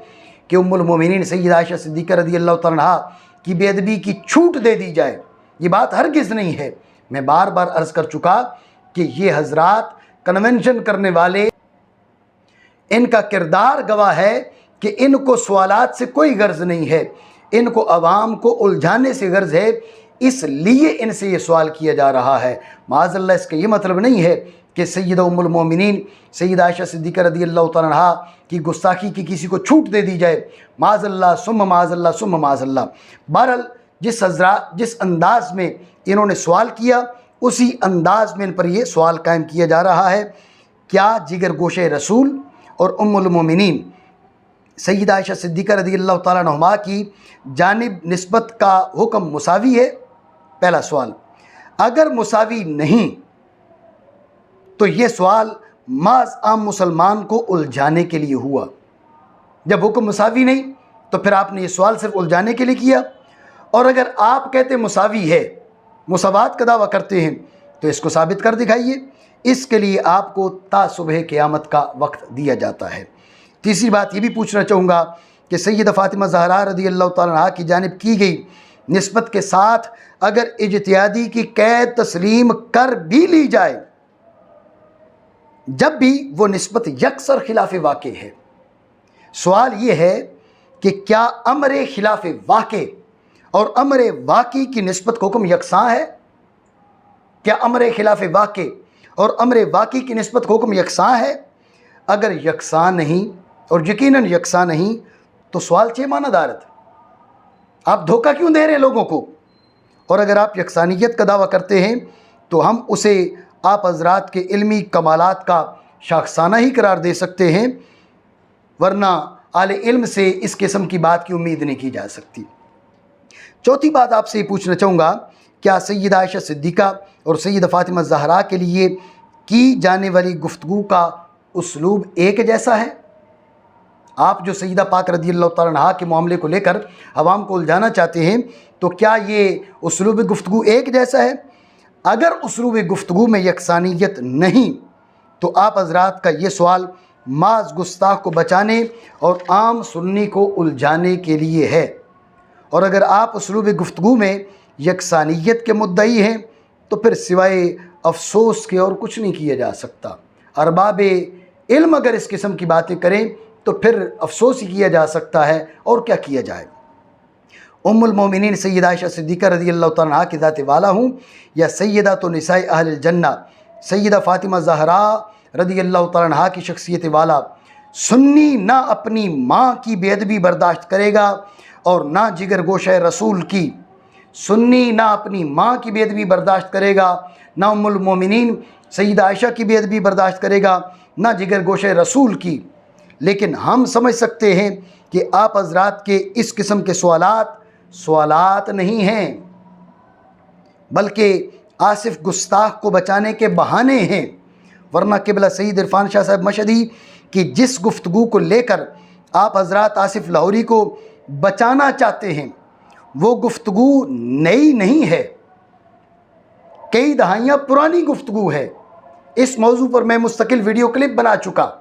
Speaker 1: कि उम्मुल मोमिनीन सैयदा आयशा सिद्दीक़ा रज़ियल्लाहु तआला अन्हा की बेअदबी की छूट दे दी जाए, ये बात हरगिज़ नहीं है। मैं बार बार अर्ज़ कर चुका कि ये हज़रात कन्वेंशन करने वाले, इनका किरदार गवाह है कि इनको सवालात से कोई गर्ज नहीं है, इनको अवाम को उलझाने से गर्ज है, इसलिए इनसे ये सवाल किया जा रहा है। माज़अल्लाह इसका ये मतलब नहीं है कि सैयदा उम्मुल मोमिनीन सैयदा आयशा सिद्दीक़ा रज़ियल्लाहु तआला अन्हा की गुस्ताखी की किसी को छूट दे दी जाए। माज़अल्लाह सुम्मा माज़अल्लाह सुम्मा माज़अल्लाह। बहरहाल जिस अंदाज़ में इन्होंने सवाल किया, उसी अंदाज़ में इन पर यह सवाल कायम किया जा रहा है, क्या जिगर गोशे रसूल और उम्मुल मोमिनीन सैयदा आयशा सिद्दीक़ा रज़ियल्लाहु तआला अन्हा की जानिब निस्बत का हुक्म मुसावी है? पहला सवाल। अगर मुसावी नहीं तो ये सवाल माज़ आम मुसलमान को उलझाने के लिए हुआ। जब हुक्म मुसावी नहीं तो फिर आपने ये सवाल सिर्फ उलझाने के लिए किया। और अगर आप कहते मुसावी है, मुसावात का दावा करते हैं, तो इसको साबित कर दिखाइए। इसके लिए आपको ता सुबह क़यामत का वक्त दिया जाता है। तीसरी बात ये भी पूछना चाहूँगा कि सैयदा फ़ातिमा ज़हरा रज़ियल्लाहु तआला अन्हा की जानिब की गई निस्बत के साथ अगर इज्तिहादी की कैद तस्लीम कर भी ली जाए, जब भी वो निस्बत यकसर खिलाफ वाक़े है, सवाल ये है कि क्या अमर खिलाफ वाक़े और अमर वाक़ी की निस्बत को हुक्म यकसां है? क्या अमर खिलाफ वाक़े और अमर वाक़ी की निस्बत को हुक्म यकसां है? अगर यकसां नहीं, और यकीनन यकसां नहीं, तो सवाल चे मानादारत, आप धोखा क्यों दे रहे हैं लोगों को? और अगर आप यकसानियत का दावा करते हैं तो हम उसे आप हज़रात के इल्मी कमालात का शाखसाना ही करार दे सकते हैं, वरना आले इल्म से इस किस्म की बात की उम्मीद नहीं की जा सकती। चौथी बात आपसे पूछना चाहूँगा, क्या सैयदा आयशा सिद्दीक़ा और सैयदा फ़ातिमा ज़हरा के लिए की जाने वाली गुफ्तगू का उसलूब एक जैसा है? आप जो सैयदा पाक रज़ियल्लाहु तआला अन्हा के मामले को लेकर अवाम को उलझाना चाहते हैं, तो क्या ये उसलूब गुफ्तगू एक जैसा है? अगर उसलूब गुफ्तगू में यकसानियत नहीं तो आप हज़रात का ये सवाल माज़ गुस्ताख को बचाने और आम सुन्नी को उलझाने के लिए है। और अगर आप उसलूब गुफ्तगू में यकसानियत के मुद्दई हैं तो फिर सिवाय अफसोस के और कुछ नहीं किया जा सकता। अरबाब इल्म अगर इस किस्म की बातें करें तो फिर अफसोस ही किया जा सकता है, और क्या किया जाए। उम्मुल मोमिनीन सैयदा आयशा सिद्दीक़ा रज़ियल्लाहु तआला अन्हा की ज़ात वाला हूँ या सैयदा तो निसाए अहल जन्ना सैयदा फ़ातिमा ज़हरा रज़ियल्लाहु तआला अन्हा की शख्सियत वाला, सुन्नी ना अपनी माँ की बेअदबी बर्दाश्त करेगा और ना जिगर गोशे रसूल की। सुन्नी ना अपनी माँ की बेअदबी बर्दाश्त करेगा, ना उम्मुल मोमिनीन सैयदा आयशा की बेअदबी बर्दाश्त करेगा, ना जिगर गोशे रसूल की। लेकिन हम समझ सकते हैं कि आप हज़रात के इस किस्म के सवालात नहीं हैं, बल्कि आसिफ गुस्ताख को बचाने के बहाने हैं। वरना क़िबला सईद इरफान शाह साहब मशहदी की जिस गुफ्तगू को लेकर आप हज़रात आसिफ लाहौरी को बचाना चाहते हैं, वो गुफ्तगू नई नहीं है, कई दहाइयाँ पुरानी गुफ्तगू है। इस मौजू पर मैं मुस्तकिल वीडियो क्लिप बना चुका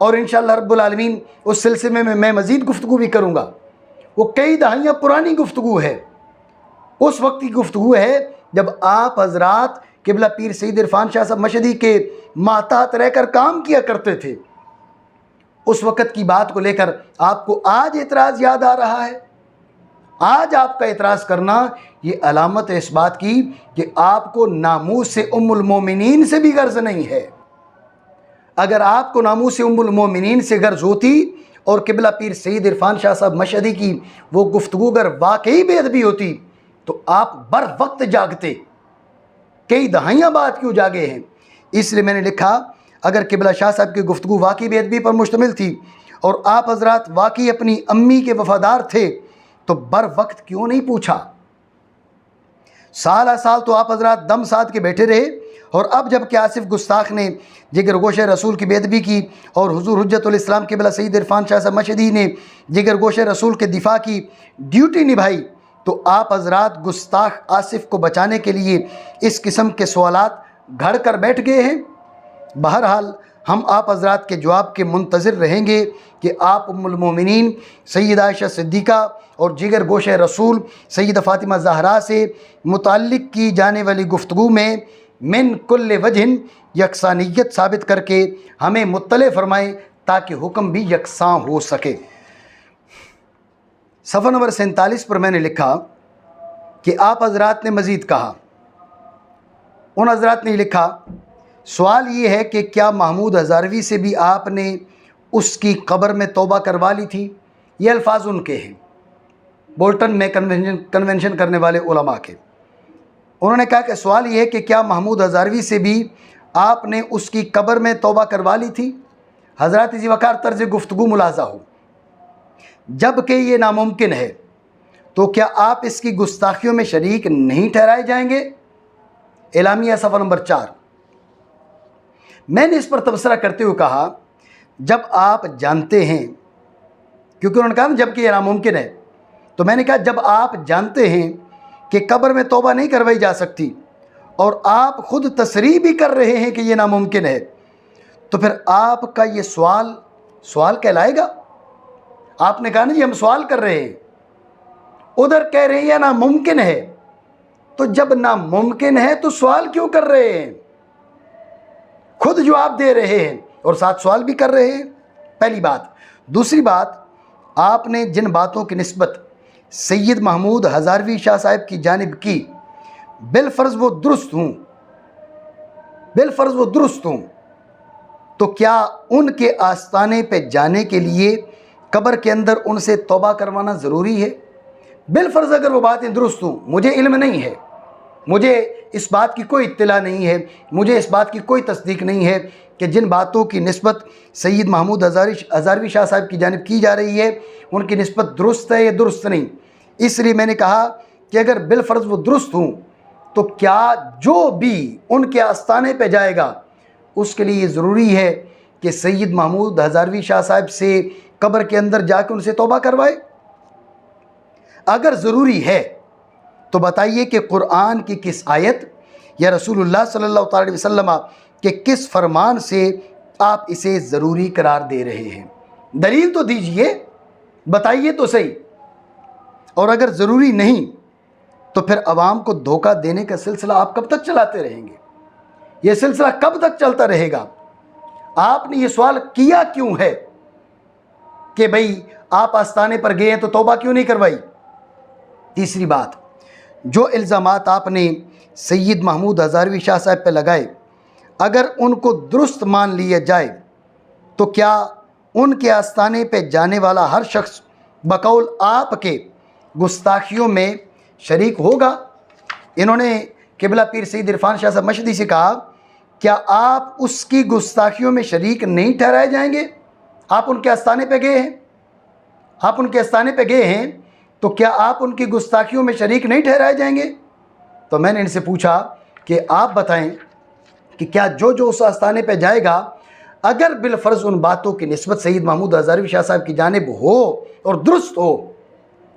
Speaker 1: और इंशाअल्लाह रब्बुल आलमीन उस सिलसिले में मैं मज़ीद गुफ्तगू भी करूँगा। वो कई दहाइयाँ पुरानी गुफ्तगू है, उस वक्त की गुफ्तगू है जब आप हज़रात क़िबला पीर सईद इरफान शाह साहब मशहदी के मातहत रहकर काम किया करते थे। उस वक़्त की बात को लेकर आपको आज एतराज़ याद आ रहा है। आज आपका एतराज़ करना ये अलामत है इस बात की कि आपको नामूस से उम्मुल मोमिनीन से भी गर्ज नहीं है। अगर आपको नामूस से उम्मुल मोमिनीन से गर्ज होती और क़िबला पीर सईद इरफान शाह साहब मशहदी की वो गुफ्तगू अगर वाकई बेअदबी होती तो आप बर वक्त जागते, कई दहाइयाँ बाद क्यों जागे हैं। इसलिए मैंने लिखा, अगर किबला शाह साहब की गुफ्तगू वाकई बेअदबी पर मुश्तमिल थी और आप हजरात वाकई अपनी अम्मी के वफादार थे तो बर वक्त क्यों नहीं पूछा। साल साल तो आप हजरात दम साध के बैठे रहे, और अब जब कि आसिफ गुस्ताख ने जिगर गोश रसूल की बेअदबी की और हुजूर हुज्जतुल इस्लाम किबला सईद इरफान शाह साहब मशहदी ने जिगर गोश रसूल के दिफा की ड्यूटी निभाई, तो आप हजरात गुस्ताख आसिफ को बचाने के लिए इस किस्म के सवालात घड़ कर बैठ गए हैं। बहरहाल हम आप हजरात के जवाब के मुंतज़िर रहेंगे कि आप उम्मुल मोमिनीन सैयदा आयशा सिद्दीक़ा और जिगर गोश रसूल सैयदा फ़ातिमा ज़हरा से मुताल्लिक़ की जाने वाली गुफ्तगू में मिन कुल्ल वजहिन यकसानियत साबित करके हमें मुत्तले फरमाएँ ताकि हुक्म भी यकसां हो सके। सफ़ा नंबर 47 पर मैंने लिखा कि आप हजरात ने मज़ीद कहा, उन हजरात ने लिखा, सवाल ये है कि क्या महमूद हज़ारवी से भी आपने उसकी कब्र में तौबा करवा ली थी। ये अल्फाज उनके हैं, बोल्टन में कन्वेंशन करने वाले उलमा के। उन्होंने कहा कि सवाल ये है कि क्या महमूद हज़ारवी से भी आपने उसकी कब्र में तौबा करवा ली थी। हज़रात इसी वक़ार तर्ज़ गुफ्तगू मुलाज़ा हो, जबकि ये नामुमकिन है तो क्या आप इसकी गुस्ताखियों में शरीक नहीं ठहराए जाएंगे। एलामिया सफ़ा नंबर 4। मैंने इस पर तबसरा करते हुए कहा, जब आप जानते हैं, क्योंकि उन्होंने कहा ना जबकि ये नामुमकिन है, तो मैंने कहा जब आप जानते हैं कि कब्र में तौबा नहीं करवाई जा सकती और आप ख़ुद तसरीह भी कर रहे हैं कि ये नामुमकिन है, तो फिर आपका ये सवाल कहलाएगा। आपने कहा ना जी हम सवाल कर रहे हैं, उधर कह रहे हैं या नामुमकिन है, तो जब नामुमकिन है तो सवाल क्यों कर रहे हैं। खुद जवाब दे रहे हैं और साथ सवाल भी कर रहे हैं, पहली बात। दूसरी बात, आपने जिन बातों की निस्बत सैयद महमूद हज़ारवी शाह साहब की जानिब की, बिलफ़र्ज़ वो दुरुस्त हूँ, तो क्या उनके आस्ताने पे जाने के लिए कब्र के अंदर उनसे तौबा करवाना ज़रूरी है। बिलफ़र्ज़ अगर वो बातें दुरुस्त हूँ, मुझे इल्म नहीं है, मुझे इस बात की कोई इत्तला नहीं है, मुझे इस बात की कोई तस्दीक नहीं है कि जिन बातों की निस्बत सैयद महमूद हज़ारवी शाह साहब की जानिब की जा रही है उनकी निस्बत दुरुस्त है या दुरुस्त नहीं। इसलिए मैंने कहा कि अगर बिलफ़र्ज़ वो दुरुस्त हूँ तो क्या जो भी उनके आस्ताने पे जाएगा उसके लिए ज़रूरी है कि सैयद महमूद हज़ारवी शाह साहब से कब्र के अंदर जाकर उनसे तौबा करवाए। अगर ज़रूरी है तो बताइए कि कुरान की किस आयत या रसूलुल्लाह सल्लल्लाहु अलैहि वसल्लम के किस फरमान से आप इसे ज़रूरी करार दे रहे हैं। दलील तो दीजिए, बताइए तो सही। और अगर ज़रूरी नहीं तो फिर अवाम को धोखा देने का सिलसिला आप कब तक चलाते रहेंगे। ये सिलसिला कब तक चलता रहेगा। आपने ये सवाल किया क्यों है कि भाई आप आस्ताने पर गए हैं तो तौबा क्यों नहीं करवाई। तीसरी बात, जो इल्ज़ामात आपने सैयद महमूद हज़ारवी शाह साहब पे लगाए, अगर उनको दुरुस्त मान लिया जाए तो क्या उनके आस्ताने पे जाने वाला हर शख्स बकौल आपके गुस्ताखियों में शरीक होगा। इन्होंने किबला पीर सईद इरफान शाह साहब मशहदी से कहा, क्या आप उसकी गुस्ताखियों में शरीक नहीं ठहराए जाएंगे। आप उनके आस्ताने पे गए हैं, तो क्या आप उनकी गुस्ताखियों में शरीक नहीं ठहराए जाएंगे। तो मैंने इनसे पूछा कि आप बताएं कि क्या जो उस आस्ताने पे जाएगा, अगर बिलफ़र्ज़ उन बातों की निस्बत सैयद महमूद हज़ारवी शाह साहब की जानिब हो और दुरुस्त हो,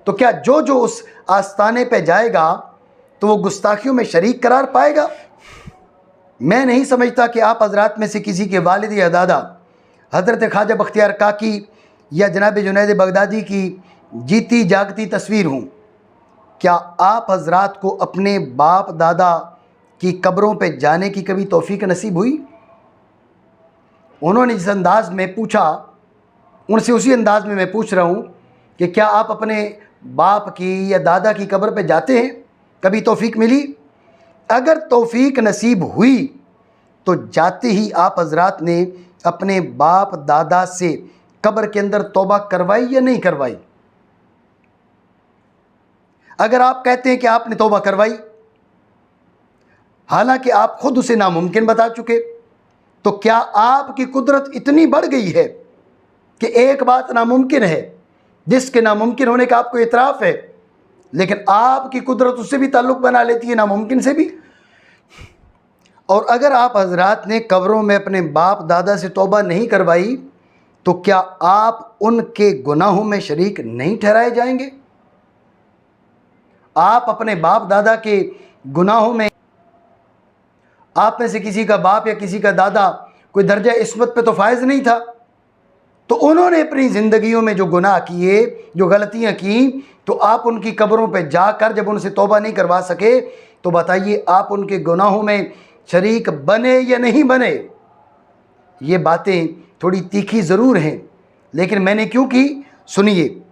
Speaker 1: तो क्या जो उस आस्ताने पे जाएगा तो वो गुस्ताखियों में शरीक करार पाएगा। मैं नहीं समझता कि आप हजरात में से किसी के वालिद या दादा हज़रत ख्वाजा बख्तियार काकी या जनाब जुनैद बगदादी की जीती जागती तस्वीर हूँ। क्या आप हजरात को अपने बाप दादा की कब्रों पे जाने की कभी तौफीक नसीब हुई। उन्होंने जिस अंदाज में पूछा, उनसे उसी अंदाज में मैं पूछ रहा हूँ कि क्या आप अपने बाप की या दादा की कब्र पे जाते हैं, कभी तौफीक मिली। अगर तौफीक नसीब हुई तो जाते ही आप हजरात ने अपने बाप दादा से कब्र के अंदर तौबा करवाई या नहीं करवाई। अगर आप कहते हैं कि आपने तौबा करवाई, हालांकि आप खुद उसे नामुमकिन बता चुके, तो क्या आपकी कुदरत इतनी बढ़ गई है कि एक बात नामुमकिन है जिसके नामुमकिन होने का आपको इतराफ़ है, लेकिन आपकी कुदरत उससे भी ताल्लुक़ बना लेती है, नामुमकिन से भी? और अगर आप हजरात ने कब्रों में अपने बाप दादा से तौबा नहीं करवाई, तो क्या आप उनके गुनाहों में शरीक नहीं ठहराए जाएंगे? आप अपने बाप दादा के गुनाहों में, आप में से किसी का बाप या किसी का दादा कोई दर्जा इस्मत पे तो फायज नहीं था, तो उन्होंने अपनी ज़िंदगियों में जो गुनाह किए, जो गलतियां की, तो आप उनकी कब्रों पे जाकर जब उनसे तौबा नहीं करवा सके, तो बताइए आप उनके गुनाहों में शरीक बने या नहीं बने? ये बातें थोड़ी तीखी ज़रूर हैं, लेकिन मैंने क्यों की, सुनिए।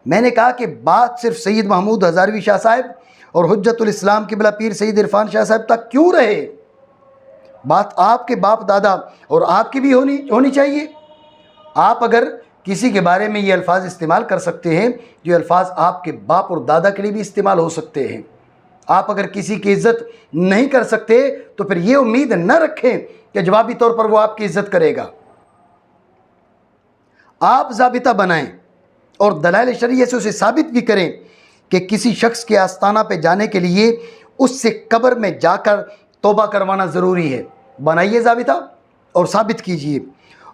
Speaker 1: मैंने कहा कि बात सिर्फ सैयद महमूद हज़ारवी शाह साहब और हुज्जतुल इस्लाम क़िबला पीर सैयद इरफान शाह साहब तक क्यों रहे? बात आपके बाप दादा और आपकी भी होनी चाहिए। आप अगर किसी के बारे में ये अल्फाज इस्तेमाल कर सकते हैं, जो अल्फाज आपके बाप और दादा के लिए भी इस्तेमाल हो सकते हैं। आप अगर किसी की इज़्ज़त नहीं कर सकते, तो फिर ये उम्मीद न रखें कि जवाबी तौर पर वो आपकी इज़्ज़त करेगा। आप ज़ाबिता बनाएं और दलाइल शरीयत से उसे साबित भी करें कि किसी शख्स के आस्ताना पे जाने के लिए उससे कब्र में जाकर तौबा करवाना ज़रूरी है। बनाइए ज़ाबिता और साबित कीजिए,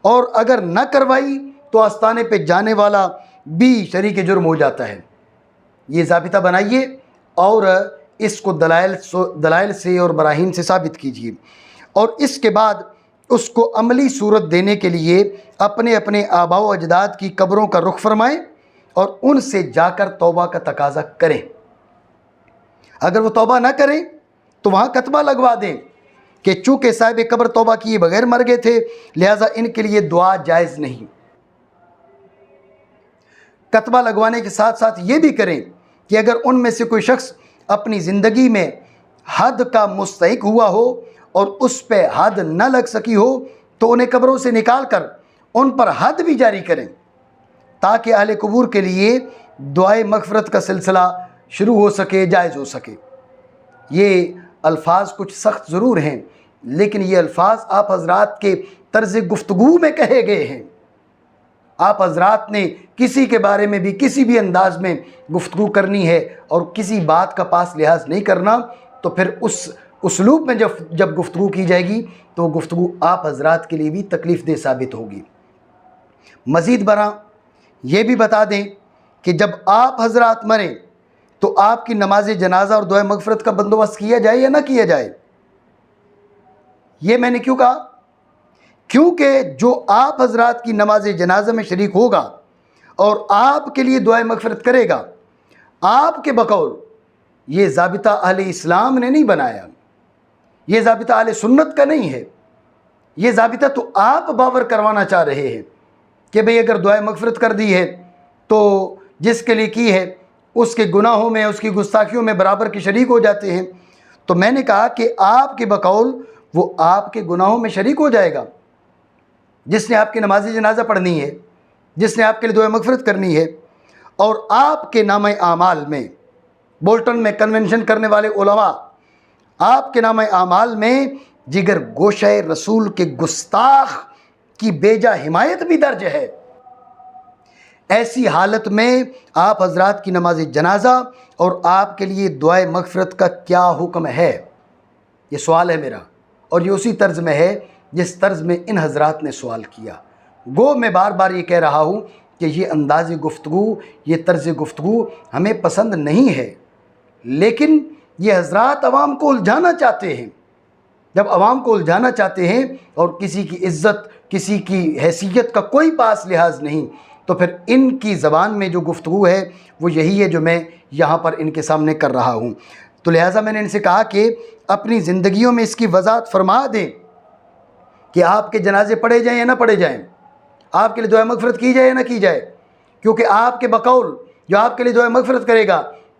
Speaker 1: और अगर न करवाई तो आस्ताने पे जाने वाला भी शरीक जुर्म हो जाता है। ये ज़ाबिता बनाइए और इसको दलाइल से और बराहीन से साबित कीजिए, और इसके बाद उसको अमली सूरत देने के लिए अपने अपने आबा व अजदाद की कब्रों का रुख फरमाएं और उनसे जाकर तौबा का तकाजा करें। अगर वो तौबा ना करें तो वहाँ कतबा लगवा दें कि चूँकि साहिब कब्र तौबा किए बगैर मर गए थे, लिहाजा इनके लिए दुआ जायज़ नहीं। कतबा लगवाने के साथ साथ ये भी करें कि अगर उनमें से कोई शख्स अपनी ज़िंदगी में हद का मुस्तहिक हुआ हो और उस पर हद न लग सकी हो, तो उन्हें कब्रों से निकाल कर उन पर हद भी जारी करें, ताकि अहले कबूर के लिए दुआए मग़फ़िरत का सिलसिला शुरू हो सके, जायज़ हो सके। ये अल्फाज कुछ सख्त ज़रूर हैं, लेकिन ये अल्फाज आप हज़रात के तर्ज़ गुफ्तगू में कहे गए हैं। आप हज़रात ने किसी के बारे में भी किसी भी अंदाज में गुफ्तगू करनी है और किसी बात का पास लिहाज नहीं करना, तो फिर उस उसलूब में जब गुफ्तगू की जाएगी तो गुफ्तगू आप हज़रात के लिए भी तकलीफ़ दे साबित होगी। मज़ीद बरा ये भी बता दें कि जब आप हज़रात मरें तो आपकी नमाज जनाजा और दुआ मग़फ़िरत का बंदोबस्त किया जाए या ना किया जाए। ये मैंने क्यों कहा? क्योंकि जो आप हज़रात की नमाज जनाजा में शरीक होगा और आपके लिए दुआ मग़फ़िरत करेगा, आपके बकौल ये ज़ाबिता अहले इस्लाम ने नहीं बनाया, ये ज़ाबिता अहले सुन्नत का नहीं है। ये ज़ाबिता तो आप बावर करवाना चाह रहे हैं कि भाई अगर दुआ मग़फ़िरत कर दी है तो जिसके लिए की है उसके गुनाहों में, उसकी गुस्ताखियों में बराबर के शरीक हो जाते हैं। तो मैंने कहा कि आपके बकौल वो आपके गुनाहों में शरीक हो जाएगा। जिसने आपकी नमाज जनाजा पढ़नी है, जिसने आपके लिए दुआ मग़फ़िरत करनी है, और आपके नाम आमाल में, बोल्टन में कन्वेंशन करने वाले उलमा, आपके नाम आमाल में जिगर गोशे रसूल के गुस्ताख की बेजा हिमायत भी दर्ज है। ऐसी हालत में आप हज़रात की नमाज जनाजा और आपके लिए दुआ मग़फ़िरत का क्या हुक्म है, ये सवाल है मेरा, और ये उसी तर्ज़ में है जिस तर्ज़ में इन हज़रात ने सवाल किया। गो मैं बार बार ये कह रहा हूँ कि ये अंदाज़ गुफ्तगू, ये तर्ज़ गुफ्तगू हमें पसंद नहीं है, लेकिन ये हज़रात अवाम को उलझाना चाहते हैं। जब अवाम को उलझाना चाहते हैं और किसी की इज़्ज़त, किसी की हैसियत का कोई पास लिहाज नहीं, तो फिर इनकी ज़बान में जो गुफ्तगू है वो यही है जो मैं यहाँ पर इनके सामने कर रहा हूँ। तो लिहाजा मैंने इनसे कहा कि अपनी ज़िंदगियों में इसकी वज़ाहत फरमा दें कि आपके जनाजे पढ़े जाएँ या ना पढ़े जाएँ, आपके लिए दुआ मग़फ़िरत की जाए या ना की जाए, क्योंकि आपके बकौल जो आपके लिए दुआ मग़फ़िरत करेगा,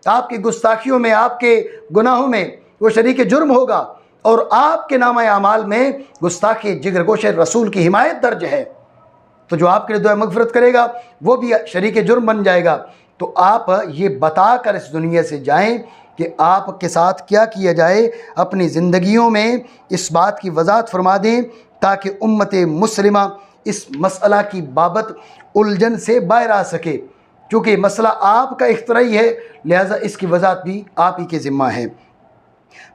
Speaker 1: आपकी गुस्ताखियों में, आपके गुनाहों में वो शरीक जुर्म होगा, और आपके नाम आमाल में गुस्ताखी जिगर गोशे रसूल की हिमायत दर्ज है। तो जो आपके लिए दुआ मग़फ़िरत करेगा वो भी शरीक जुर्म बन जाएगा। तो आप ये बता कर इस दुनिया से जाएं कि आपके साथ क्या किया जाए। अपनी ज़िंदगियों में इस बात की वजाहत फरमा दें ताकि उम्मत मुस्लिमा इस मसला की बाबत उलझन से बाहर आ सके। क्योंकि मसला आपका इख्तराई है, लिहाजा इसकी वजाहत भी आप ही के ज़िम्मा है।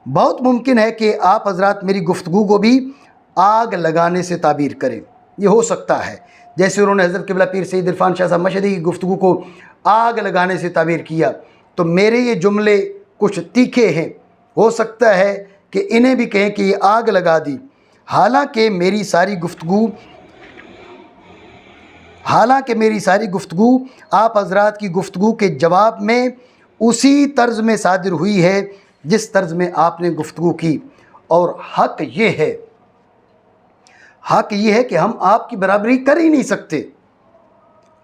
Speaker 1: बहुत मुमकिन है कि आप हजरात मेरी गुफ्तगू को भी आग लगाने से ताबीर करें, ये हो सकता है। जैसे उन्होंने हज़रत क़िबला पीर सैयद इरफान शाह साहब मशहदी की गुफ्तगू को आग लगाने से ताबीर किया, तो मेरे ये जुमले कुछ तीखे हैं, हो सकता है कि इन्हें भी कहें कि ये आग लगा दी। हालांकि मेरी सारी गुफ्तगू आप हजरात की गुफ्तगू के जवाब में उसी तर्ज़ में सादिर हुई है जिस तर्ज़ में आपने गुफ्तगू की। और हक़ ये है कि हम आपकी बराबरी कर ही नहीं सकते।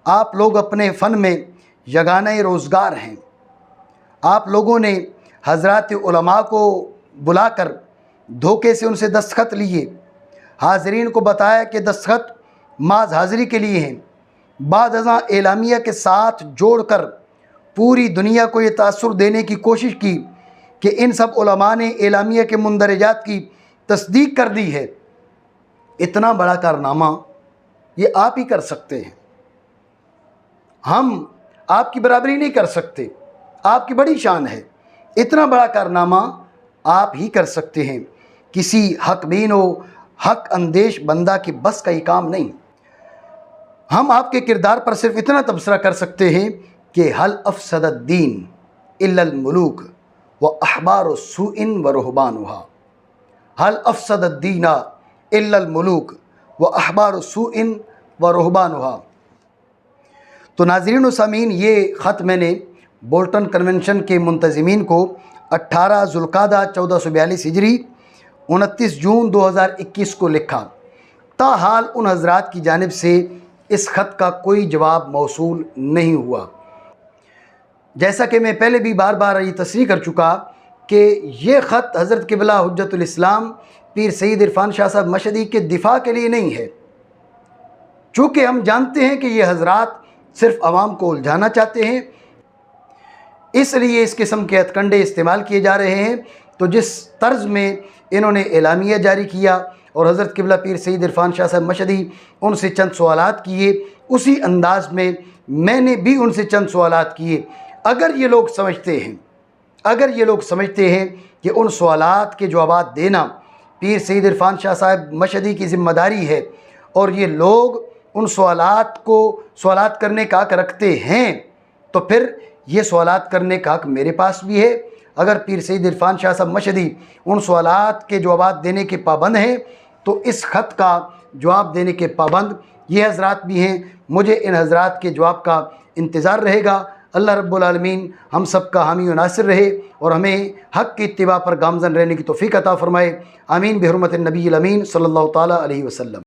Speaker 1: आप लोग अपने फ़न में यगाना रोज़गार हैं। आप लोगों ने हज़रात उलमा को बुलाकर धोखे से उनसे दस्तखत लिए, हाज़रीन को बताया कि दस्तखत माज हाज़िरी के लिए हैं। बाद अज़ां एलामिया के साथ जोड़कर पूरी दुनिया को ये तासुर देने की कोशिश की कि इन सब उलमा ने एलामिया के मुंदरजात की तस्दीक कर दी है। इतना बड़ा कारनामा ये आप ही कर सकते हैं, हम आपकी बराबरी नहीं कर सकते। आपकी बड़ी शान है, इतना बड़ा कारनामा आप ही कर सकते हैं। किसी हक़बीन व हक़ अंदेश बंदा की बस का ये काम नहीं। हम आपके किरदार पर सिर्फ इतना तबसरा कर सकते हैं कि हल अफ़सदद्दीन इल्लल मुलूक व अहबार सूइन व रुहबानुहा, हल अफ़सदद्दीना इल्लल मुलूक व अहबार सूइन व रुहबानुहा। तो नाज़रीन व सामीन, ये ख़त मैंने बोल्टन कन्वेंशन के मुंतज़मीन को 18 ज़ुल्क़ादा 1442 हिजरी 29 जून 2021 को लिखा। ताहाल उन हज़रात की जानिब से इस ख़त का कोई जवाब मौसूल नहीं हुआ। जैसा कि मैं पहले भी बार बार ये तस्रीह कर चुका कि ये ख़त हज़रत क़िबला हुज्जतुल इस्लाम पीर सैयद इरफान शाह साहब मशहदी के दिफा के लिए नहीं है। चूँकि हम जानते हैं कि ये हज़रात सिर्फ़ आवाम को उलझाना चाहते हैं, इसलिए इस किस्म के हथकंडे इस्तेमाल किए जा रहे हैं। तो जिस तर्ज़ में इन्होंने एलामिया जारी किया और हज़रत क़िबला पीर सैयद इरफान शाह साहब मशहदी उनसे चंद सवालात किए, उसी अंदाज़ में मैंने भी उनसे चंद सवालात किए। अगर ये लोग समझते हैं कि उन सवालात के जवाब देना पीर सैयद इरफान शाह साहब मशहदी की ज़िम्मेदारी है और ये लोग उन सवालात करने का हक़ रखते हैं, तो फिर ये सवालात करने का हक़ मेरे पास भी है। अगर पीर सैयद इरफान शाह साहब मशहदी उन सवालात के जवाब देने के पाबंद हैं, तो इस ख़त का जवाब देने के पाबंद ये हज़रात भी हैं। मुझे इन हज़रात के जवाब का इंतज़ार रहेगा। अल्लाह रब्बुल आलमीन हम सब का हामी व नासिर रहे और हमें हक़ की इत्तिबा पर गामज़न रहने की तौफ़ीक़ अता फ़रमाए। आमीन बिहुर्मतिन नबील अमीन सल्लल्लाहु ताला अलैहि वसल्लम।